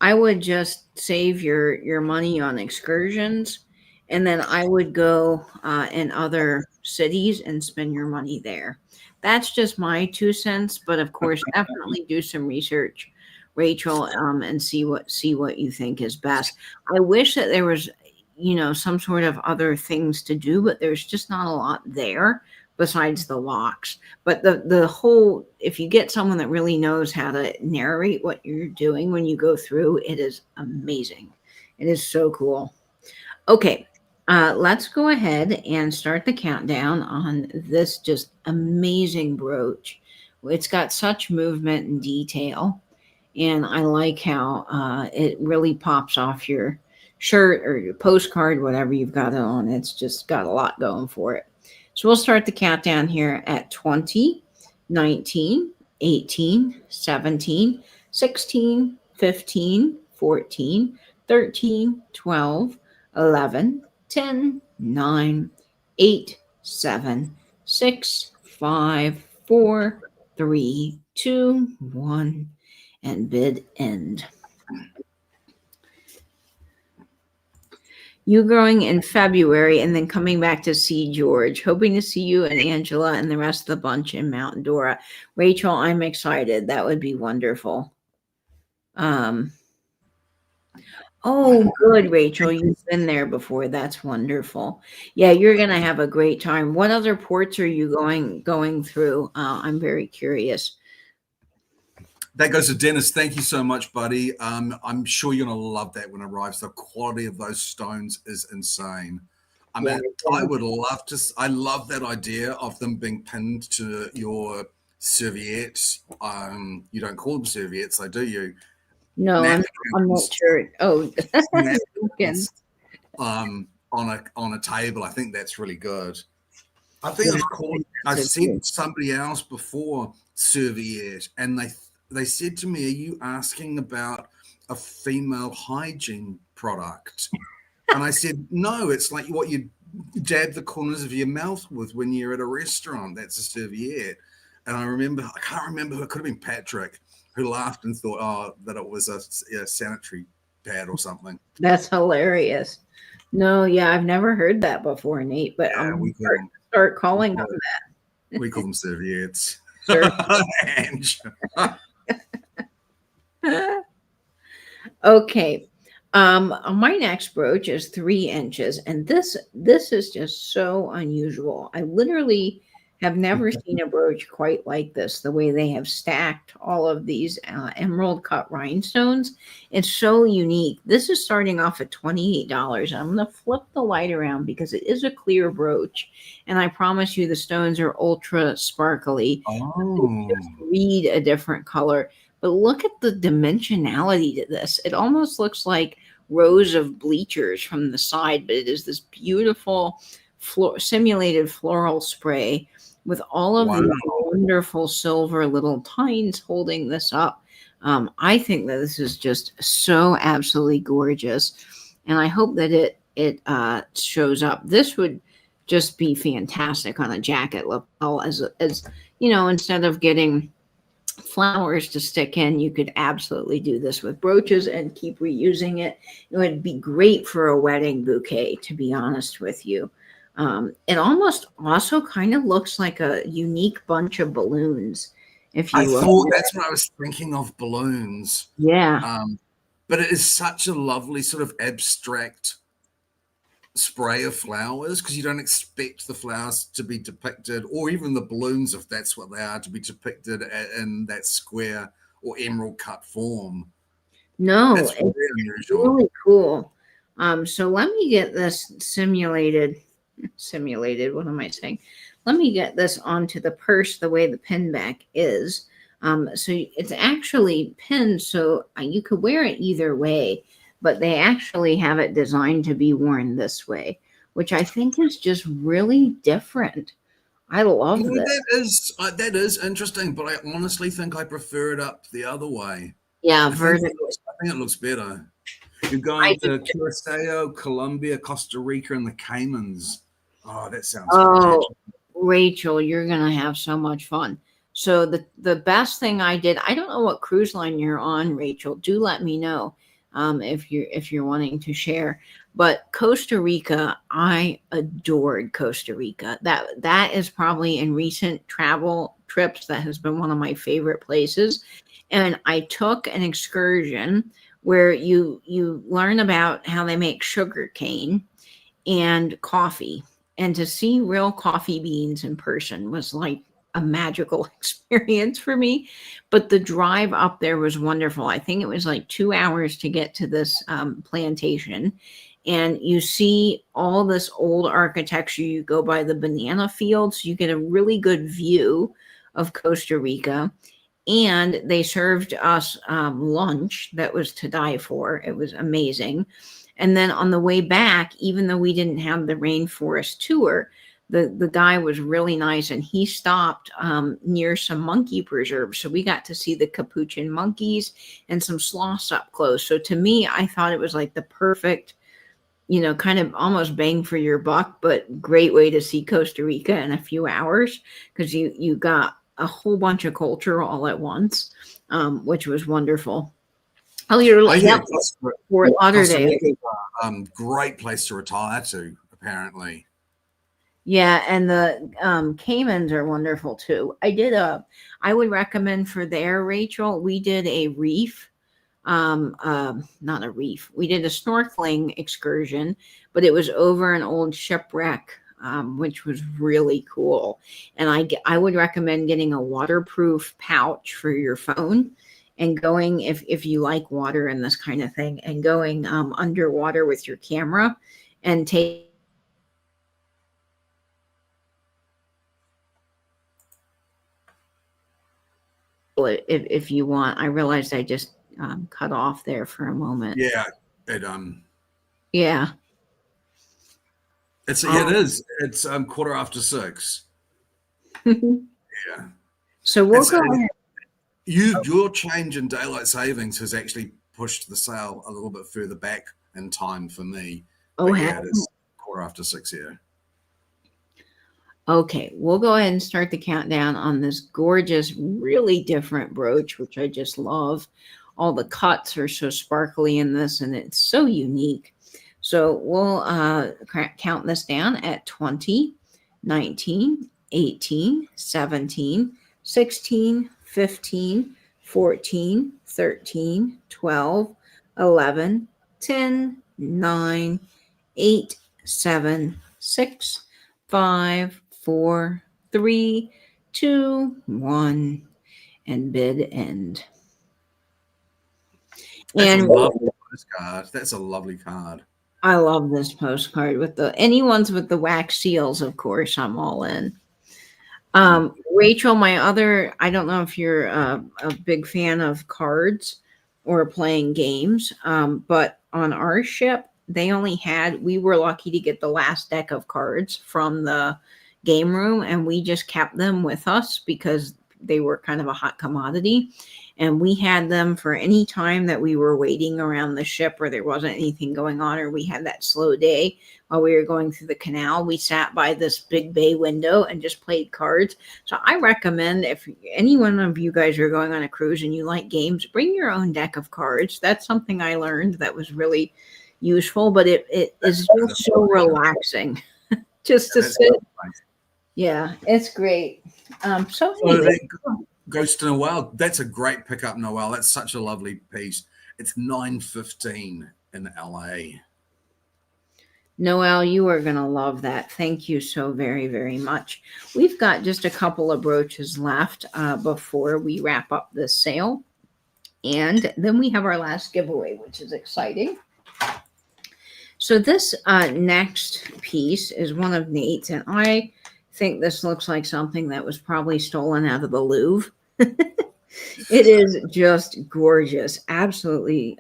I would just save your money on excursions and then I would go in other cities and spend your money there. That's just my 2 cents, but of course, definitely do some research, Rachel, and see what you think is best. I wish that there was, you know, some sort of other things to do, but there's just not a lot there besides the locks. But the whole, if you get someone that really knows how to narrate what you're doing when you go through, it is amazing. It is so cool. Okay, let's go ahead and start the countdown on this just amazing brooch. It's got such movement and detail, and I like how it really pops off your shirt or your postcard, whatever you've got it on. It's just got a lot going for it. So we'll start the countdown here at 20, 19, 18, 17, 16, 15, 14, 13, 12, 11, 10, 9, 8, 7, 6, 5, 4, 3, 2, 1, and bid end. You growing in February and then coming back to see George. Hoping to see you and Angela and the rest of the bunch in Mount Dora. Rachel, I'm excited. That would be wonderful. Oh, good, Rachel. You've been there before. That's wonderful. Yeah, you're gonna have a great time. What other ports are you going through? I'm very curious. That goes to Dennis. Thank you so much, buddy. I'm sure you're gonna love that when it arrives. The quality of those stones is insane. I Yeah, mean, I would love to. I love that idea of them being pinned to your serviettes. You don't call them serviettes, though, do you? no, I'm not Napkins, sure. Oh, napkins. napkins, on a table. I think that's really good. I think I've called. I've seen somebody else before serviette, and they said to me, "Are you asking about a female hygiene product?" And I said, "No, it's like what you dab the corners of your mouth with when you're at a restaurant. That's a serviette." And I can't remember who it could have been Patrick, who laughed and thought, "Oh, that it was a sanitary pad or something." That's hilarious. No, yeah, I've never heard that before, Nate, but Yeah, I'm we gonna call start calling them. them We call them serviettes. that. Okay. My next brooch is 3 inches, and this is just so unusual. I literally have never seen a brooch quite like this. The way they have stacked all of these emerald cut rhinestones, it's so unique. This is starting off at $28. I'm going to flip the light around because it is a clear brooch, and I promise you the stones are ultra sparkly. Oh, Just read a different color. But look at the dimensionality to this. It almost looks like rows of bleachers from the side, but it is this beautiful simulated floral spray with all of these wonderful silver little tines holding this up. I think that this is just so absolutely gorgeous, and I hope that it shows up. This would just be fantastic on a jacket lapel, as instead of getting flowers to stick in, you could absolutely do this with brooches and keep reusing it. It would be great for a wedding bouquet, to be honest with you. It almost also kind of looks like a unique bunch of balloons. If you thought that's what I was thinking of, balloons. Yeah. But it is such a lovely sort of abstract spray of flowers, because you don't expect the flowers to be depicted, or even the balloons, if that's what they are, to be depicted in that square or emerald cut form. No, That's it's really cool. So let me get this simulated. What am I saying? Let me get this onto the purse the way the pin back is. So it's actually pinned so you could wear it either way, but they actually have it designed to be worn this way, which I think is just really different. I love this. That is interesting, but I honestly think I prefer it up the other way. Yeah, I think it looks better. You're going to Curacao, Colombia, Costa Rica, and the Caymans. Oh, that sounds good. Rachel, you're gonna have so much fun. So the best thing I did, I don't know what cruise line you're on, Rachel. Do let me know if you're wanting to share. But Costa Rica, I adored Costa Rica. That is probably in recent travel trips that has been one of my favorite places. And I took an excursion where you learn about how they make sugar cane and coffee. And to see real coffee beans in person was like a magical experience for me. But the drive up there was wonderful. I think it was like 2 hours to get to this plantation. And you see all this old architecture. You go by the banana fields. You get a really good view of Costa Rica. And they served us lunch that was to die for. It was amazing. And then on the way back, even though we didn't have the rainforest tour, the guy was really nice, and he stopped near some monkey preserves. So we got to see the capuchin monkeys and some sloths up close. So to me, I thought it was like the perfect, kind of almost bang for your buck, but great way to see Costa Rica in a few hours, because you got a whole bunch of culture all at once, which was wonderful. Oh, Fort Lauderdale. Great place to retire to, apparently. Yeah, and the Caymans are wonderful too. I would recommend for there, Rachel. We did a reef, not a reef. We did a snorkeling excursion, but it was over an old shipwreck, which was really cool. And I would recommend getting a waterproof pouch for your phone and going, if you like water and this kind of thing, and going underwater with your camera and take if you want. I realized I just cut off there for a moment. Yeah, it Yeah. it is. It's 6:15. Yeah, So we'll it's go ahead. your change in daylight savings has actually pushed the sale a little bit further back in time for me. Oh, But yeah, it is 6:15 here. Okay, we'll go ahead and start the countdown on this gorgeous, really different brooch, which I just love. All the cuts are so sparkly in this, and it's so unique. So we'll count this down at 20, 19, 18, 17, 16, 15, 14, 13, 12, 11, 10, 9, 8, 7, 6, 5, 4, 3, 2, 1, and bid end. That's And a lovely postcard. That's a lovely card. I love this postcard with the any ones with the wax seals, of course, I'm all in. Rachel, my other, I don't know if you're a big fan of cards or playing games, but on our ship, we were lucky to get the last deck of cards from the game room, and we just kept them with us because they were kind of a hot commodity. And we had them for any time that we were waiting around the ship or there wasn't anything going on, or we had that slow day while we were going through the canal. We sat by this big bay window and just played cards. So I recommend, if any one of you guys are going on a cruise and you like games, bring your own deck of cards. That's something I learned that was really useful, but it is just so relaxing just to sit. Yeah, it's great. So Ghost in a Well. That's a great pickup, Noel. That's such a lovely piece. It's 9:15 in LA. Noel, you are going to love that. Thank you so very, very much. We've got just a couple of brooches left before we wrap up this sale. And then we have our last giveaway, which is exciting. So this next piece is one of Nate's, and I think this looks like something that was probably stolen out of the Louvre. It is just gorgeous, absolutely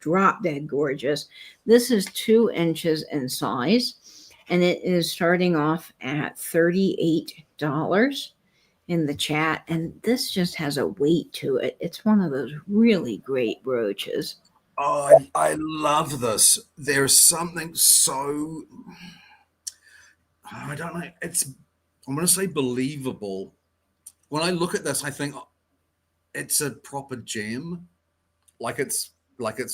drop dead gorgeous. This is 2 inches in size, and it is starting off at $38 in the chat. And this just has a weight to it. It's one of those really great brooches. Oh, I love this. There's something so, I don't know. I'm going to say believable. When I look at this, I think it's a proper gem, like it's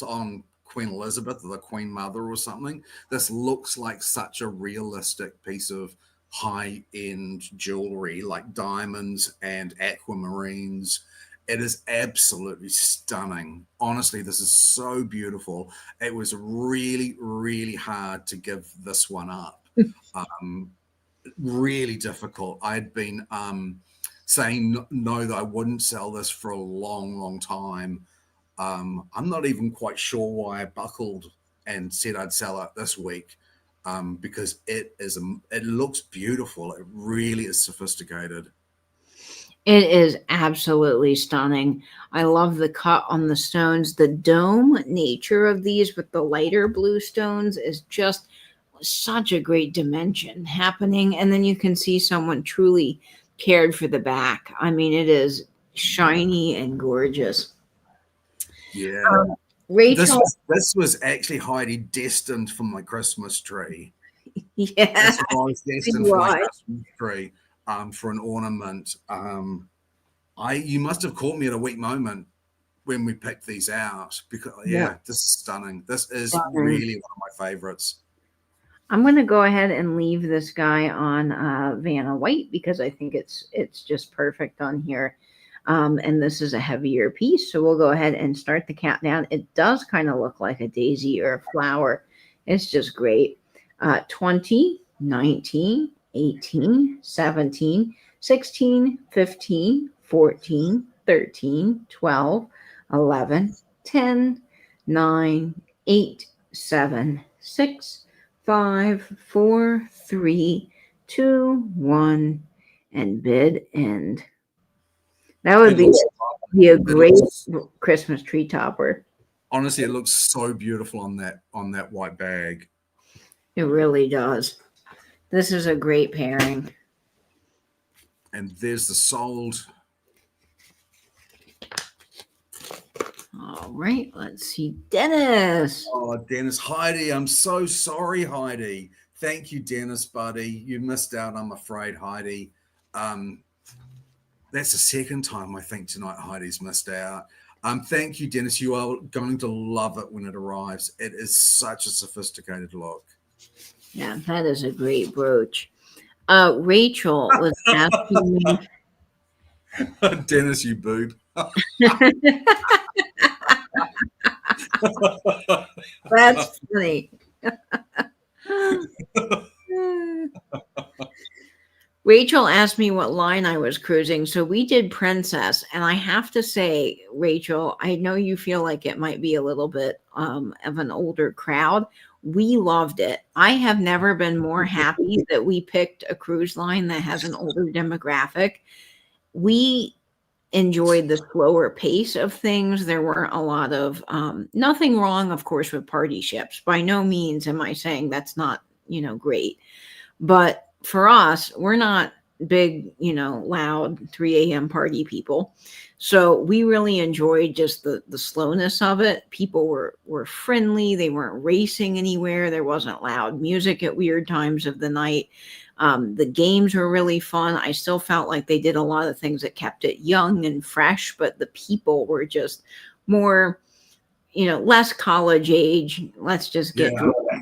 on Queen Elizabeth or the Queen Mother or something. This looks like such a realistic piece of high-end jewelry, like diamonds and aquamarines. It is absolutely stunning. Honestly, this is so beautiful. It was really, really hard to give this one up. Really difficult. I'd been saying no, that I wouldn't sell this for a long, long time. I'm not even quite sure why I buckled and said I'd sell it this week, because it looks beautiful. It really is sophisticated. It is absolutely stunning. I love the cut on the stones. The dome nature of these with the lighter blue stones is just such a great dimension happening. And then you can see someone truly cared for the back. I mean, it is shiny and gorgeous. Yeah. Rachel, this was actually, Heidi, destined for my Christmas tree. Yeah, This was destined for my Christmas tree, for an ornament. You must have caught me at a weak moment when we picked these out, because this is stunning. This is really one of my favorites. I'm going to go ahead and leave this guy on Vanna White because I think it's just perfect on here. And this is a heavier piece, so we'll go ahead and start the countdown. It does kind of look like a daisy or a flower. It's just great. 20, 19, 18, 17, 16, 15, 14, 13, 12, 11, 10, 9, 8, 7, 6, 5, 4, 3, 2, 1, and bid end. That would It looks, be a it great looks Christmas tree topper. honestly, it looks so beautiful on that white bag. It really does. This is a great pairing. And there's the sold. All right, let's see. Dennis. Oh, Dennis, Heidi, I'm so sorry, Heidi. Thank you, Dennis, buddy. You missed out, I'm afraid, Heidi. That's the second time I think tonight Heidi's missed out. Thank you, Dennis. You are going to love it when it arrives. It is such a sophisticated look. Yeah, that is a great brooch. Rachel was asking me. Dennis, you boob. That's funny. Rachel asked me what line I was cruising. So we did Princess. And I have to say, Rachel, I know you feel like it might be a little bit of an older crowd. We loved it. I have never been more happy that we picked a cruise line that has an older demographic. We enjoyed the slower pace of things. There weren't a lot of nothing wrong, of course, with party ships. By no means am I saying that's not, great. But for us, we're not big, loud 3 a.m. party people. So we really enjoyed just the slowness of it. People were friendly. They weren't racing anywhere. There wasn't loud music at weird times of the night. The games were really fun. I still felt like they did a lot of things that kept it young and fresh, but the people were just more, less college age. Let's just get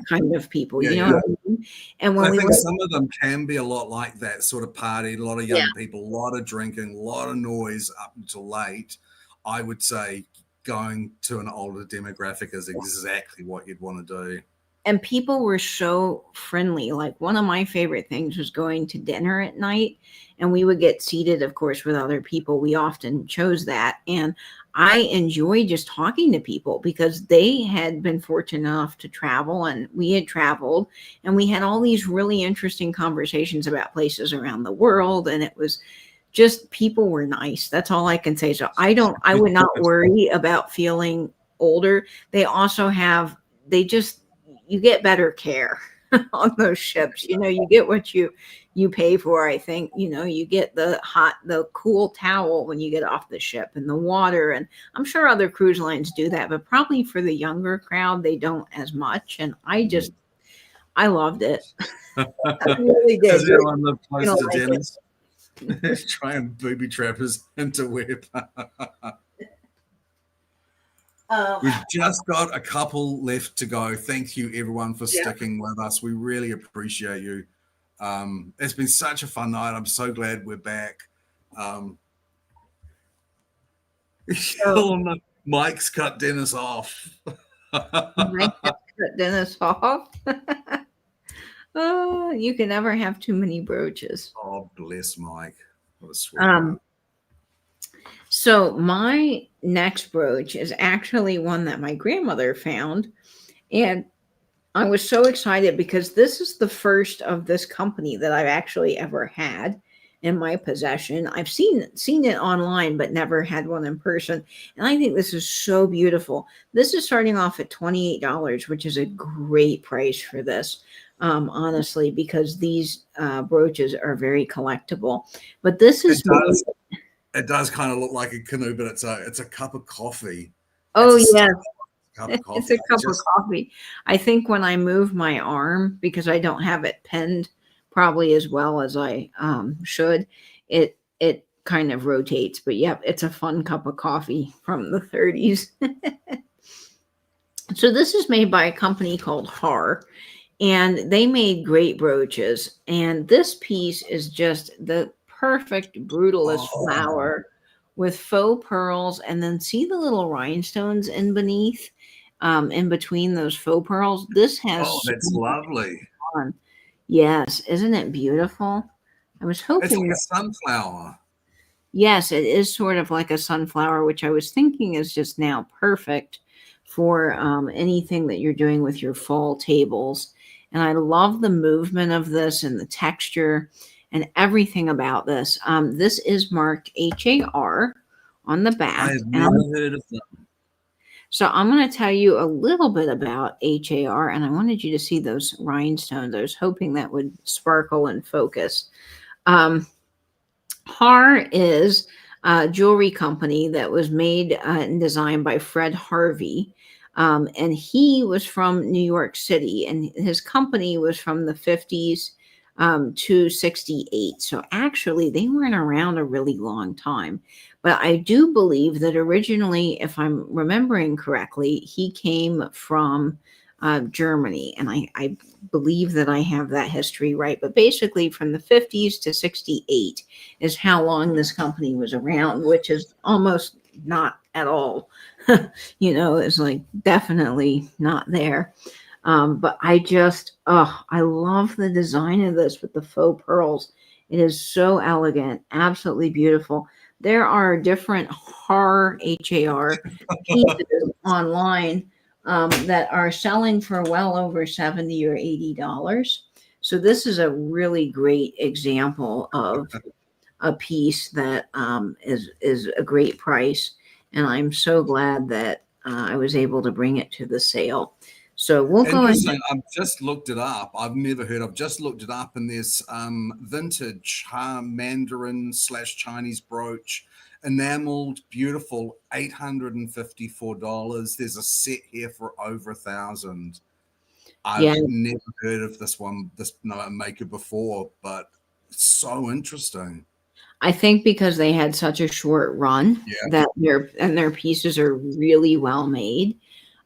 kind of people, what I mean? And when I think some of them can be a lot like that sort of party, a lot of young people, a lot of drinking, a lot of noise up until late. I would say going to an older demographic is exactly what you'd want to do. And people were so friendly. Like one of my favorite things was going to dinner at night, and we would get seated, of course, with other people. We often chose that. And I enjoy just talking to people because they had been fortunate enough to travel and we had traveled, and we had all these really interesting conversations about places around the world. And it was just, people were nice. That's all I can say. So I would not worry about feeling older. They also you get better care on those ships. You get what you pay for. I think, you get the cool towel when you get off the ship and the water. And I'm sure other cruise lines do that, but probably for the younger crowd, they don't as much. And I loved it. I really did. Does everyone live close to Dennis? Try and booby trap us into web. We've just got a couple left to go. Thank you, everyone, for sticking with us. We really appreciate you. It's been such a fun night. I'm so glad we're back. Mike's cut Dennis off. Mike cut Dennis off. Oh, you can never have too many brooches. Oh, bless Mike. What a sweet So my next brooch is actually one that my grandmother found. And I was so excited because this is the first of this company that I've actually ever had in my possession. I've seen it online, but never had one in person. And I think this is so beautiful. This is starting off at $28, which is a great price for this. Honestly, because these brooches are very collectible. But this is it does kind of look like a canoe, but it's a cup of coffee. Oh, yeah. It's a cup of coffee. I think when I move my arm, because I don't have it pinned probably as well as I should, it kind of rotates. But yep, it's a fun cup of coffee from the 30s. So this is made by a company called Har, and they made great brooches. And this piece is just the perfect brutalist flower with faux pearls, and then see the little rhinestones in beneath, in between those faux pearls. This has that's lovely. Fun. Yes, isn't it beautiful? I was hoping it's like a sunflower. Yes, it is sort of like a sunflower, which I was thinking is just now perfect for anything that you're doing with your fall tables. And I love the movement of this and the texture and everything about this. This is marked HAR on the I back. have And never heard of them. so I'm going to tell you a little bit about HAR, and I wanted you to see those rhinestones. I was hoping that would sparkle and focus. HAR is a jewelry company that was made and designed by Fred Harvey. And he was from New York City, and his company was from the 50s to 68. So actually, they weren't around a really long time. But I do believe that originally, if I'm remembering correctly, he came from Germany. And I believe that I have that history right. But basically, from the 50s to 68 is how long this company was around, which is almost not at all. It's like definitely not there. But I love the design of this with the faux pearls. It is so elegant, absolutely beautiful. There are different HAR pieces online that are selling for well over $70 or $80. So this is a really great example of a piece that is a great price, and I'm so glad that I was able to bring it to the sale. So we'll go ahead. Interesting. I've just looked it up. I've never heard. I've just looked it up, and there's vintage Mandarin / Chinese brooch, enameled, beautiful, $854. There's a set here for over $1,000. I've never heard of this maker before, but it's so interesting. I think because they had such a short run that their pieces are really well made.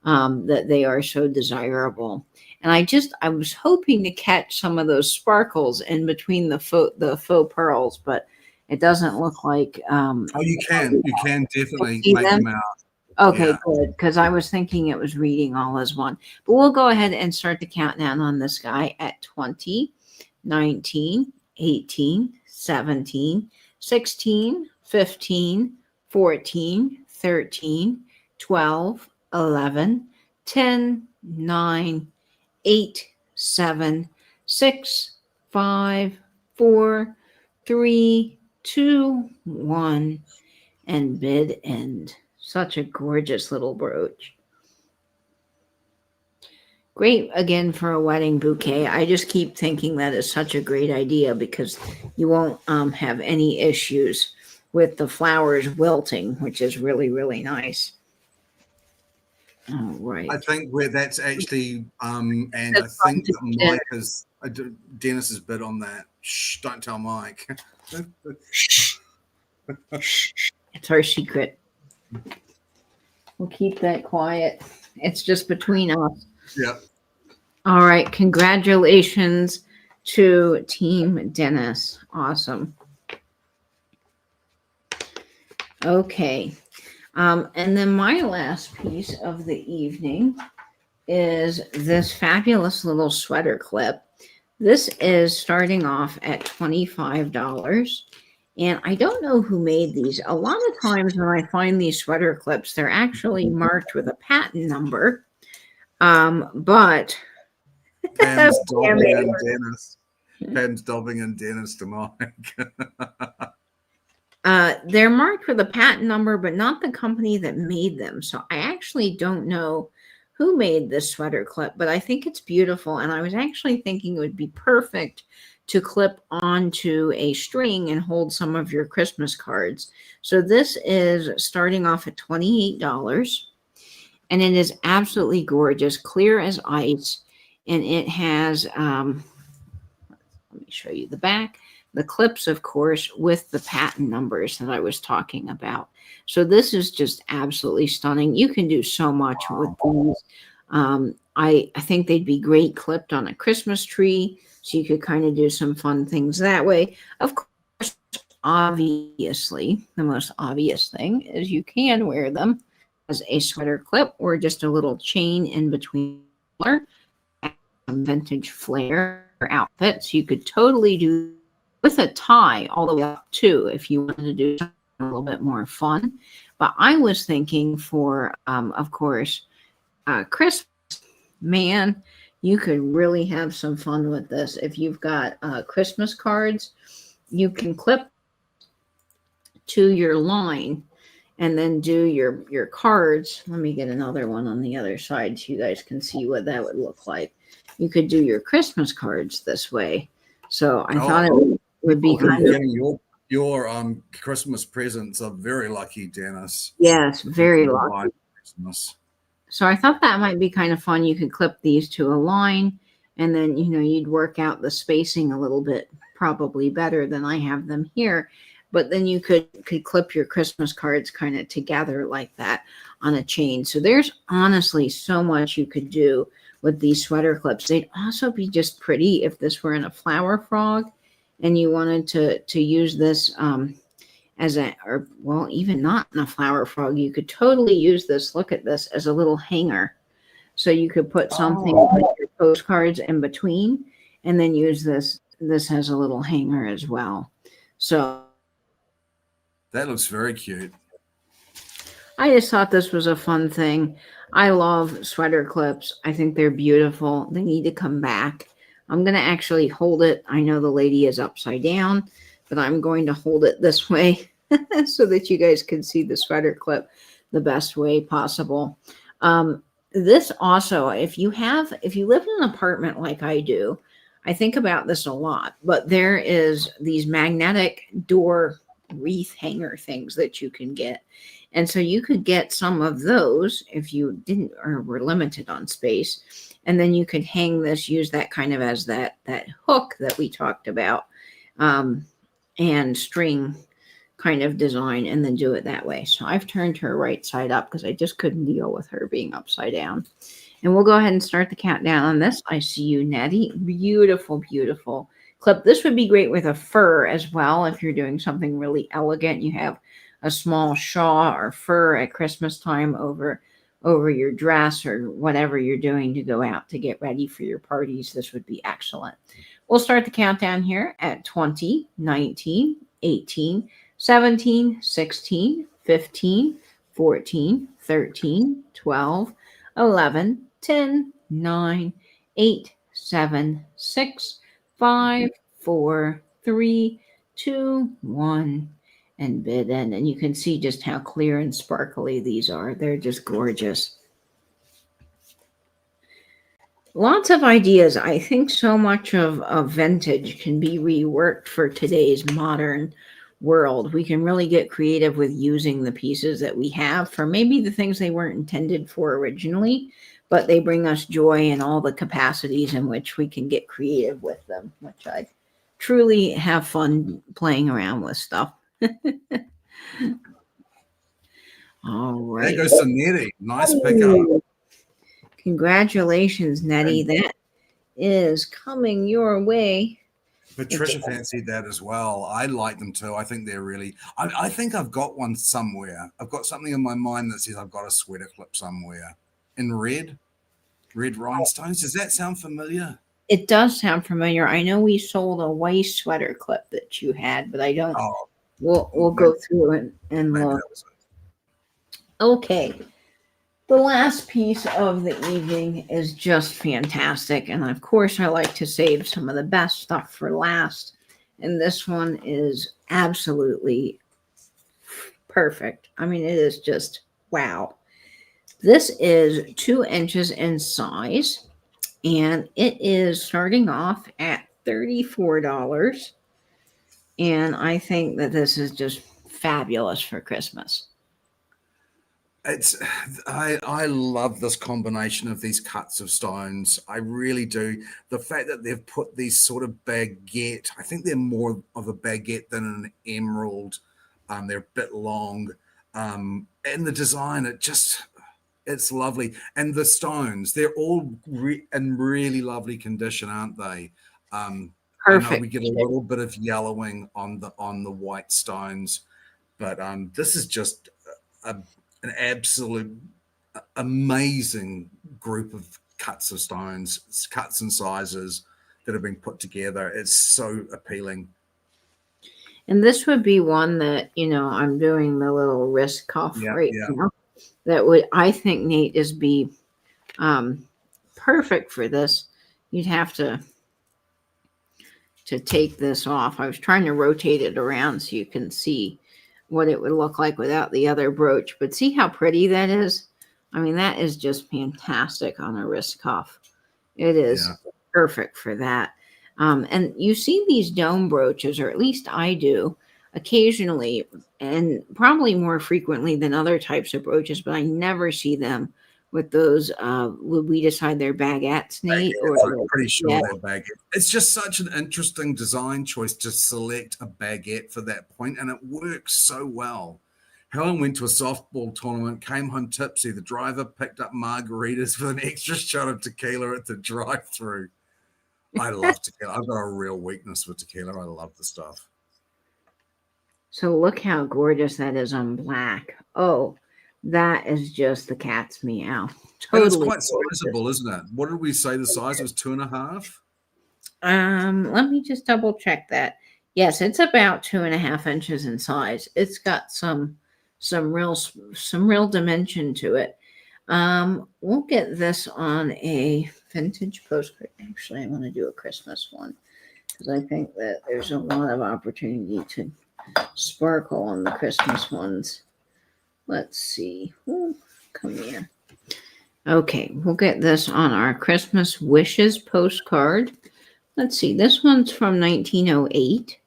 That they are so desirable. And I was hoping to catch some of those sparkles in between the faux pearls, but it doesn't look like. You can definitely make them out. Okay, good. Because I was thinking it was reading all as one. But we'll go ahead and start the countdown on this guy at 20, 19, 18, 17, 16, 15, 14, 13, 12, 11, 10, 9, 8, 7, 6, 5, 4, 3, 2, 1, and bid end. Such a gorgeous little brooch. Great again for a wedding bouquet. I just keep thinking that is such a great idea because you won't have any issues with the flowers wilting, which is really, really nice. All right. I think where that's actually, and I think that Mike is, Dennis has bid on that. Shh, don't tell Mike. It's our secret. We'll keep that quiet. It's just between us. Yep. All right. Congratulations to Team Dennis. Awesome. Okay. And then my last piece of the evening is this fabulous little sweater clip. This is starting off at $25. And I don't know who made these. A lot of times when I find these sweater clips, they're actually marked with a patent number. But Pam's dobbing and Dennis. Pam's dobbing and Dennis to Mike. They're marked with a patent number, but not the company that made them. So I actually don't know who made this sweater clip, but I think it's beautiful. And I was actually thinking it would be perfect to clip onto a string and hold some of your Christmas cards. So this is starting off at $28, and it is absolutely gorgeous, clear as ice. And it has, let me show you the back. The clips, of course, with the patent numbers that I was talking about. So this is just absolutely stunning. You can do so much with these. I think they'd be great clipped on a Christmas tree. So you could kind of do some fun things that way. Of course, obviously, the most obvious thing is you can wear them as a sweater clip or just a little chain in between. Vintage flare outfits. You could totally do with a tie all the way up too if you wanted to do a little bit more fun. But I was thinking for, of course, Christmas, man, you could really have some fun with this. If you've got Christmas cards, you can clip to your line and then do your cards. Let me get another one on the other side so you guys can see what that would look like. You could do your Christmas cards this way. So I thought it would be kind of your Christmas presents are very lucky, Dennis. yes, very lucky. Christmas. So I thought that might be kind of fun. You could clip these to a line, and then you'd work out the spacing a little bit, probably better than I have them here. But then you could clip your Christmas cards kind of together like that on a chain. So there's honestly so much you could do with these sweater clips. They'd also be just pretty if this were in a flower frog and you wanted to use this as even not in a flower frog, you could totally use this. Look at this as a little hanger. So you could put something like your postcards in between and then use this as a little hanger as well. So that looks very cute. I just thought this was a fun thing. I love sweater clips. I think they're beautiful. They need to come back. I'm going to actually hold it. I know the lady is upside down, but I'm going to hold it this way so that you guys can see the sweater clip the best way possible. This also, if you live in an apartment like I do, I think about this a lot, but there is these magnetic door wreath hanger things that you can get. And so you could get some of those if you didn't or were limited on space. And then you could hang this, use that kind of as that hook that we talked about, and string kind of design, and then do it that way. So I've turned her right side up because I just couldn't deal with her being upside down. And we'll go ahead and start the countdown on this. I see you, Nettie. Beautiful, beautiful clip. This would be great with a fur as well. If you're doing something really elegant, you have a small shawl or fur at Christmas time over your dress or whatever you're doing to go out to get ready for your parties. This would be excellent. We'll start the countdown here at 20, 19, 18, 17, 16, 15, 14, 13, 12, 11, 10, 9, 8, 7, 6, 5, 4, 3, 2, 1, and bid in. And you can see just how clear and sparkly these are. They're just gorgeous. Lots of ideas. I think so much of vintage can be reworked for today's modern world. We can really get creative with using the pieces that we have for maybe the things they weren't intended for originally, but they bring us joy in all the capacities in which we can get creative with them, which I truly have fun playing around with stuff. All right. There goes to Nettie. Nice pickup. Congratulations, Nettie. That is coming your way. Patricia fancied that as well. I like them too. I think they're really, I think I've got one somewhere. I've got something in my mind that says I've got a sweater clip somewhere in red rhinestones. Does that sound familiar? It does sound familiar. I know we sold a white sweater clip that you had, but I don't. Oh, we'll go through it and look. Okay. The last piece of the evening is just fantastic. And of course, I like to save some of the best stuff for last. And this one is absolutely perfect. I mean, it is just wow. This is 2 inches in size. And it is starting off at $34. And I think that this is just fabulous for Christmas. I love this combination of these cuts of stones. I really do. The fact that they've put these sort of baguette, I think they're more of a baguette than an emerald. They're a bit long. And the design, it's lovely. And the stones, they're all in really lovely condition, aren't they? Perfect. We get a little bit of yellowing on the white stones, but this is just an absolute amazing group of cuts of stones, cuts and sizes that have been put together. It's so appealing. And this would be one that, I'm doing the little wrist cuff Yeah, right yeah. now. That would, I think, Nate, is be um, perfect for this. You'd have to take this off. I was trying to rotate it around so you can see what it would look like without the other brooch. But see how pretty that is? I mean, that is just fantastic on a wrist cuff. It is perfect for that. And you see these dome brooches, or at least I do, occasionally, and probably more frequently than other types of brooches, but I never see them with those, would we decide they're baguettes, Nate? I'm pretty sure they're baguette. It's just such an interesting design choice to select a baguette for that point, and it works so well. Helen went to a softball tournament, came home tipsy. The driver picked up margaritas with an extra shot of tequila at the drive-through. I love tequila. I've got a real weakness for tequila. I love the stuff. So look how gorgeous that is on black. Oh, that is just the cat's meow. Totally. And it's quite sizable, isn't it? What did we say the size was? 2.5? Let me just double check that. Yes, it's about 2.5 inches in size. It's got some real dimension to it. We'll get this on a vintage postcard. Actually, I want to do a Christmas one because I think that there's a lot of opportunity to sparkle on the Christmas ones. Let's see. Ooh, come here. Okay, we'll get this on our Christmas wishes postcard. Let's see. This one's from 1908.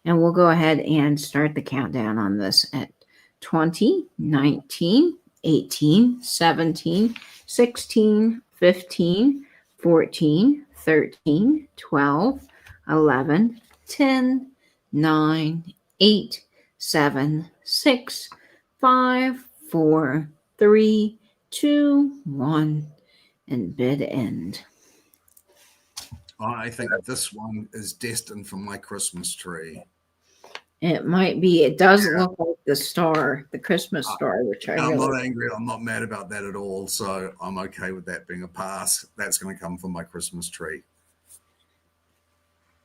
And we'll go ahead and start the countdown on this at 20, 19, 18, 17, 16, 15, 14, 13, 12, 11, 10, 9, 8, 7, 6, 5, 4, 3, 2, 1, and bid end. I think this one is destined for my Christmas tree. It might be. It does look like the star, the Christmas star, which I'm not angry. I'm not mad about that at all. So I'm okay with that being a pass. That's going to come from my Christmas tree.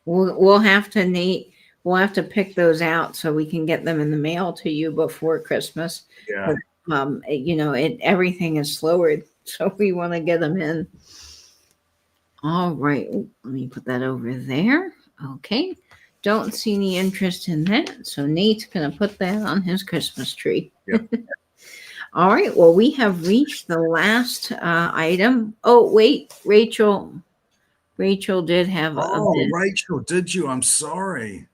We'll have to, Nate. We'll have to pick those out so we can get them in the mail to you before Christmas. Yeah. But, everything is slower, so we want to get them in. All right. Let me put that over there. Okay. Don't see any interest in that. So Nate's going to put that on his Christmas tree. Yep. All right. Well, we have reached the last item. Oh, wait. Rachel did have Rachel, did you? I'm sorry.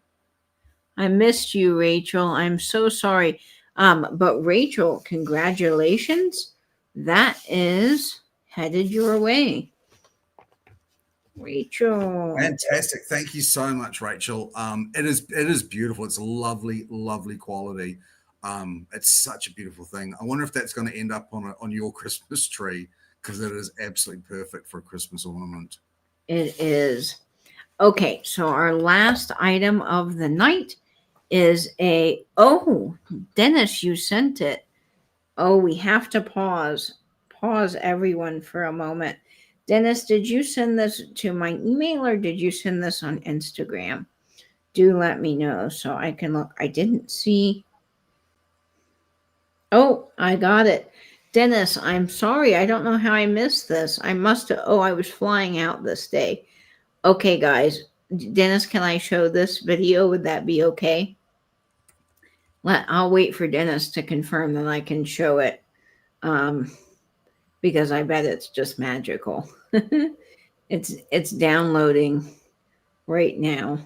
I missed you, Rachel. I'm so sorry. But Rachel, congratulations. That is headed your way. Rachel. Fantastic. Thank you so much, Rachel. It is beautiful. It's lovely, lovely quality. It's such a beautiful thing. I wonder if that's going to end up on your Christmas tree, because it is absolutely perfect for a Christmas ornament. It is. Okay, so our last item of the night is Dennis, you sent it. Oh, we have to pause everyone for a moment. Dennis, did you send this to my email or did you send this on Instagram? Do let me know so I can look. I didn't see. Oh, I got it. Dennis, I'm sorry. I don't know how I missed this. I must have. Oh, I was flying out this day. Okay, guys. Dennis, can I show this video? Would that be okay? I'll wait for Dennis to confirm that I can show it. Because I bet it's just magical. It's downloading right now.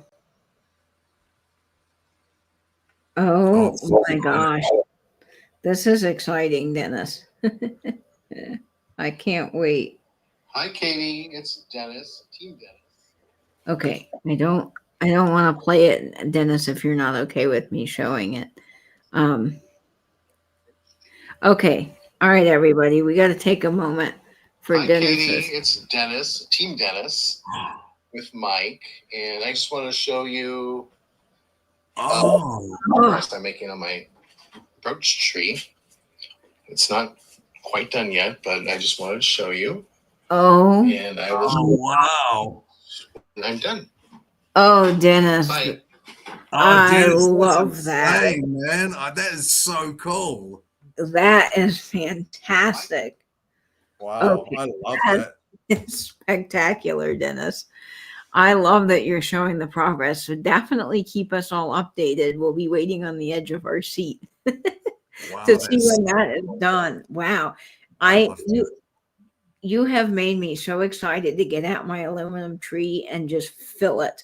Oh my gosh. This is exciting, Dennis. I can't wait. Hi, Katie. It's Dennis, Team Dennis. Okay. I don't want to play it, Dennis, if you're not okay with me showing it. Okay. All right, everybody. We got to take a moment for Hi, Dennis. Katie. It's Dennis, Team Dennis, with Mike, and I just want to show you progress I'm making on my brooch tree. It's not quite done yet, but I just wanted to show you. Oh. And I will. Oh, wow. And I'm done. Oh, Dennis. Bye. I Dennis, that's love that. insane, man. That is so cool. That is fantastic. Wow, Okay. I love That that. is spectacular, Dennis. I love that you're showing the progress. So definitely keep us all updated. We'll be waiting on the edge of our seat Wow, to see that's when that is done. Wow. I love that. You have made me so excited to get out my aluminum tree and just fill it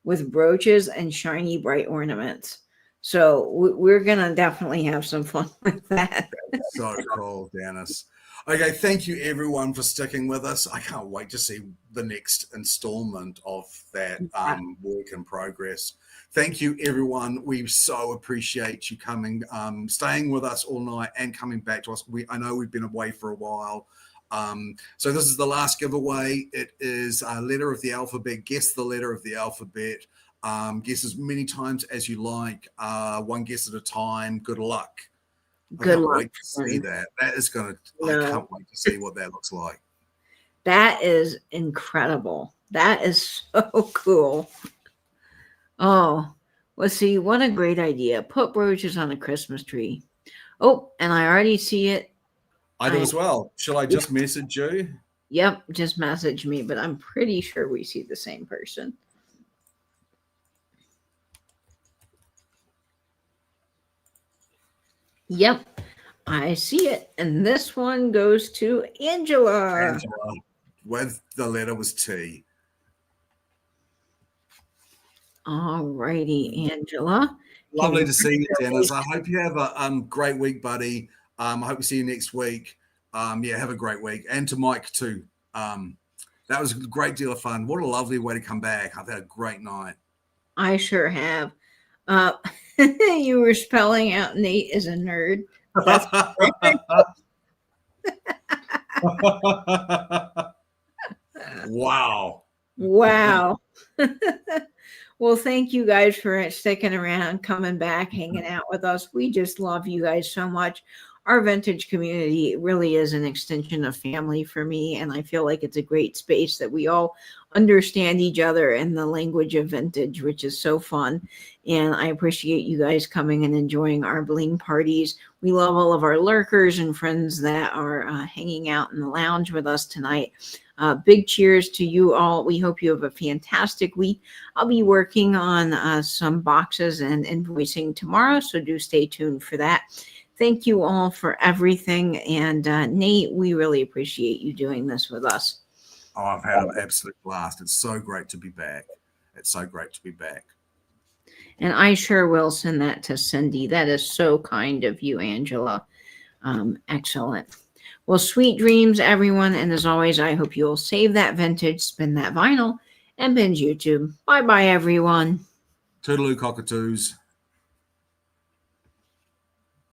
with brooches and shiny bright ornaments. So we're going to definitely have some fun with that. So cool, Dennis. Okay, thank you everyone for sticking with us. I can't wait to see the next installment of that work in progress. Thank you, everyone. We so appreciate you coming, staying with us all night and coming back to us. I know we've been away for a while. So this is the last giveaway. It is a letter of the alphabet. Guess the letter of the alphabet. Guess as many times as you like. One guess at a time. Good luck. I Good can't luck. wait to see that. That is going to, No. I can't wait to see what that looks like. That is incredible. That is so cool. Oh, let's see. What a great idea. Put brooches on a Christmas tree. Oh, and I already see it. I do as well. Shall I just message you? Yep, just message me, but I'm pretty sure we see the same person. Yep, I see it. And this one goes to Angela. Angela, with the letter was T. All righty, Angela. Lovely to see you, Dennis. I hope you have a great week, buddy. I hope we see you next week. Yeah, have a great week. And to Mike, too. That was a great deal of fun. What a lovely way to come back. I've had a great night. I sure have. You were spelling out Nate as a nerd. That's Wow. Wow. Well, thank you guys for sticking around, coming back, hanging out with us. We just love you guys so much. Our vintage community really is an extension of family for me, and I feel like it's a great space that we all understand each other in the language of vintage, which is so fun. And I appreciate you guys coming and enjoying our bling parties. We love all of our lurkers and friends that are hanging out in the lounge with us tonight. Big cheers to you all. We hope you have a fantastic week. I'll be working on some boxes and invoicing tomorrow, so do stay tuned for that. Thank you all for everything. And Nate, we really appreciate you doing this with us. Oh, I've had an absolute blast. It's so great to be back. It's so great to be back. And I sure will send that to Cindy. That is so kind of you, Angela. Excellent. Well, sweet dreams, everyone. And as always, I hope you'll save that vintage, spin that vinyl, and binge YouTube. Bye-bye, everyone. Toodaloo cockatoos.